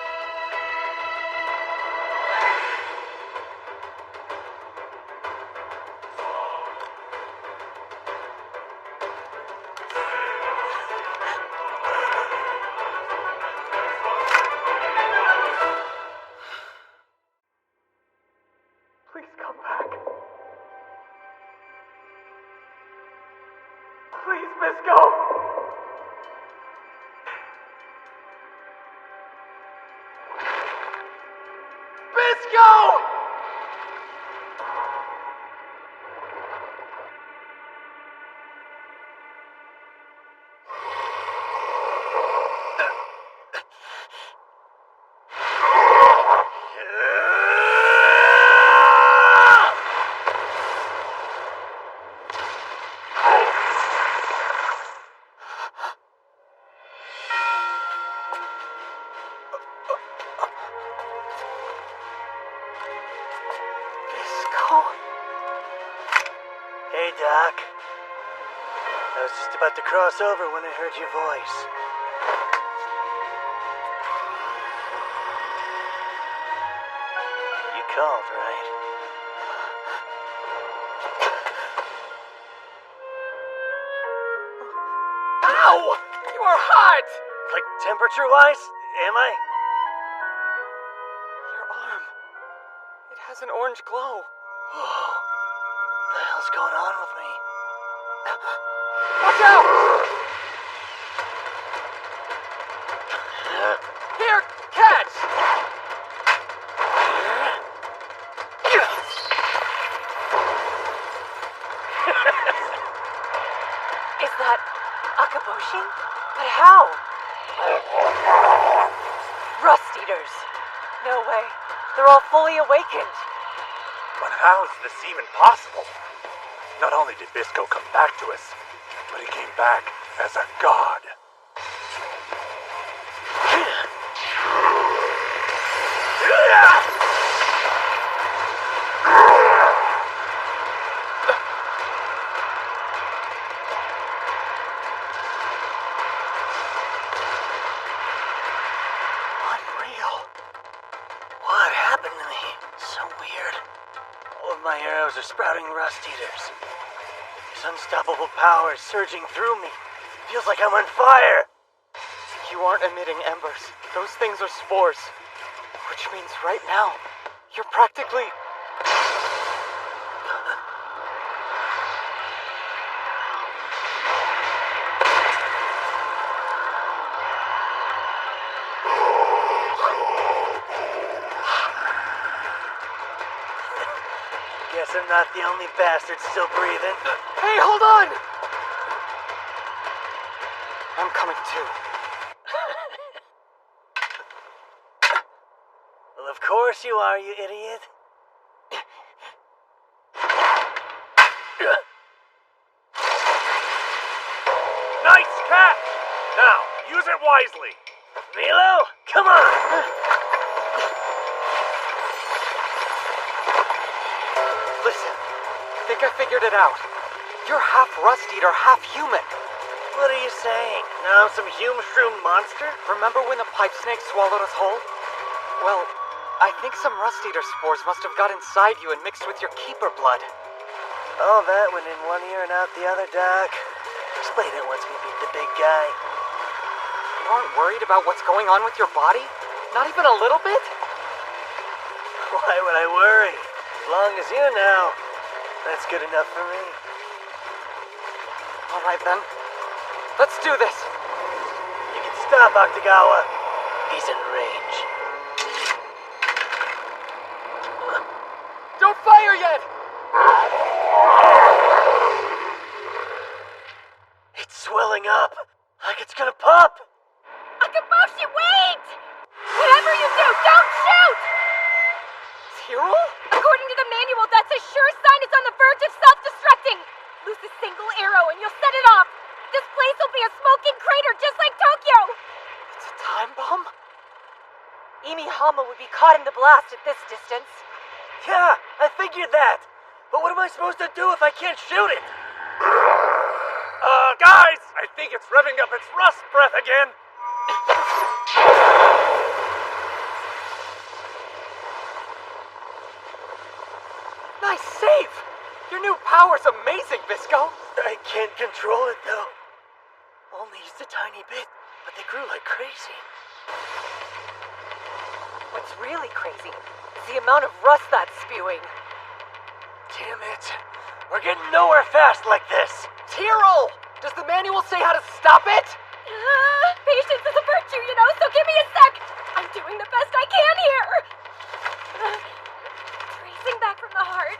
Speaker 8: Please come back. Please, Bisco. Bisco!
Speaker 15: Hey, Doc. I was just about to cross over when I heard your voice. You called, right?
Speaker 5: Ow! You are hot!
Speaker 15: Like temperature-wise, am I?
Speaker 8: Your arm. It has an orange glow.
Speaker 15: Whoa. The hell's going on with me?
Speaker 5: Watch out! Here, catch!
Speaker 12: Is that Akaboshi? But how? Rust Eaters. No way. They're all fully awakened.
Speaker 10: But how is this even possible? Not only did Bisco come back to us, but he came back as a god.
Speaker 15: Unreal. What happened to me? So weird. All of my arrows are sprouting Rust Eaters. This unstoppable power is surging through me. Feels like I'm on fire.
Speaker 8: You aren't emitting embers. Those things are spores. Which means right now, you're practically...
Speaker 15: Guess I'm not the only bastard still breathing.
Speaker 8: Hey, hold on! I'm coming too.
Speaker 15: Well, of course you are, you idiot.
Speaker 10: Nice catch! Now, use it wisely.
Speaker 15: Milo, come on!
Speaker 8: Listen, think I figured it out. You're half Rust Eater, half human.
Speaker 15: What are you saying? Now I'm some Hume-shroom monster?
Speaker 8: Remember when the pipe snake swallowed us whole? Well, I think some Rust Eater spores must have got inside you and mixed with your keeper blood.
Speaker 15: All that went in one ear and out the other, Doc. Explain it once we beat the big guy.
Speaker 8: You aren't worried about what's going on with your body? Not even a little bit?
Speaker 15: Why would I worry? As long as you know, that's good enough for me.
Speaker 8: All right then. Let's do this.
Speaker 15: You can stop, Octagawa. He's in range.
Speaker 8: Don't fire yet!
Speaker 15: It's swelling up, like it's gonna pop.
Speaker 6: Akaboshi, wait! Whatever you do, don't shoot!
Speaker 8: Zero?
Speaker 6: According to the manual, that's a sure sign it's on the verge of self-destructing. Lose a single arrow and you'll set it off. This place will be a smoking crater just like Tokyo!
Speaker 8: It's a time bomb?
Speaker 12: Imihama would be caught in the blast at this distance.
Speaker 15: Yeah, I figured that. But what am I supposed to do if I can't shoot it?
Speaker 10: Guys, I think it's revving up its rust breath again.
Speaker 8: Nice save! Your new power's amazing, Bisco!
Speaker 15: I can't control it, though. Only just a tiny bit, but they grew like crazy.
Speaker 12: What's really crazy is the amount of rust that's spewing.
Speaker 15: Damn it. We're getting nowhere fast like this.
Speaker 8: Tyrol! Does the manual say how to stop it?
Speaker 6: Patience is a virtue, you know, so give me a sec. I'm doing the best I can here. Tracing back from the heart.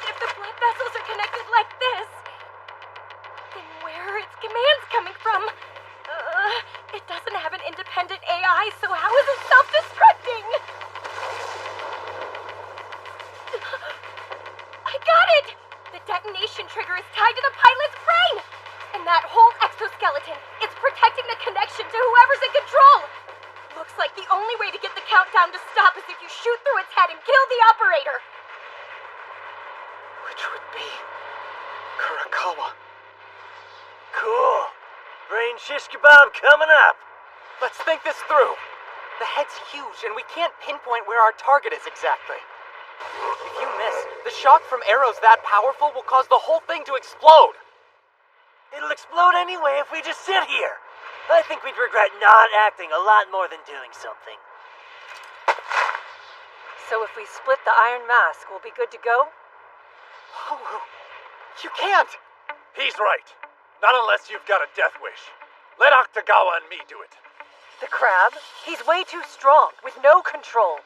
Speaker 6: If the blood vessels are connected like this, then where are its commands coming from? It doesn't have an independent AI, so how is it self-destructing? I got it! The detonation trigger is tied to the pilot's brain! And that whole exoskeleton, it's protecting the connection to whoever's in control! Looks like the only way to get the countdown to stop is if you shoot through its head and kill the operator!
Speaker 15: Which would be Kurakawa. Cool. Brain shish kebab coming up.
Speaker 8: Let's think this through. The head's huge, and we can't pinpoint where our target is exactly. If you miss, the shock from arrows that powerful will cause the whole thing to explode.
Speaker 15: It'll explode anyway if we just sit here. I think we'd regret not acting a lot more than doing something.
Speaker 12: So if we split the iron mask, we'll be good to go?
Speaker 8: Oh, you can't!
Speaker 5: He's right. Not unless you've got a death wish. Let Octagawa and me do it.
Speaker 12: The crab? He's way too strong, with no control.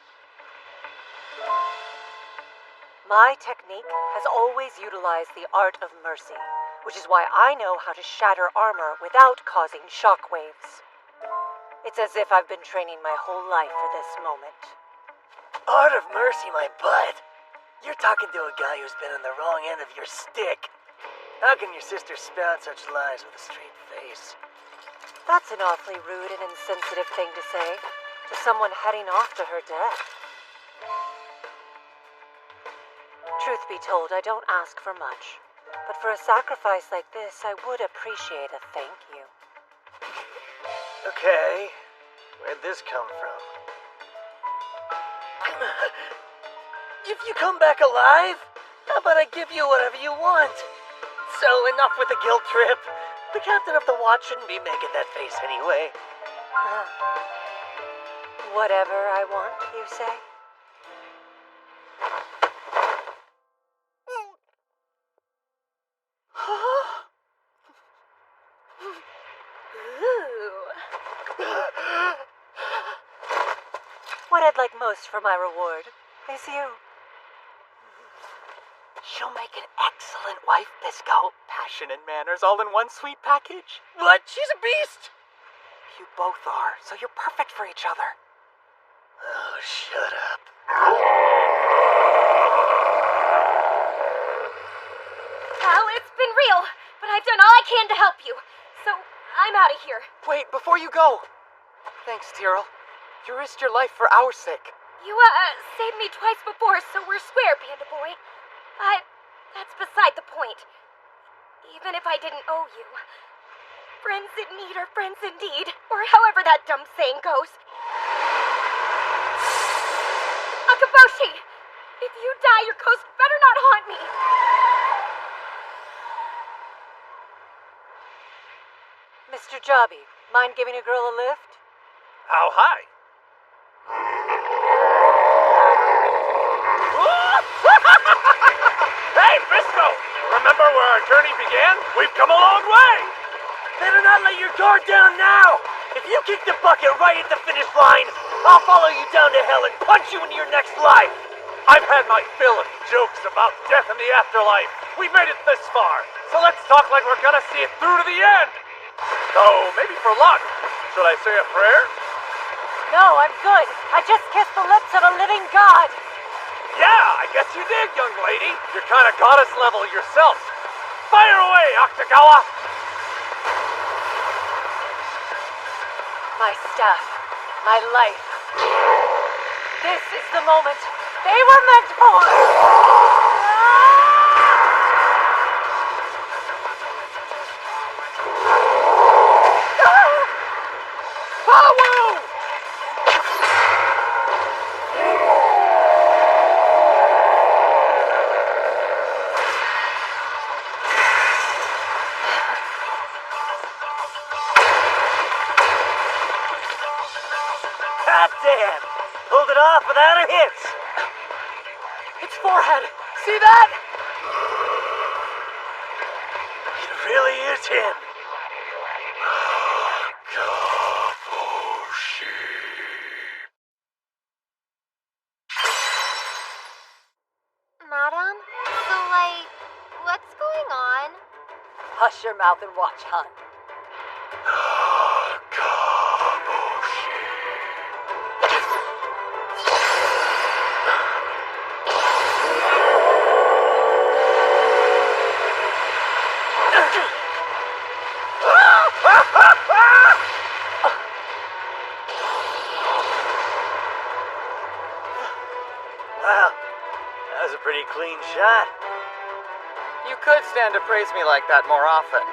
Speaker 12: My technique has always utilized the art of mercy, which is why I know how to shatter armor without causing shockwaves. It's as if I've been training my whole life for this moment.
Speaker 15: Art of mercy, my butt. You're talking to a guy who's been on the wrong end of your stick. How can your sister spout such lies with a straight face?
Speaker 12: That's an awfully rude and insensitive thing to say to someone heading off to her death. Truth be told, I don't ask for much, but for a sacrifice like this, I would appreciate a thank you.
Speaker 15: Okay, where'd this come from? If you come back alive, how about I give you whatever you want? So enough with the guilt trip. The captain of the watch shouldn't be making that face anyway.
Speaker 12: Whatever I want, you say? What I'd like most for my reward is you.
Speaker 8: She'll make an excellent wife, Bisco. Passion and manners all in one sweet package.
Speaker 15: What? She's a beast!
Speaker 8: You both are, so you're perfect for each other.
Speaker 15: Oh, shut up.
Speaker 6: Well, it's been real, but I've done all I can to help you. So, I'm out of here.
Speaker 8: Wait, before you go. Thanks, Tyrell. You risked your life for our sake.
Speaker 6: You, saved me twice before, so we're square, Panda Boy. That's beside the point. Even if I didn't owe you. Friends in need are friends indeed, or however that dumb saying goes. Akaboshi! If you die, your ghost better not haunt me!
Speaker 12: Mr. Jobby, mind giving a girl a lift?
Speaker 5: How high? Hey, Bisco! Remember where our journey began? We've come a long way!
Speaker 15: Better not let your guard down now! If you kick the bucket right at the finish line, I'll follow you down to hell and punch you into your next life!
Speaker 5: I've had my fill of jokes about death and the afterlife. We made it this far, so let's talk like we're gonna see it through to the end! So, maybe for luck, should I say a prayer?
Speaker 12: No, I'm good. I just kissed the lips of a living god.
Speaker 5: Yeah, I guess you did, young lady. You're kind of goddess level yourself. Fire away, Octagawa!
Speaker 12: My staff. My life. This is the moment they were meant for!
Speaker 15: Damn! Pulled it off without a hit!
Speaker 8: It's forehead! See that?
Speaker 15: It really is him!
Speaker 2: Madam? So, what's going on?
Speaker 4: Hush your mouth and watch, hon.
Speaker 15: Wow, that was a pretty clean shot.
Speaker 8: You could stand to praise me like that more often.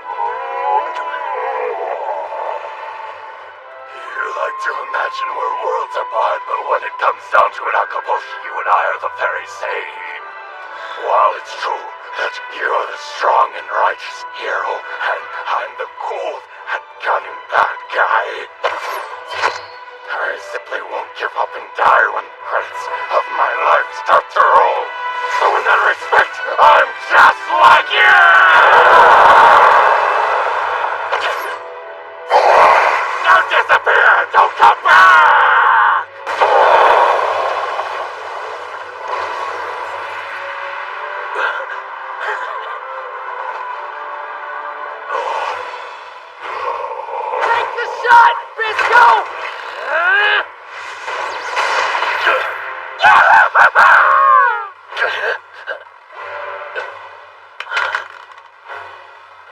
Speaker 14: You like to imagine we're worlds apart, but when it comes down to it, Akaboshi, you and I are the very same. While it's true that you're the strong and righteous hero, and I'm the cold and cunning bad guy, I simply won't give up and die when the credits of my life start to roll. So in that respect, I'm just like you! Now disappear! Don't come back!
Speaker 15: Take the shot, Bisco!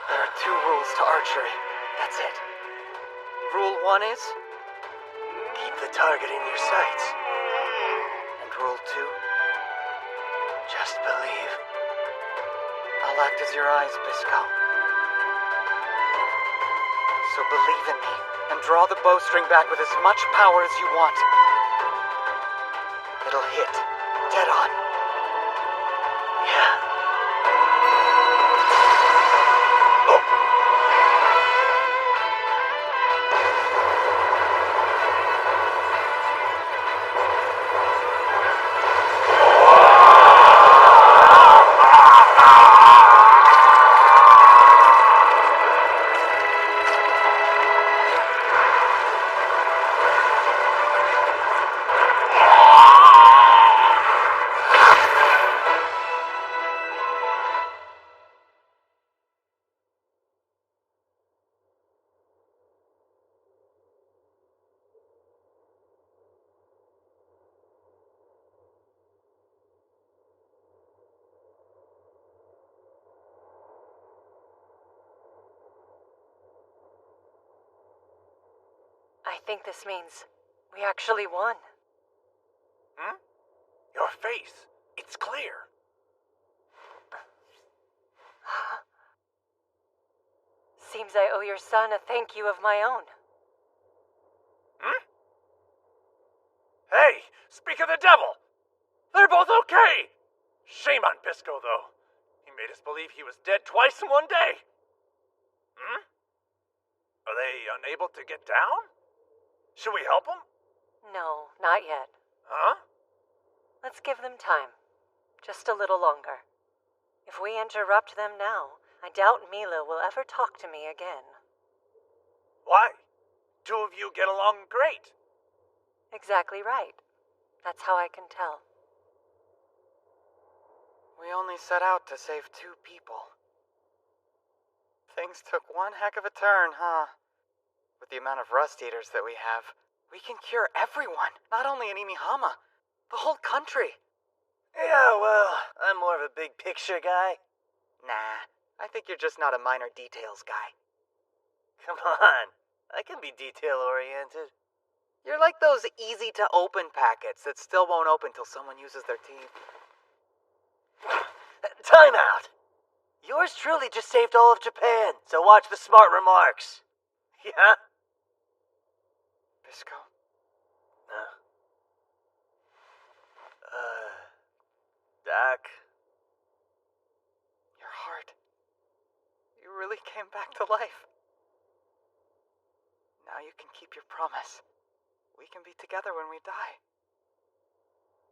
Speaker 8: There are 2 rules to archery. That's it. Rule 1 is keep the target in your sights. And rule 2, just believe. I'll act as your eyes, Bisco. So believe in me and draw the bowstring back with as much power as you want. It'll hit dead on. Yeah.
Speaker 12: I think this means we actually won.
Speaker 9: Your face. It's clear.
Speaker 12: Seems I owe your son a thank you of my own.
Speaker 9: Hey, speak of the devil! They're both okay! Shame on Bisco, though. He made us believe he was dead twice in one day. Are they unable to get down? Should we help them?
Speaker 12: No, not yet.
Speaker 9: Huh?
Speaker 12: Let's give them time. Just a little longer. If we interrupt them now, I doubt Mila will ever talk to me again.
Speaker 9: Why? 2 of you get along great.
Speaker 12: Exactly right. That's how I can tell.
Speaker 8: We only set out to save 2 people. Things took one heck of a turn, huh? With the amount of Rust Eaters that we have, we can cure everyone, not only in Imihama, the whole country.
Speaker 15: Yeah, well, I'm more of a big picture guy.
Speaker 8: Nah, I think you're just not a minor details guy.
Speaker 15: Come on, I can be detail-oriented.
Speaker 8: You're like those easy-to-open packets that still won't open till someone uses their teeth.
Speaker 15: Time out! Yours truly just saved all of Japan, so watch the smart remarks. Yeah?
Speaker 8: Bisco?
Speaker 15: Doc?
Speaker 8: Your heart. You really came back to life. Now you can keep your promise. We can be together when we die.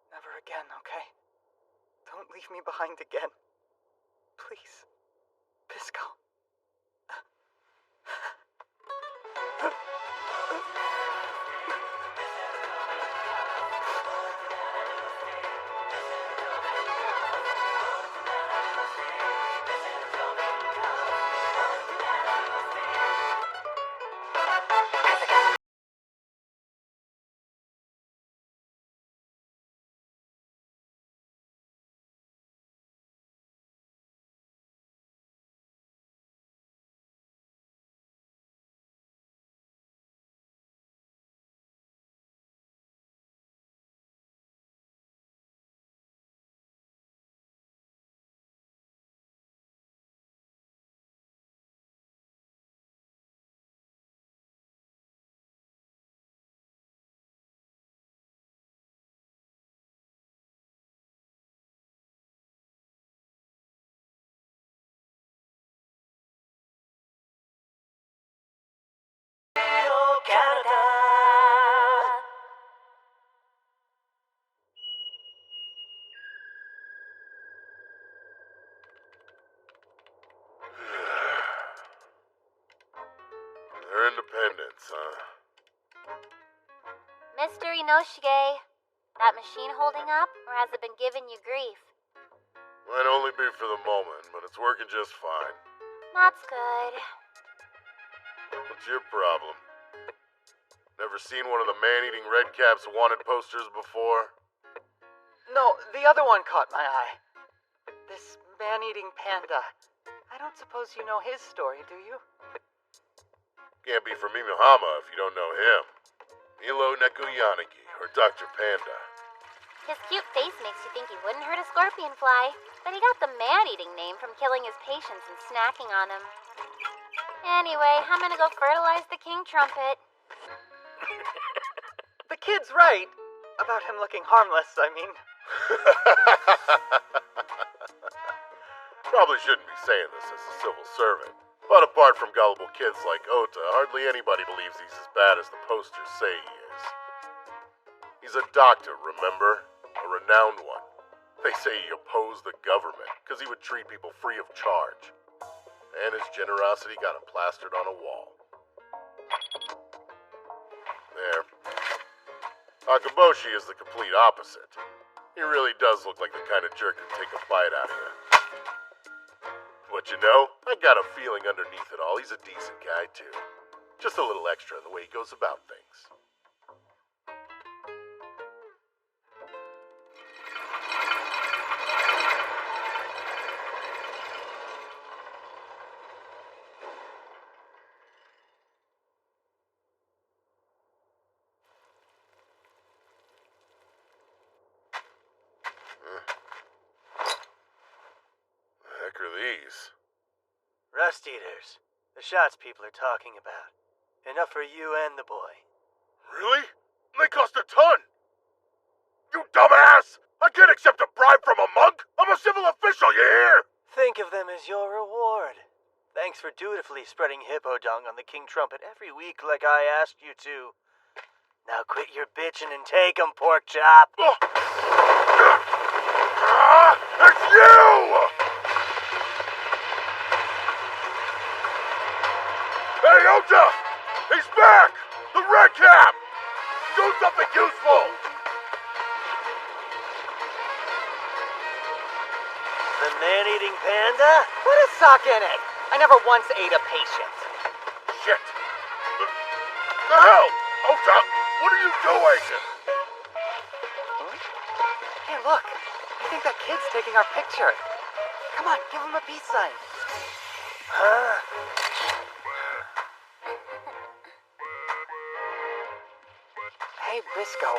Speaker 8: Never again, okay? Don't leave me behind again. Please. Bisco.
Speaker 1: huh?
Speaker 2: Mr. Inoshige, that machine holding up, or has it been giving you grief?
Speaker 1: Might only be for the moment, but it's working just fine.
Speaker 2: That's good.
Speaker 1: What's your problem? Never seen one of the man-eating redcaps wanted posters before?
Speaker 8: No, the other one caught my eye. This man-eating panda. I don't suppose you know his story, do you?
Speaker 1: Can't be from Mimihama if you don't know him. Milo Nekuyanagi, or Dr. Panda.
Speaker 2: His cute face makes you think he wouldn't hurt a scorpion fly, but he got the man-eating name from killing his patients and snacking on them. Anyway, I'm gonna go fertilize the king trumpet.
Speaker 8: The kid's right. About him looking harmless, I mean.
Speaker 1: Probably shouldn't be saying this as a civil servant, but apart from gullible kids like Ota, hardly anybody believes he's as bad as the posters say he is. He's a doctor, remember? A renowned one. They say he opposed the government because he would treat people free of charge. And his generosity got him plastered on a wall. There. Akaboshi is the complete opposite. He really does look like the kind of jerk who'd take a bite out of you. But you know, I got a feeling underneath it all, he's a decent guy too. Just a little extra in the way he goes about things. The heck are these?
Speaker 15: Rust eaters. The shots people are talking about. Enough for you and the boy.
Speaker 1: Really? They cost a ton! You dumbass! I can't accept a bribe from a monk! I'm a civil official, you hear?
Speaker 15: Think of them as your reward. Thanks for dutifully spreading hippo dung on the king trumpet every week like I asked you to. Now quit your bitching and take 'em, pork chop.
Speaker 1: It's you! Hey, Ota! He's back! The red cap! Do something useful!
Speaker 15: The man-eating panda?
Speaker 8: Put a sock in it. I never once ate a patient.
Speaker 1: Shit! The hell? Ota, what are you doing?
Speaker 8: Hey, look. I think that kid's taking our picture. Come on, give him a peace sign.
Speaker 15: Huh?
Speaker 8: Hey, Bisco.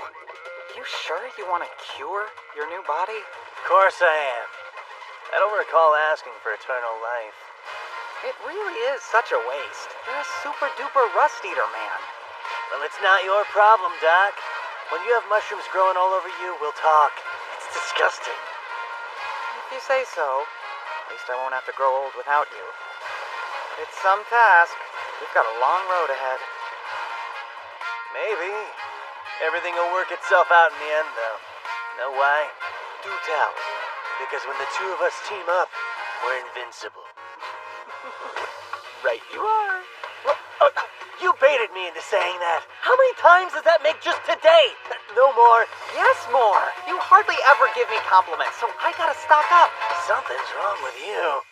Speaker 8: You sure you want to cure your new body?
Speaker 15: Of course I am. I don't recall asking for eternal life.
Speaker 8: It really is such a waste. You're a super-duper rust-eater, man.
Speaker 15: Well, it's not your problem, Doc. When you have mushrooms growing all over you, we'll talk. It's disgusting.
Speaker 8: If you say so. At least I won't have to grow old without you. It's some task. We've got a long road ahead.
Speaker 15: Maybe. Everything will work itself out in the end, though. Know why? Do tell. Because when the two of us team up, we're invincible.
Speaker 8: Right you are.
Speaker 15: Well, you baited me into saying that. How many times does that make just today? No more.
Speaker 8: Yes, more. You hardly ever give me compliments, so I gotta stock up.
Speaker 15: Something's wrong with you.